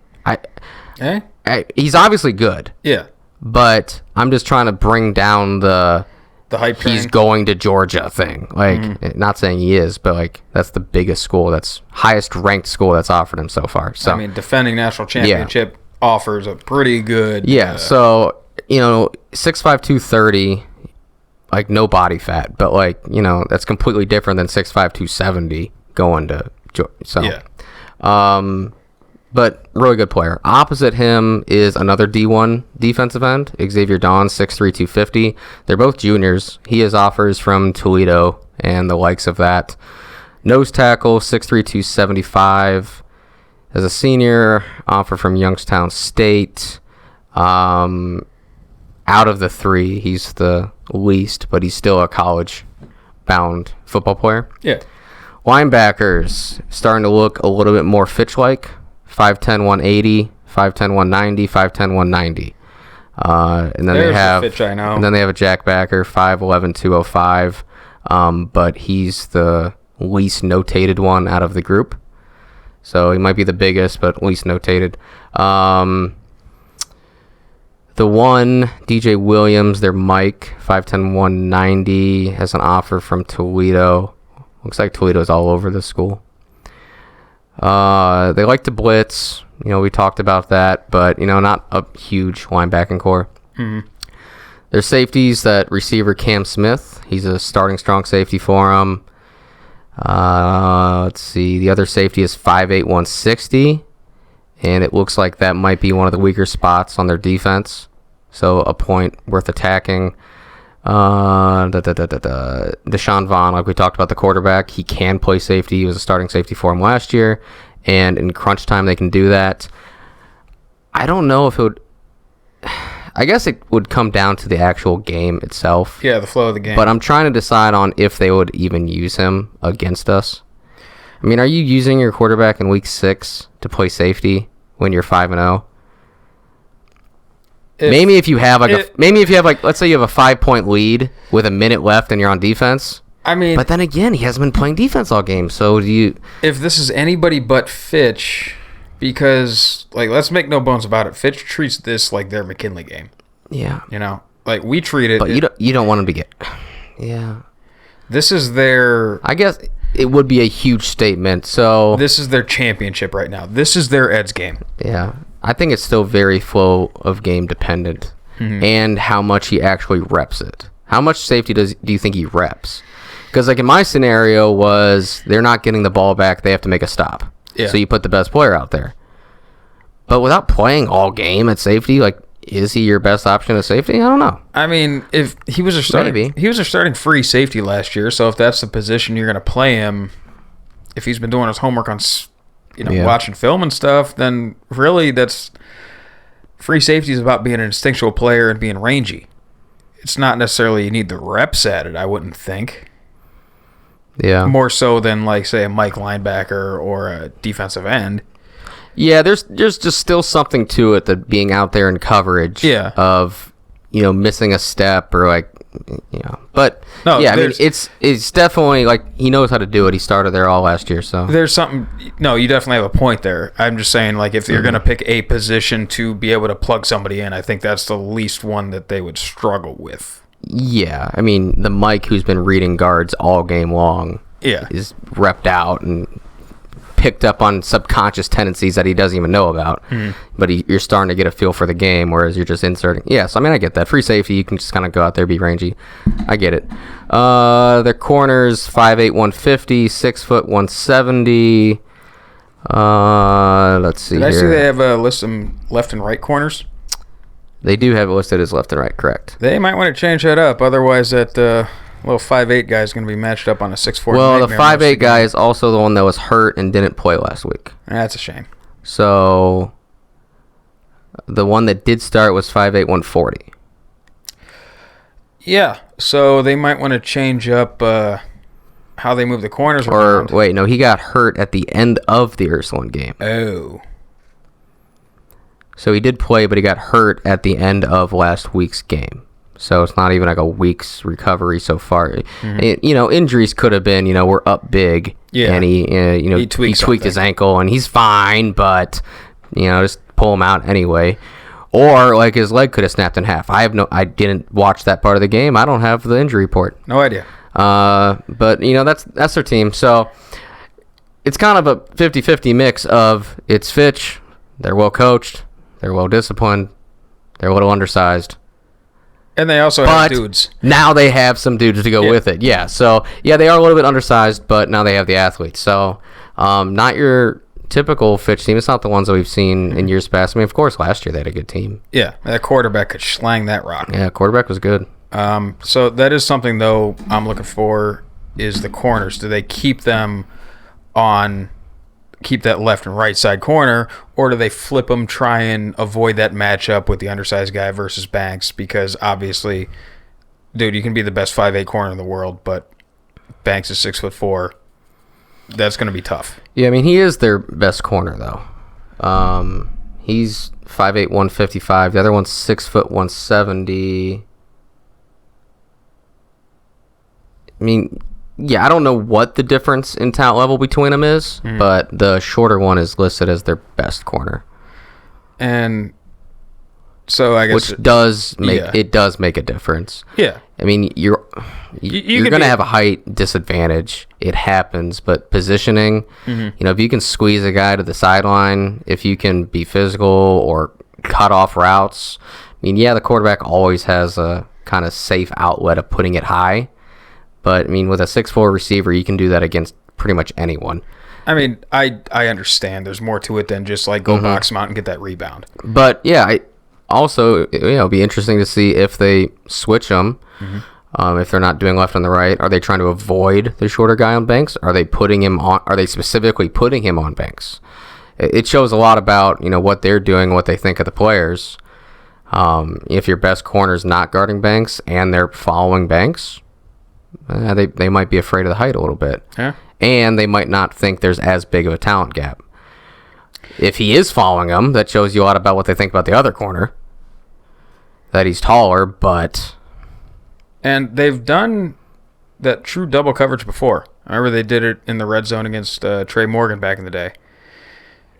He's obviously good. Yeah. But I'm just trying to bring down the hype train. He's going to Georgia thing. Like, not saying he is, but like that's the biggest school, that's highest ranked school that's offered him so far. So defending national championship offers a pretty good. So 6'5", 230. Like no body fat, but like that's completely different than 6'5", 270 going to but really good player. Opposite him is another D1 defensive end, Xavier Dawn, 6'3", 250. They're both juniors. He has offers from Toledo and the likes of that. Nose tackle, 6'3", 275. As a senior, offer from Youngstown State. out of the three, he's the least, but he's still a college-bound football player. Yeah. Linebackers starting to look a little bit more Fitch-like. 5'10", 180, 5'10", 190, 5'10", 190. And then There's they have the Fitch I know. And then they have a jackbacker, 5'11", 205. But he's the least notated one out of the group. So he might be the biggest, but least notated. The one, DJ Williams, their Mike, 5'10", 190, has an offer from Toledo. Looks like Toledo's all over this school. They like to blitz. We talked about that, but, not a huge linebacking core. Mm-hmm. Their safeties, that receiver Cam Smith. He's a starting strong safety for them. Let's see. The other safety is 5'8", 160. And it looks like that might be one of the weaker spots on their defense. So a point worth attacking. Deshaun Vaughn, like we talked about, the quarterback, he can play safety. He was a starting safety for him last year. And in crunch time, they can do that. I don't know if it would... I guess it would come down to the actual game itself. Yeah, the flow of the game. But I'm trying to decide on if they would even use him against us. I mean, are you using your quarterback in week 6 to play safety when you're 5-0? Maybe if you have let's say you have a 5-point lead with a minute left and you're on defense. I mean, but then again, he hasn't been playing defense all game. So do you? If this is anybody but Fitch, because let's make no bones about it, Fitch treats this like their McKinley game. Yeah. We treat it. But you don't want him to get. Yeah. This is their. I guess it would be a huge statement. So this is their championship right now. This is their Ed's game. Yeah. I think it's still very flow of game dependent, and how much he actually reps it. How much safety do you think he reps? Because in my scenario was they're not getting the ball back, they have to make a stop. Yeah. So you put the best player out there. But without playing all game at safety, is he your best option at safety? I don't know. I mean, if he was a starting free safety last year, so if that's the position you're going to play him, if he's been doing his homework on watching film and stuff, then really that's free safety is about being an instinctual player and being rangy. It's not necessarily you need the reps at it, I wouldn't think. Yeah. More so than say a Mike linebacker or a defensive end. Yeah, there's just still something to it, that being out there in coverage. Yeah. Of missing a step or but no, yeah, I mean it's definitely he knows how to do it. He started there all last year, so there's something. No, you definitely have a point there. I'm just saying if you're gonna pick a position to be able to plug somebody in, I think that's the least one that they would struggle with. Yeah, I mean the Mike who's been reading guards all game long, is repped out and picked up on subconscious tendencies that he doesn't even know about. But you're starting to get a feel for the game, whereas you're just inserting. Yeah, so I mean I get that. Free safety, you can just kind of go out there, be rangy. I get it. Their corners 5'8", 150, 6 foot 170. Let's see. Did I see they have listed left and right corners? They do have it listed as left and right, correct. They might want to change that up, otherwise that little 5'8" guy is going to be matched up on a 6'4". Well, the 5'8" guy is also the one that was hurt and didn't play last week. That's a shame. So the one that did start was 5'8", 140. Yeah, so they might want to change up how they move the corners around. Or wait, no, he got hurt at the end of the Ursuline game. Oh. So he did play, but he got hurt at the end of last week's game. So it's not even a week's recovery so far. Injuries could have been, we're up big. Yeah. And he tweaked his ankle and he's fine, but, just pull him out anyway. Or his leg could have snapped in half. I didn't watch that part of the game. I don't have the injury report. No idea. But that's their team. So it's kind of a 50-50 mix of it's Fitch, they're well coached, they're well disciplined, they're a little undersized. And they also have dudes. Now they have some dudes to go with it. Yeah. So yeah, they are a little bit undersized, but now they have the athletes. So not your typical Fitch team. It's not the ones that we've seen in years past. I mean, of course, last year they had a good team. Yeah, that quarterback could slang that rock. Yeah, quarterback was good. So that is something, though, I'm looking for is the corners. Do they keep them keep that left and right side corner, or do they flip them, try and avoid that matchup with the undersized guy versus Banks? Because obviously, dude, you can be the best 5'8" corner in the world, but Banks is 6'4". That's going to be tough. Yeah, I mean, he is their best corner, though. He's 5'8", 155. The other one's 6 foot 170. I mean, yeah, I don't know what the difference in talent level between them is, but the shorter one is listed as their best corner. And so I guess which does make a difference. Yeah. I mean, you're going to have a height disadvantage. It happens, but positioning, if you can squeeze a guy to the sideline, if you can be physical or cut off routes, I mean, yeah, the quarterback always has a kind of safe outlet of putting it high. But, I mean, with a 6'4" receiver, you can do that against pretty much anyone. I mean, I understand. There's more to it than just, like, go box him out and get that rebound. But, yeah, it'll be interesting to see if they switch them, if they're not doing left and the right. Are they trying to avoid the shorter guy on Banks? Are they specifically putting him on Banks? It shows a lot about, what they're doing, what they think of the players. If your best corner is not guarding Banks and they're following Banks, they might be afraid of the height a little bit. Yeah. And they might not think there's as big of a talent gap. If he is following them, that shows you a lot about what they think about the other corner. That he's taller, but... And they've done that true double coverage before. I remember they did it in the red zone against Trey Morgan back in the day.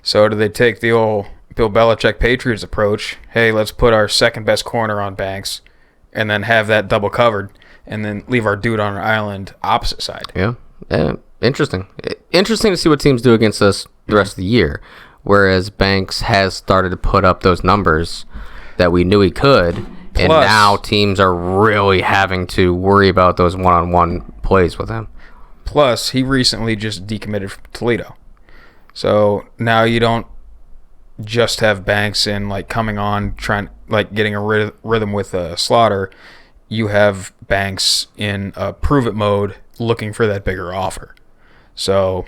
So do they take the old Bill Belichick Patriots approach? Hey, let's put our second best corner on Banks and then have that double covered, and then leave our dude on our island opposite side. Yeah. Interesting. Interesting to see what teams do against us the rest of the year, whereas Banks has started to put up those numbers that we knew he could, and now teams are really having to worry about those one-on-one plays with him. Plus, he recently just decommitted from Toledo. So now you don't just have Banks in, like, coming on, getting a rhythm with Slaughter. You have Banks in prove it mode, looking for that bigger offer. So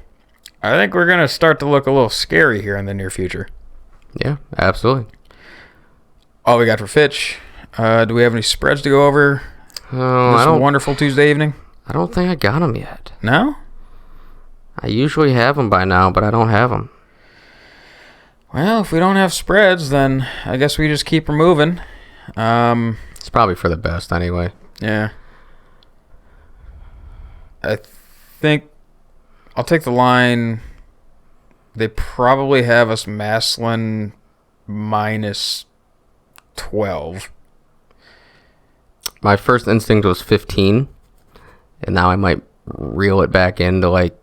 I think we're going to start to look a little scary here in the near future. Yeah, absolutely. All we got for Fitch. Do we have any spreads to go over this wonderful Tuesday evening? I don't think I got them yet. No? I usually have them by now, but I don't have them. Well, if we don't have spreads, then I guess we just keep her moving. It's probably for the best anyway. Yeah. I think I'll take the line. They probably have us Massillon minus 12. My first instinct was 15, and now I might reel it back into like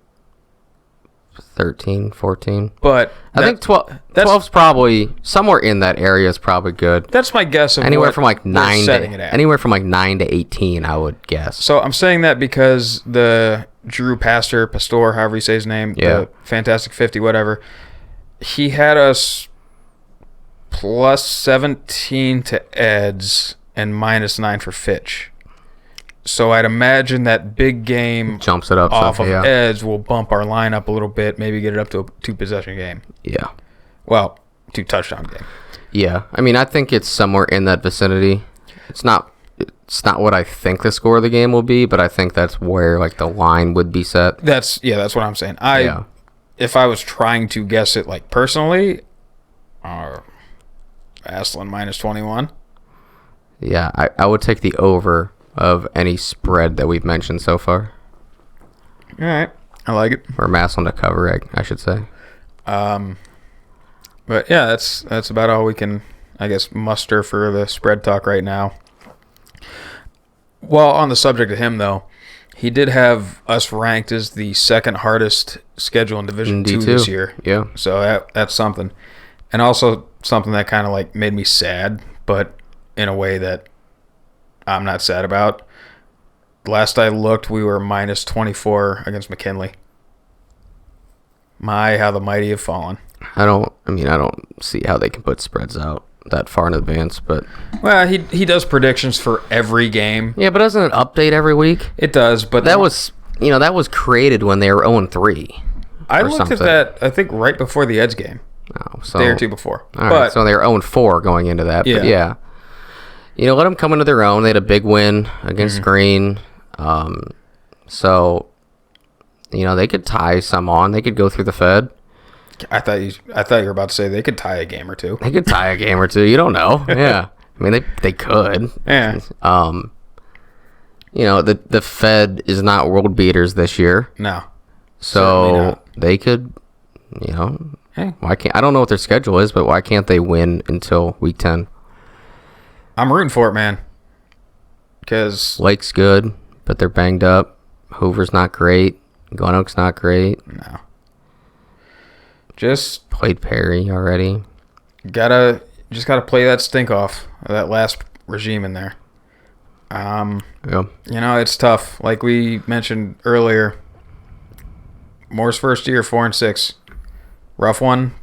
13, 14. But I think 12's probably somewhere in that area is probably good. That's my guess of anywhere from like 9 to 18, I would guess. So I'm saying that because the Drew Pastor, however you say his name, the Fantastic 50, whatever, he had us plus 17 to Eds and minus 9 for Fitch. So I'd imagine that big game jumps it up off of Eds will bump our line up a little bit, maybe get it up to a 2-possession game. Yeah. Well, 2-touchdown game. Yeah. I mean, I think it's somewhere in that vicinity. It's not what I think the score of the game will be, but I think that's where like the line would be set. That's what I'm saying. If I was trying to guess it like personally, Massillon minus 21. Yeah, I would take the over of any spread that we've mentioned so far. All right. I like it. Or Massillon to cover, I should say. But yeah, that's about all we can, I guess, muster for the spread talk right now. Well, on the subject of him, though, he did have us ranked as the second hardest schedule in Division 2 this year. Yeah. So that's something. And also something that kind of like made me sad, but in a way that I'm not sad about. Last I looked, we were minus 24 against McKinley. My, how the mighty have fallen. I don't see how they can put spreads out that far in advance, but... Well, he does predictions for every game. Yeah, but doesn't it update every week? It does, but... That was created when they were 0-3. I or looked something. at that, I think, right before the Eds game. Oh, so, Day or two before. All but right, so they were 0-4 going into that. Yeah. But yeah. Let them come into their own. They had a big win against Green. So, they could tie some on. They could go through the Fed. I thought you were about to say they could tie a game or two. They could tie a game or two. You don't know. Yeah. I mean, they could. Yeah. The Fed is not world beaters this year. No. So not. they could, Hey. why can't I don't know what their schedule is, but why can't they win until week 10? I'm rooting for it, man. Because Lake's good, but they're banged up. Hoover's not great. Guanoke's not great. no. Just Played Perry already. gotta play that stink off of that last regime in there. Yeah. It's tough. Like we mentioned earlier, Moore's first year, 4-6, rough one,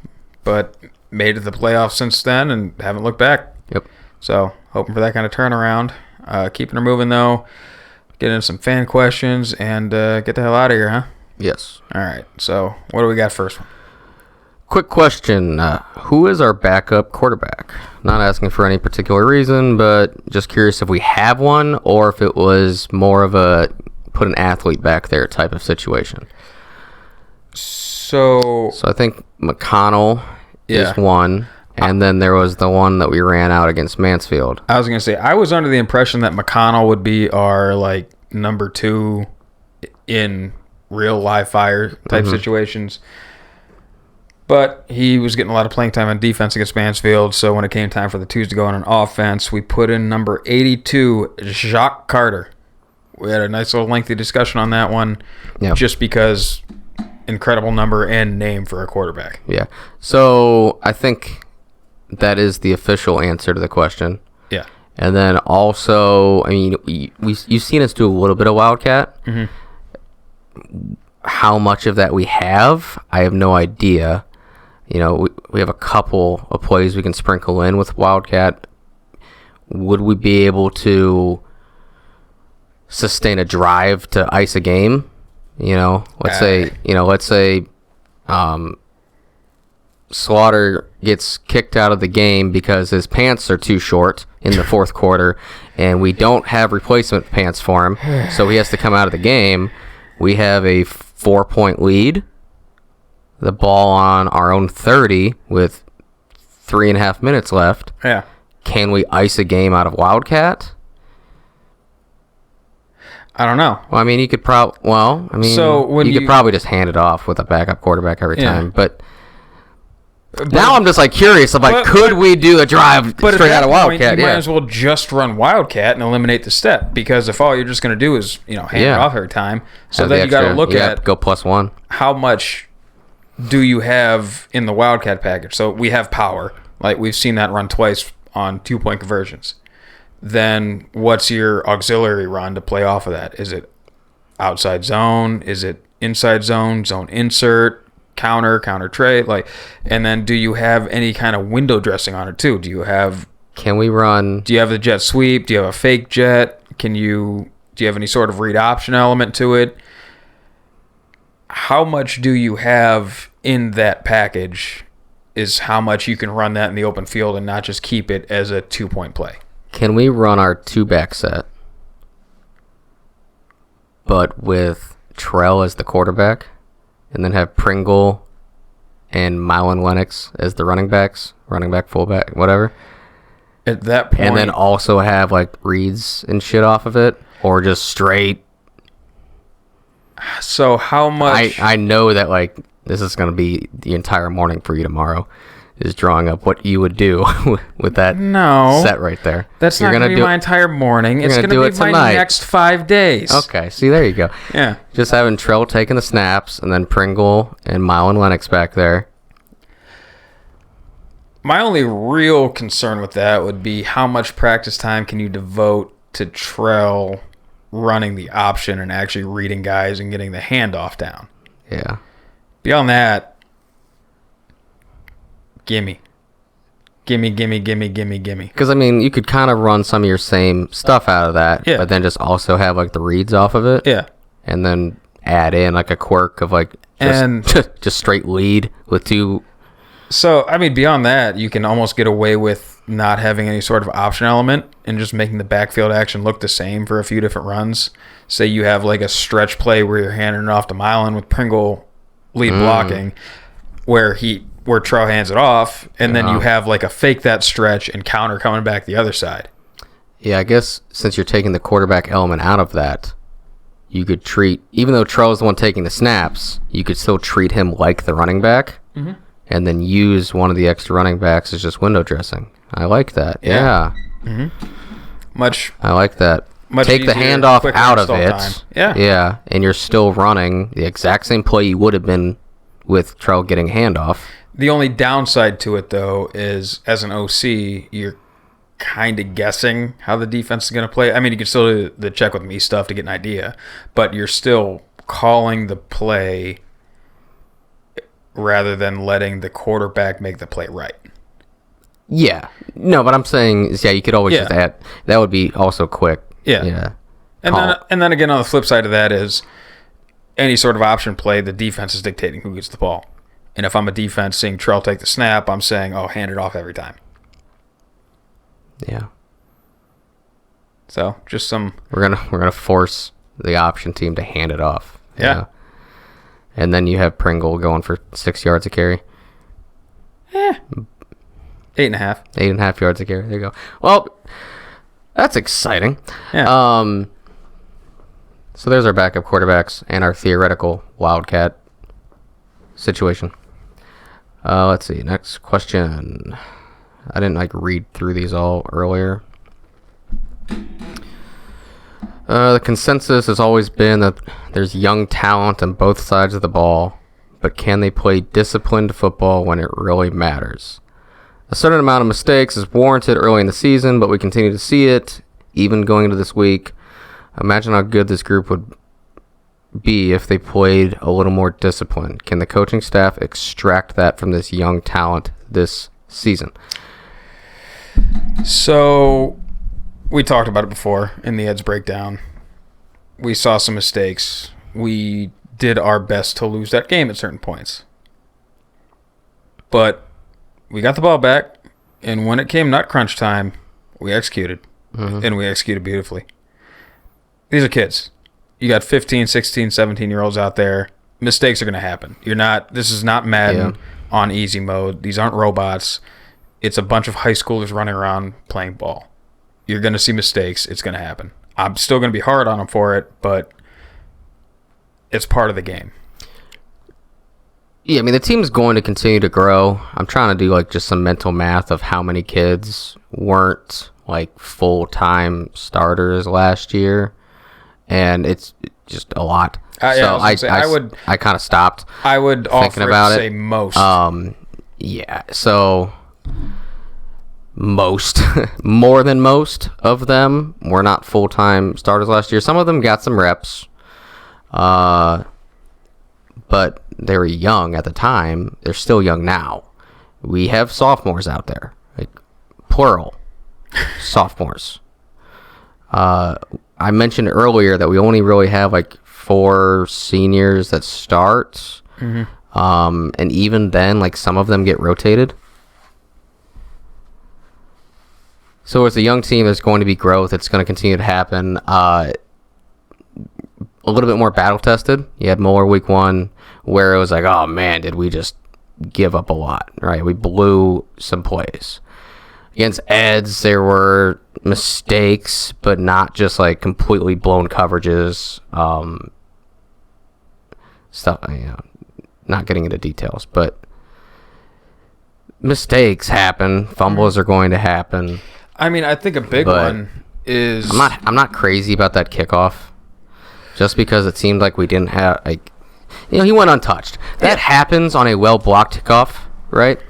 but made it to the playoffs since then and haven't looked back. Yep. So hoping for that kind of turnaround. Keeping her moving though. Get into some fan questions and get the hell out of here, huh? Yes. All right. So what do we got first? Quick question. Who is our backup quarterback? Not asking for any particular reason, but just curious if we have one or if it was more of a put an athlete back there type of situation. So I think McConnell Yeah. is one, and then there was the one that we ran out against Mansfield. I was gonna say I was under the impression that McConnell would be our number 2 in real live fire type situations. But he was getting a lot of playing time on defense against Mansfield, so when it came time for the twos to go on offense, we put in number 82, Jacques Carter. We had a nice little lengthy discussion on that one, Yep. just because incredible number and name for a quarterback. Yeah. So I think that is the official answer to the question. Yeah. And then also, I mean, you've seen us do a little bit of Wildcat. How much of that we have, I have no idea. We have a couple of plays we can sprinkle in with Wildcat. Would we be able to sustain a drive to ice a game? Let's say Slaughter gets kicked out of the game because his pants are too short in the fourth quarter, and we don't have replacement pants for him, so he has to come out of the game. We have a 4-point lead. The ball on our own 30 with 3.5 minutes left. Yeah. Can we ice a game out of Wildcat? I don't know. Well, I mean, you could probably. Well, I mean, So when you could you- probably just hand it off with a backup quarterback every Yeah. time. But now I'm just curious. Could we do a drive But straight at out that of point, Wildcat? you might Yeah. as well just run Wildcat and eliminate the step, because if all you're just going to do is hand it Yeah. off every time, so Have the then you got to extra- look you gotta at go +1. how much do you have in the Wildcat package. So we have power, like we've seen that run twice on 2-point conversions. Then what's your auxiliary run to play off of that? Is it outside zone? Is it inside zone insert, counter trade? And then do you have any kind of window dressing on it too? Do you have Can we run? Do you have the jet sweep? Do you have a fake jet? Do you have any sort of read option element to it? How much do you have in that package is how much you can run that in the open field and not just keep it as a 2-point play. Can we run our 2-back set, but with Trell as the quarterback, and then have Pringle and Mylon Lennox as the running back, fullback, whatever? At that point, And then also have reads and shit off of it, or just straight. so how much? I know that this is going to be the entire morning for you tomorrow, is drawing up what you would do with that set right there. That's You're not going gonna to be do my it- entire morning. It's gonna going do to it be my tonight. next 5 days. Okay, see, there you go. Yeah. Just having Trell taking the snaps, and then Pringle and Mylon Lennox back there. My only real concern with that would be how much practice time can you devote to Trell running the option and actually reading guys and getting the handoff down. Yeah. Beyond that, gimme. Because, I mean, you could kind of run some of your same stuff out of that, Yeah. but then just also have, the reads off of it. Yeah. And then add in, a quirk of, And just straight lead with two. So, I mean, beyond that, you can almost get away with not having any sort of option element and just making the backfield action look the same for a few different runs. Say you have like a stretch play where you're handing it off to Massillon with Pringle lead blocking, where Trout hands it off, and then you have like a fake that stretch and counter coming back the other side. Yeah, I guess since you're taking the quarterback element out of that, you could treat, even though Trout's the one taking the snaps, you could still treat him like the running back. And then use one of the extra running backs as just window dressing. I like that. Yeah. I like that. Take the easier, handoff quicker out of install it. time. Yeah. Yeah. And you're still running the exact same play you would have been with Trout getting handoff. The only downside to it, though, is as an OC, you're kind of guessing how the defense is going to play. I mean, you can still do the check with me stuff to get an idea, but you're still calling the play rather than letting the quarterback make the play right. Yeah. No, but I'm saying is, you could always just add. That would be also quick. Yeah. And then again, on the flip side of that is any sort of option play, the defense is dictating who gets the ball. And if I'm a defense seeing Trell take the snap, I'm saying, oh, hand it off every time. Yeah. So just some. We're gonna force the option team to hand it off. Yeah. And then you have Pringle going for 6 yards a carry. 8.5. 8.5 yards a carry. There you go. Well, that's exciting. Yeah. So there's our backup quarterbacks and our theoretical Wildcat situation. Let's see. Next question. I didn't read through these all earlier. The consensus has always been that there's young talent on both sides of the ball, but can they play disciplined football when it really matters? A certain amount of mistakes is warranted early in the season, but we continue to see it, even going into this week. Imagine how good this group would be if they played a little more disciplined. Can the coaching staff extract that from this young talent this season? So we talked about it before in the Ed's breakdown. We saw some mistakes. We did our best to lose that game at certain points. But we got the ball back, and when it came nut crunch time, we executed. And we executed beautifully. These are kids. You got 15, 16, 17-year-olds out there. Mistakes are going to happen. This is not Madden on easy mode. These aren't robots. It's a bunch of high schoolers running around playing ball. You're going to see mistakes. It's going to happen. I'm still going to be hard on them for it, but it's part of the game. Yeah, I mean, the team's going to continue to grow. I'm trying to do just some mental math of how many kids weren't full-time starters last year, and it's just a lot. I kind of stopped. I would thinking about say most. Yeah, so most, more than most of them were not full-time starters last year. Some of them got some reps, but they were young at the time. They're still young now. We have sophomores out there, plural sophomores. I mentioned earlier that we only really have 4 seniors that start, and even then, some of them get rotated. So it's a young team. There's going to be growth. It's going to continue to happen. A little bit more battle tested. You had Mueller week 1, where it was oh man, did we just give up a lot? Right, we blew some plays. Against Eds, there were mistakes, but not just completely blown coverages. Stuff, not getting into details, but mistakes happen. Fumbles are going to happen. I mean, I think a big one is I'm not crazy about that kickoff, just because it seemed like we didn't have he went untouched. That happens on a well blocked kickoff, right?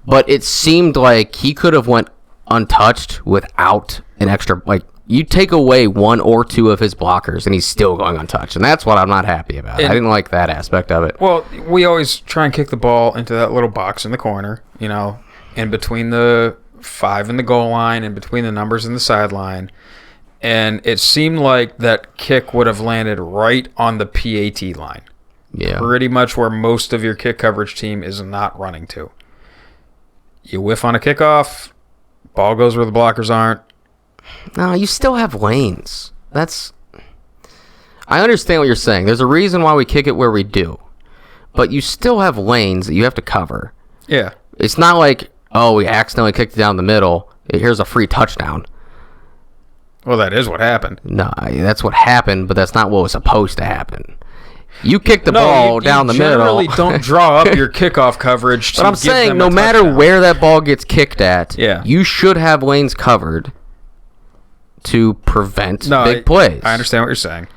But it seemed like he could have went untouched without an extra, you take away 1 or 2 of his blockers and he's still going untouched. And that's what I'm not happy about. I didn't like that aspect of it. Well, we always try and kick the ball into that little box in the corner, in between the 5 and the goal line, in between the numbers and the sideline. And it seemed like that kick would have landed right on the PAT line. pretty much where most of your kick coverage team is not running to. You whiff on a kickoff, ball goes where the blockers aren't. No, you still have lanes. I understand what you're saying. There's a reason why we kick it where we do. But you still have lanes that you have to cover. Yeah. It's not like, oh, we accidentally kicked it down the middle. Here's a free touchdown. Well, that is what happened. No, that's what happened, but that's not what was supposed to happen. You kick the ball down the middle. You generally don't draw up your kickoff coverage to But I'm give saying them no a matter touchdown. where that ball gets kicked at, Yeah. you should have lanes covered to prevent big plays. I understand what you're saying.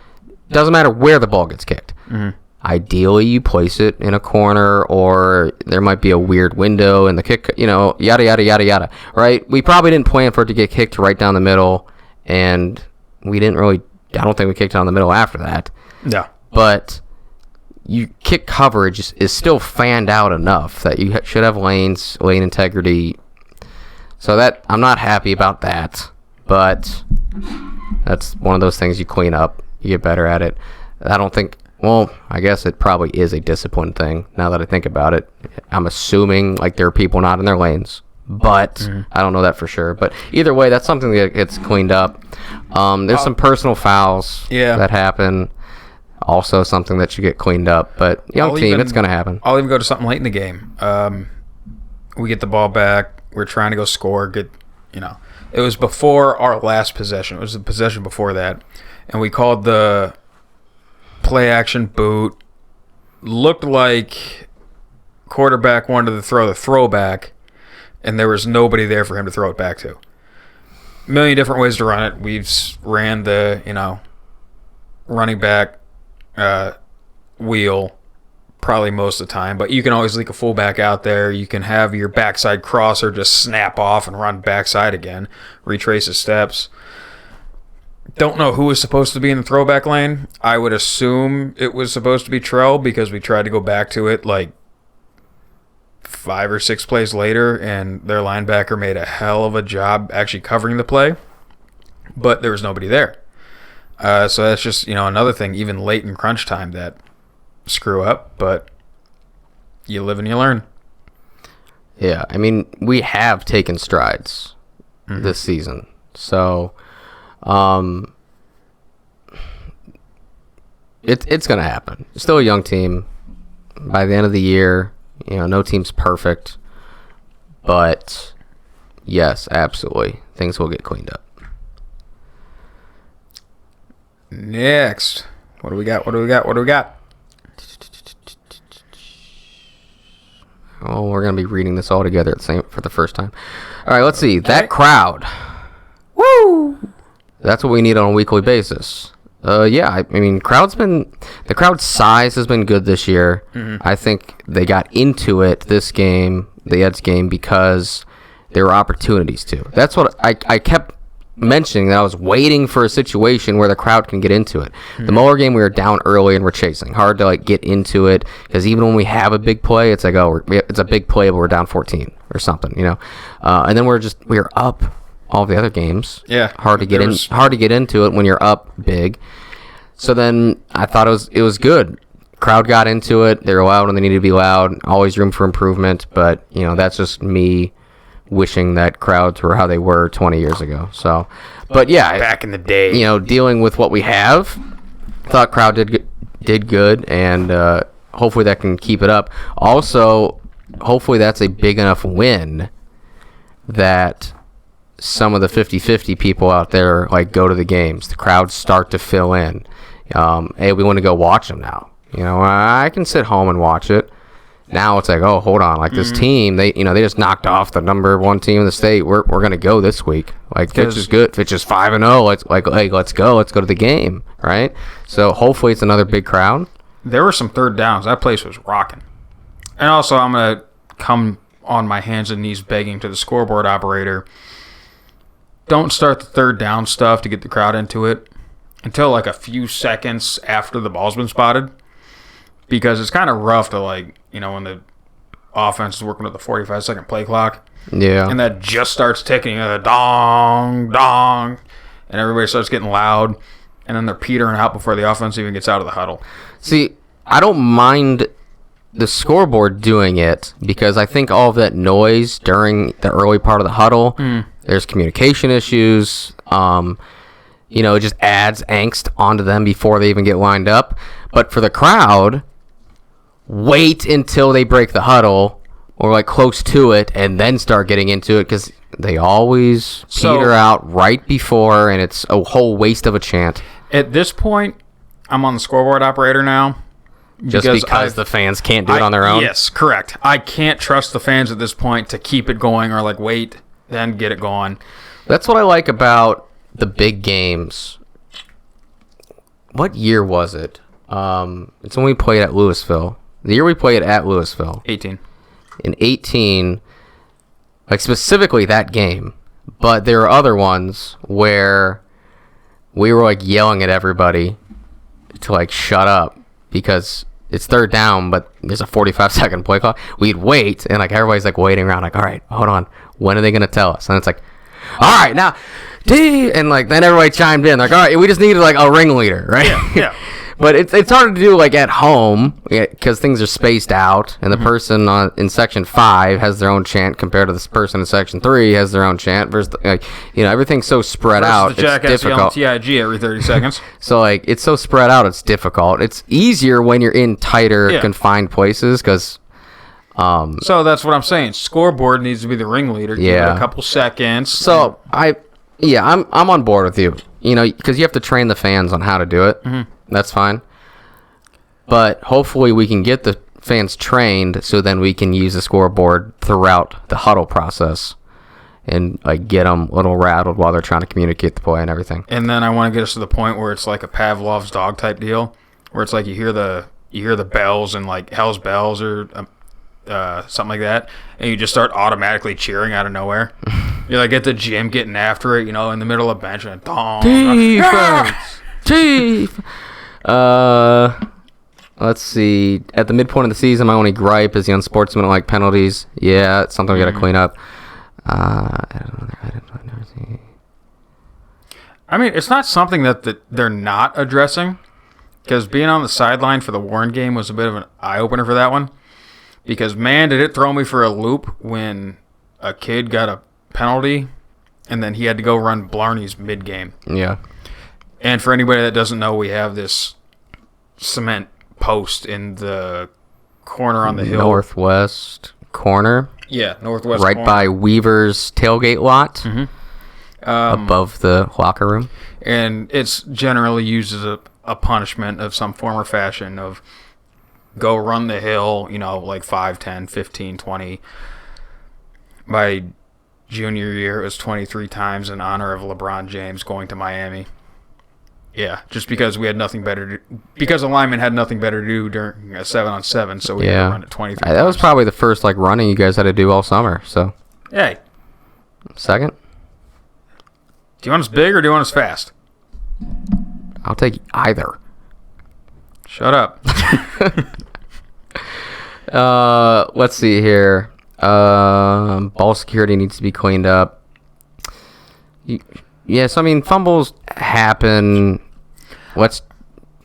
Doesn't matter where the ball gets kicked. Mm-hmm. Ideally, you place it in a corner, or there might be a weird window in the kick, yada, yada, yada, yada, right? We probably didn't plan for it to get kicked right down the middle, and we didn't really, I don't think we kicked it down the middle after that. No. But you kick coverage is still fanned out enough that you should have lane integrity. So that I'm not happy about that, but that's one of those things you clean up, you get better at it. I don't think, well, I guess it probably is a discipline thing now that I think about it. I'm assuming like there are people not in their lanes, but I don't know that for sure. But either way, that's something that gets cleaned up. There's some personal fouls that happen. Also something that should get cleaned up. But young team, it's going to happen. I'll even go to something late in the game. We get the ball back. We're trying to go score. It was before our last possession. It was the possession before that. And we called the play action boot. Looked like quarterback wanted to throw the throwback, and there was nobody there for him to throw it back to. A million different ways to run it. We've ran the, running back wheel probably most of the time, but you can always leak a fullback out there. You can have your backside crosser just snap off and run backside again, retrace his steps. Don't know who was supposed to be in the throwback lane. I would assume it was supposed to be Trell because we tried to go back to it like 5 or 6 plays later, and their linebacker made a hell of a job actually covering the play, but there was nobody there. So that's just, another thing, even late in crunch time, that screw up, but you live and you learn. Yeah, I mean, we have taken strides this season. So, it's going to happen. It's still a young team. By the end of the year, no team's perfect. But, yes, absolutely. Things will get cleaned up. Next. What do we got? Oh, we're going to be reading this all together for the first time. All right, let's see. That crowd. Woo! That's what we need on a weekly basis. I mean, the crowd size has been good this year. I think they got into it this game, the Eds game, because there were opportunities to. That's what I kept mentioning, that I was waiting for a situation where the crowd can get into it. The Muller game, we were down early and we're chasing. Hard to get into it, because even when we have a big play, it's like, it's a big play, but we're down 14 or something, and then we're up all the other games. Yeah. Hard to get into it when you're up big. So then I thought it was good. Crowd got into it. They were loud when they needed to be loud. Always room for improvement, but that's just me wishing that crowds were how they were 20 years ago. So, but yeah, back in the day, dealing with what we have, thought crowd did good, and hopefully that can keep it up. Also, hopefully that's a big enough win that some of the 50-50 people out there go to the games. The crowds start to fill in. Hey, we want to go watch them now. I can sit home and watch it. Now it's like, oh, hold on, this team, they just knocked off the number 1 team in the state. We're gonna go this week. Fitch is good. Fitch is 5-0. Let's go. Let's go to the game, right? So hopefully it's another big crowd. There were some third downs. That place was rocking. And also, I'm gonna come on my hands and knees begging to the scoreboard operator. Don't start the third down stuff to get the crowd into it until a few seconds after the ball's been spotted, because it's kind of rough to when the offense is working with the 45-second play clock. Yeah. And that just starts ticking, dong, dong, and everybody starts getting loud, and then they're petering out before the offense even gets out of the huddle. See, I don't mind the scoreboard doing it because I think all of that noise during the early part of the huddle, there's communication issues. It just adds angst onto them before they even get lined up. But for the crowd, wait until they break the huddle or like close to it and then start getting into it because they always peter out right before, and it's a whole waste of a chant. At this point, I'm on the scoreboard operator now. Just because the fans can't do it on their own? Yes, correct. I can't trust the fans at this point to keep it going or like wait, then get it going. That's what I like about the big games. What year was it? It's when we played at Louisville. The year we played at Louisville. 18. In 18, like specifically that game. But there are other ones where we were like yelling at everybody to like shut up because it's third down, but there's a 45-second play clock. We'd wait, and like everybody's like waiting around, like, all right, hold on, when are they gonna tell us? And it's like, all right, now, and like then everybody chimed in, like, all right, we just needed like a ringleader, right? Yeah. But it's hard to do like at home because things are spaced out, and the person in section 5 has their own chant compared to this person in section 3 has their own chant. Versus everything's so spread out. The jackass it's difficult. yelling TIG every 30 seconds. So like it's so spread out, it's difficult. It's easier when you're in tighter, confined places because. So that's what I'm saying. Scoreboard needs to be the ringleader. Give it a couple seconds. So I'm on board with you. Because you have to train the fans on how to do it. Mm-hmm. That's fine. But hopefully we can get the fans trained so then we can use the scoreboard throughout the huddle process and like get them a little rattled while they're trying to communicate the play and everything. And then I want to get us to the point where it's like a Pavlov's dog type deal, where it's like you hear the bells and like Hell's Bells or something like that, and you just start automatically cheering out of nowhere. You're like at the gym getting after it, in the middle of bench and defense. Chief. Let's see. At the midpoint of the season, my only gripe is the unsportsmanlike penalties. Yeah, it's something we got to clean up. I mean, it's not something that they're not addressing, because being on the sideline for the Warren game was a bit of an eye-opener for that one. Because, man, did it throw me for a loop when a kid got a penalty and then he had to go run Blarney's mid-game. Yeah. And for anybody that doesn't know, we have this cement post in the corner on the hill. Northwest corner. Yeah, northwest right corner. By Weaver's tailgate lot. Mm-hmm. Above the locker room. And it's generally used as a punishment of some form or fashion of go run the hill, like 5, 10, 15, 20. My junior year, it was 23 times in honor of LeBron James going to Miami. Yeah, just because we had nothing better to do. Because the lineman had nothing better to do during a 7-on-7, so we had to run it 23 times. That was probably the first running you guys had to do all summer, so. Hey. Second? Do you want us big or do you want us fast? I'll take either. Shut up. Let's see here. Ball security needs to be cleaned up. Yes, I mean, fumbles happen. Let's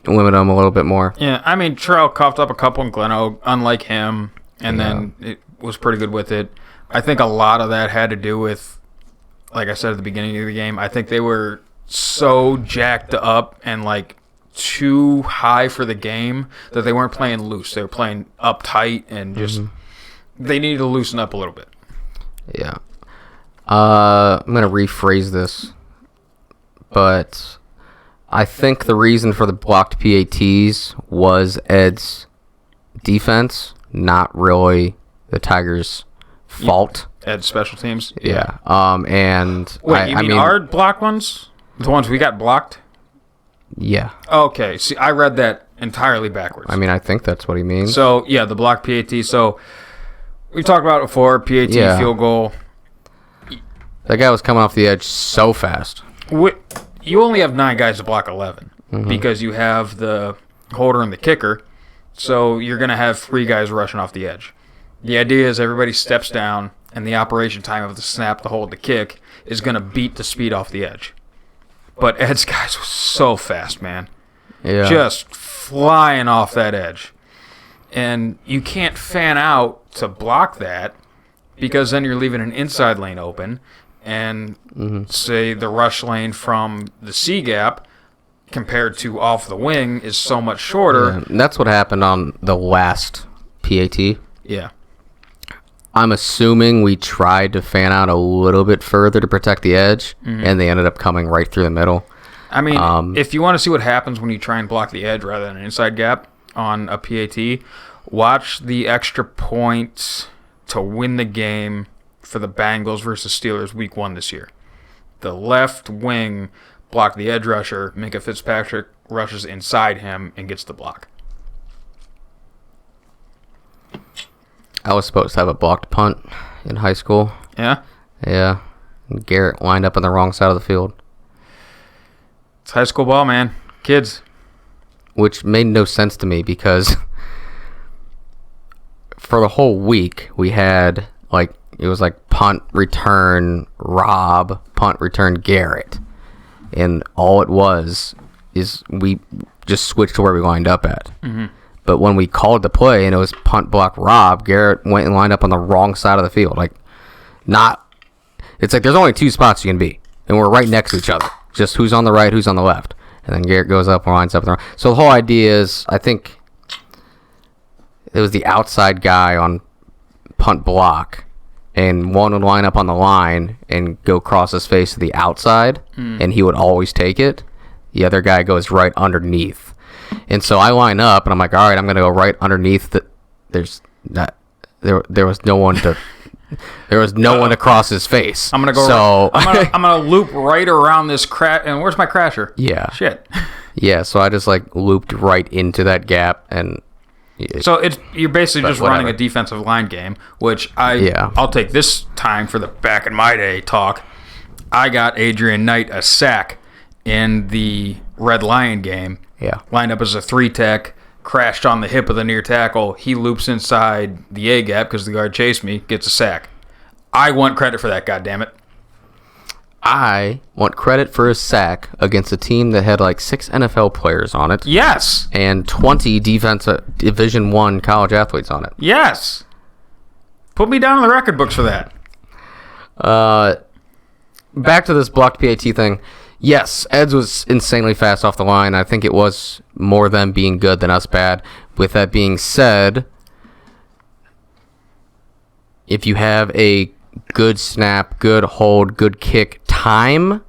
limit them a little bit more. Yeah, I mean, Terrell coughed up a couple in Gleno, unlike him, and then it was pretty good with it. I think a lot of that had to do with, like I said at the beginning of the game, I think they were so jacked up and too high for the game that they weren't playing loose. They were playing uptight and just they needed to loosen up a little bit. Yeah. I'm going to rephrase this, but I think the reason for the blocked PATs was Ed's defense, not really the Tigers' fault. Ed's special teams? Yeah. And wait, I mean our blocked ones? The ones we got blocked? Yeah. Okay. See, I read that entirely backwards. I mean, I think that's what he means. So, yeah, the blocked PAT. So, we've talked about it before, PAT, field goal. That guy was coming off the edge so fast. You only have 9 guys to block 11 because you have the holder and the kicker. So, you're going to have 3 guys rushing off the edge. The idea is everybody steps down, and the operation time of the snap, the hold, the kick is going to beat the speed off the edge. But Ed's guys was so fast, man. just flying off that edge. And you can't fan out to block that because then you're leaving an inside lane open. And say the rush lane from the C gap compared to off the wing is so much shorter. Yeah, and that's what happened on the last PAT. Yeah. I'm assuming we tried to fan out a little bit further to protect the edge, and they ended up coming right through the middle. I mean, if you want to see what happens when you try and block the edge rather than an inside gap on a PAT, watch the extra points to win the game for the Bengals versus Steelers week 1 this year. The left wing blocked the edge rusher, Minka Fitzpatrick rushes inside him and gets the block. I was supposed to have a blocked punt in high school. Yeah? Yeah. And Garrett lined up on the wrong side of the field. It's high school ball, man. Kids. Which made no sense to me because for the whole week we had it was punt, return, Rob, punt, return, Garrett. And all it was is we just switched to where we lined up at. Mm-hmm. But when we called the play and it was punt, block, Rob, Garrett went and lined up on the wrong side of the field. It's there's only 2 spots you can be. And we're right next to each other. Just who's on the right, who's on the left. And then Garrett goes up and lines up. So the whole idea is, I think it was the outside guy on punt block. And one would line up on the line and go cross his face to the outside, and he would always take it. The other guy goes right underneath. And so I line up, and I'm like, all right, I'm going to go right underneath. There was no one to cross his face. I'm going to go so I'm going to loop right around this crash. And where's my crasher? Yeah. Shit. Yeah, so I just looped right into that gap and so you're basically just running a defensive line game, which I'll take this time for the back in my day talk. I got Adrian Knight a sack in the Red Lion game. Yeah. Lined up as a 3-tech, crashed on the hip of the near tackle. He loops inside the A gap because the guard chased me, gets a sack. I want credit for that, goddammit. I want credit for a sack against a team that had 6 NFL players on it. Yes. And 20 Division I college athletes on it. Yes. Put me down in the record books for that. Back to this blocked PAT thing. Yes, Eds was insanely fast off the line. I think it was more them being good than us bad. With that being said, if you have a good snap, good hold, good kick time,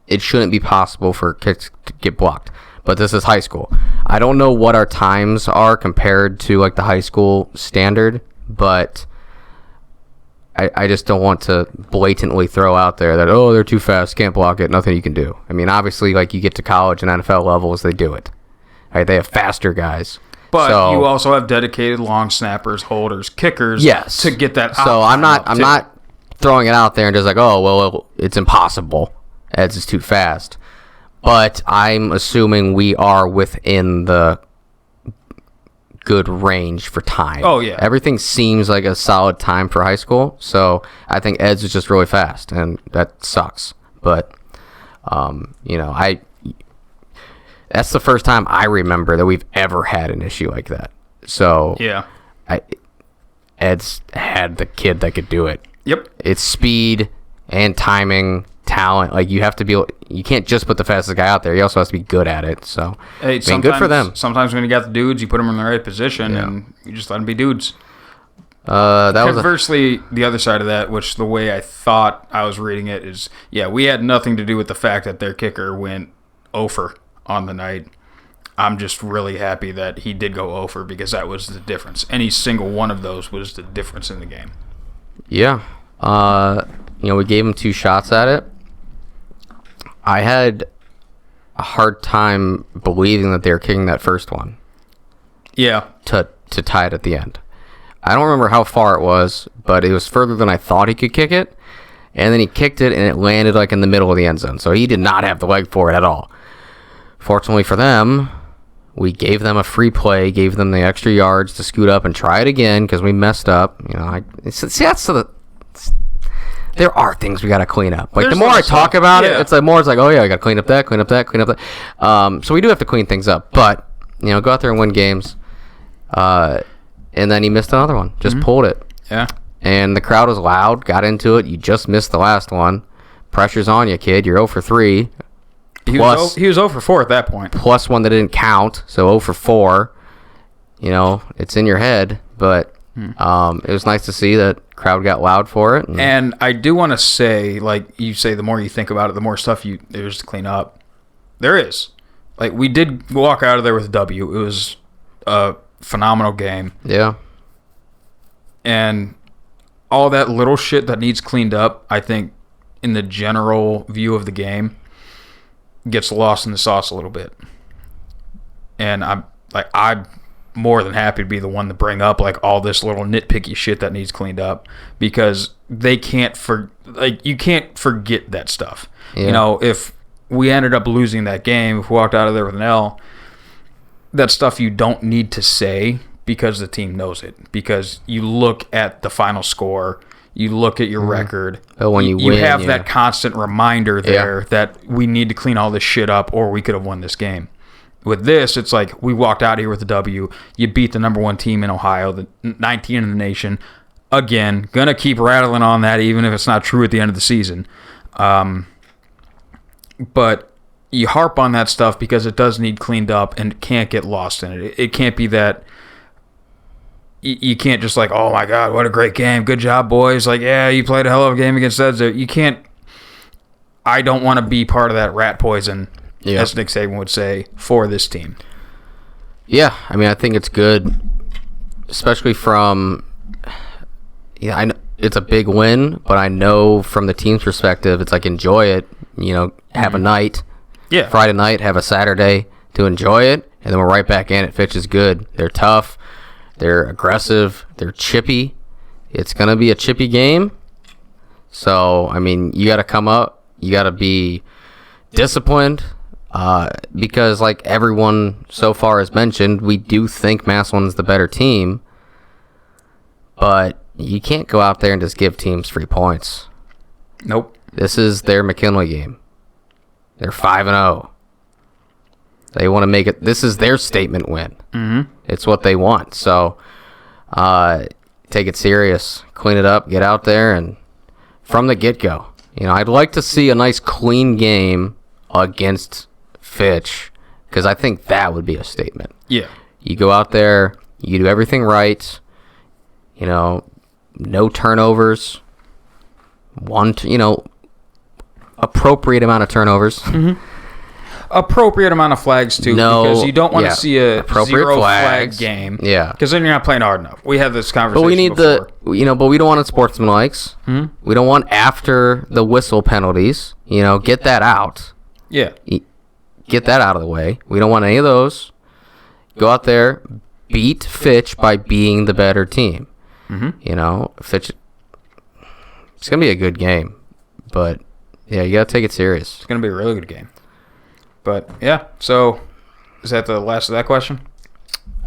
it shouldn't be possible for kicks to get blocked. But this is high school. I don't know what our times are compared to the high school standard, but I just don't want to blatantly throw out there that, they're too fast, can't block it, nothing you can do. I mean, obviously, you get to college and NFL levels, they do it. Right? They have faster guys. But you also have dedicated long snappers, holders, kickers to get that. So I'm not throwing it out there and just it's impossible. Eds is too fast. But I'm assuming we are within the good range for time. Oh, yeah. Everything seems like a solid time for high school. So I think Eds is just really fast, and that sucks. But, that's the first time I remember that we've ever had an issue like that. So yeah, Ed's had the kid that could do it. Yep. It's speed and timing, talent. You have to be. You can't just put the fastest guy out there. He also has to be good at it. So, hey, good for them. Sometimes when you got the dudes, you put them in the right position, and you just let them be dudes. Conversely, the other side of that, which the way I thought I was reading it is, we had nothing to do with the fact that their kicker went 0 on the night. I'm just really happy that he did go 0 because that was the difference. Any single one of those was the difference in the game. Yeah. We gave him 2 shots at it. I had a hard time believing that they were kicking that first one. Yeah. To tie it at the end. I don't remember how far it was, but it was further than I thought he could kick it. And then he kicked it, and it landed in the middle of the end zone. So he did not have the leg for it at all. Fortunately for them, we gave them a free play, gave them the extra yards to scoot up and try it again because we messed up. That's there are things we got to clean up. Like, There's the more I talk about it, yeah. it's like oh, yeah, I got to clean up that, clean up that, clean up that. So we do have to clean things up. But, go out there and win games. And then he missed another one. Just pulled it. Yeah. And the crowd was loud, got into it. You just missed the last one. Pressure's on you, kid. You're 0 for 3. He was 0 for 4 at that point. Plus one that didn't count, so 0 for 4. It's in your head. But it was nice to see that crowd got loud for it. And I do want to say, like you say, the more you think about it, the more stuff there's to clean up. There is. Like, we did walk out of there with a W. It was a phenomenal game. Yeah. And all that little shit that needs cleaned up, I think, in the general view of the game, gets lost in the sauce a little bit. And I'm more than happy to be the one to bring up like all this little nitpicky shit that needs cleaned up, because you can't forget that stuff. Yeah. If we ended up losing that game, if we walked out of there with an L, that stuff you don't need to say because the team knows it. Because you look at the final score, you look at your record. But when you win, have yeah. that constant reminder there that we need to clean all this shit up, or we could have won this game. With this, it's like we walked out here with a W. You beat the number 1 team in Ohio, the 19 in the nation. Again, gonna keep rattling on that, even if it's not true at the end of the season. But you harp on that stuff because it does need cleaned up and it can't get lost in it. It can't be that you can't just like, oh my God, what a great game. Good job, boys. Like, yeah, you played a hell of a game against Edza. You can't. I don't want to be part of that rat poison, as Nick Saban would say, for this team. Yeah, I mean, I think it's good, especially from. Yeah, I know it's a big win, but I know from the team's perspective, it's like enjoy it. Have a night. Yeah. Friday night, have a Saturday to enjoy it, and then we're right back in it. Fitch is good. They're tough. They're aggressive. They're chippy. It's going to be a chippy game. So, I mean, you got to come up. You got to be disciplined because, like everyone so far has mentioned, we do think Massillon's the better team. But you can't go out there and just give teams 3 points. Nope. This is their McKinley game. They're 5-0. They want to make it. This is their statement win. Mm-hmm. It's what they want. So, take it serious. Clean it up. Get out there and from the get-go. I'd like to see a nice clean game against Fitch because I think that would be a statement. Yeah. You go out there. You do everything right. No turnovers. Appropriate amount of turnovers. Mm-hmm. Appropriate amount of flags too, because you don't want to see a zero flag game. Yeah, because then you're not playing hard enough. We had this conversation. But we need before. but we don't want unsportsmanlikes. Mm-hmm. We don't want after the whistle penalties. Get that out. Yeah, get that out of the way. We don't want any of those. Go out there, beat Fitch by being the better team. Mm-hmm. Fitch. It's gonna be a good game, but yeah, you gotta take it serious. It's gonna be a really good game. But yeah, so is that the last of that question?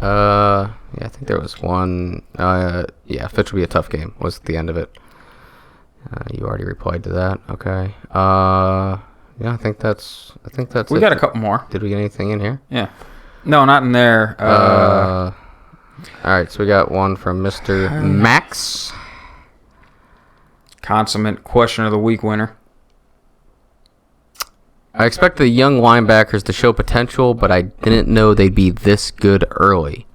Yeah, I think there was one. Yeah, Fitch will be a tough game. Was the end of it? You already replied to that. Okay. Yeah, I think that's. We got a couple more. Did we get anything in here? Yeah. No, not in there. All right, so we got one from Mr. Max. Consummate question of the week winner. I expect the young linebackers to show potential, but I didn't know they'd be this good early.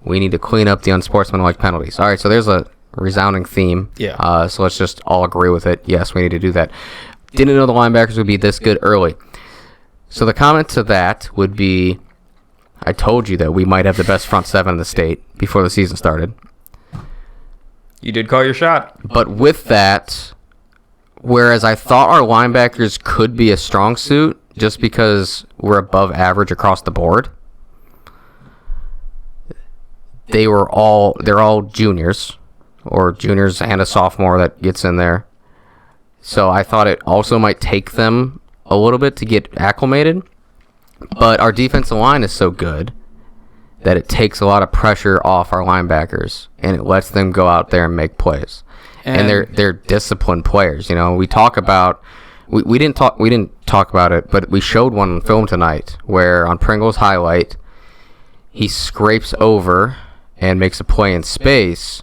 We need to clean up the unsportsmanlike penalties. All right, so there's a resounding theme. Yeah. So let's just all agree with it. Yes, we need to do that. Didn't know the linebackers would be this good early. So the comment to that would be, I told you that we might have the best front seven in the state before the season started. You did call your shot. But with that, whereas I thought our linebackers could be a strong suit just because we're above average across the board, they're all juniors, or juniors and a sophomore that gets in there. So I thought it also might take them a little bit to get acclimated. But our defensive line is so good that it takes a lot of pressure off our linebackers, and it lets them go out there and make plays. and they're disciplined players. You know, we talk about we didn't talk about it, but we showed one on film tonight where on Pringle's highlight he scrapes over and makes a play in space.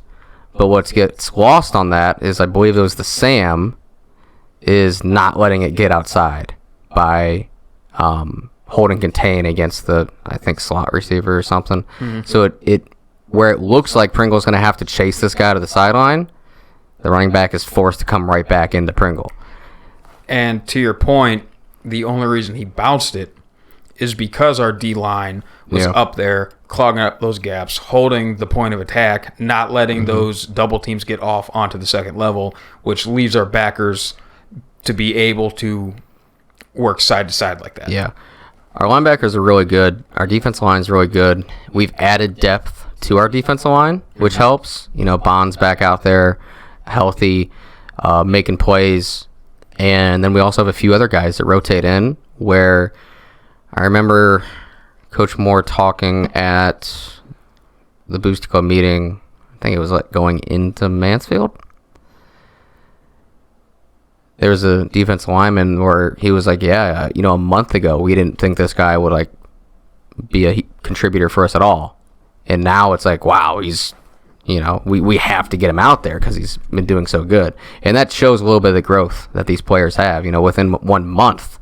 But what gets lost on that is, I believe it was the Sam, is not letting it get outside by holding contain against the, I think, slot receiver or something. Mm-hmm. So it where it looks like Pringle's going to have to chase this guy to the sideline, the running back is forced to come right back into Pringle. And to your point, the only reason he bounced it is because our D-line was up there, clogging up those gaps, holding the point of attack, not letting those double teams get off onto the second level, which leaves our backers to be able to work side to side like that. Yeah. Our linebackers are really good. Our defensive line is really good. We've added depth to our defensive line, which helps. You know, Bond's back out there, healthy, making plays. And then we also have a few other guys that rotate in, where I remember Coach Moore talking at the Booster Club meeting. I think it was like going into Mansfield. There was a defensive lineman where he was like, yeah, you know, a month ago we didn't think this guy would like be a contributor for us at all. And now it's like, wow, he's, you know, we have to get him out there because he's been doing so good. And that shows a little bit of the growth that these players have. You know, within 1 month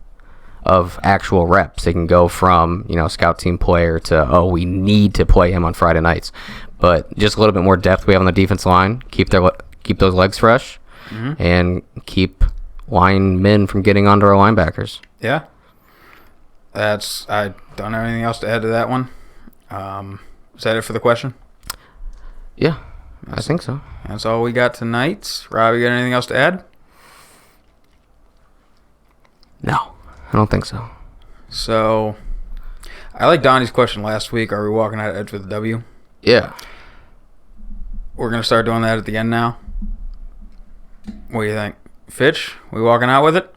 of actual reps, they can go from, you know, scout team player to, oh, we need to play him on Friday nights. But just a little bit more depth we have on the defense line, keep those legs fresh, and keep linemen from getting onto our linebackers. Yeah. I don't have anything else to add to that one. Is that it for the question? Yeah, I think so. That's all we got tonight. Rob, you got anything else to add? No, I don't think so. So, I like Donnie's question last week. Are we walking out of Edge with a W? Yeah. We're going to start doing that at the end now. What do you think? Fitch, we walking out with it?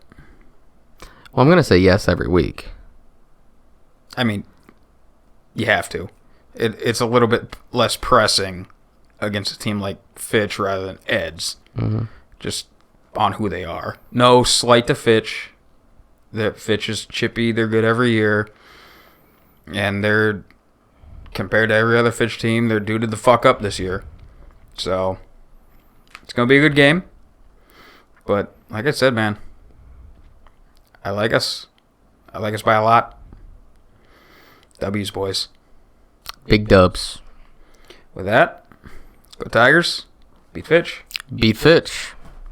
Well, I'm going to say yes every week. I mean, you have to. It's a little bit less pressing against a team like Fitch rather than Ed's. Just on who they are. No slight to Fitch. Fitch is chippy. They're good every year. And they're, compared to every other Fitch team, they're due to the fuck up this year. So, it's going to be a good game. But, like I said, man, I like us. I like us by a lot. W's, boys. Big dubs. With that, go Tigers. Beat Fitch. Beat Fitch.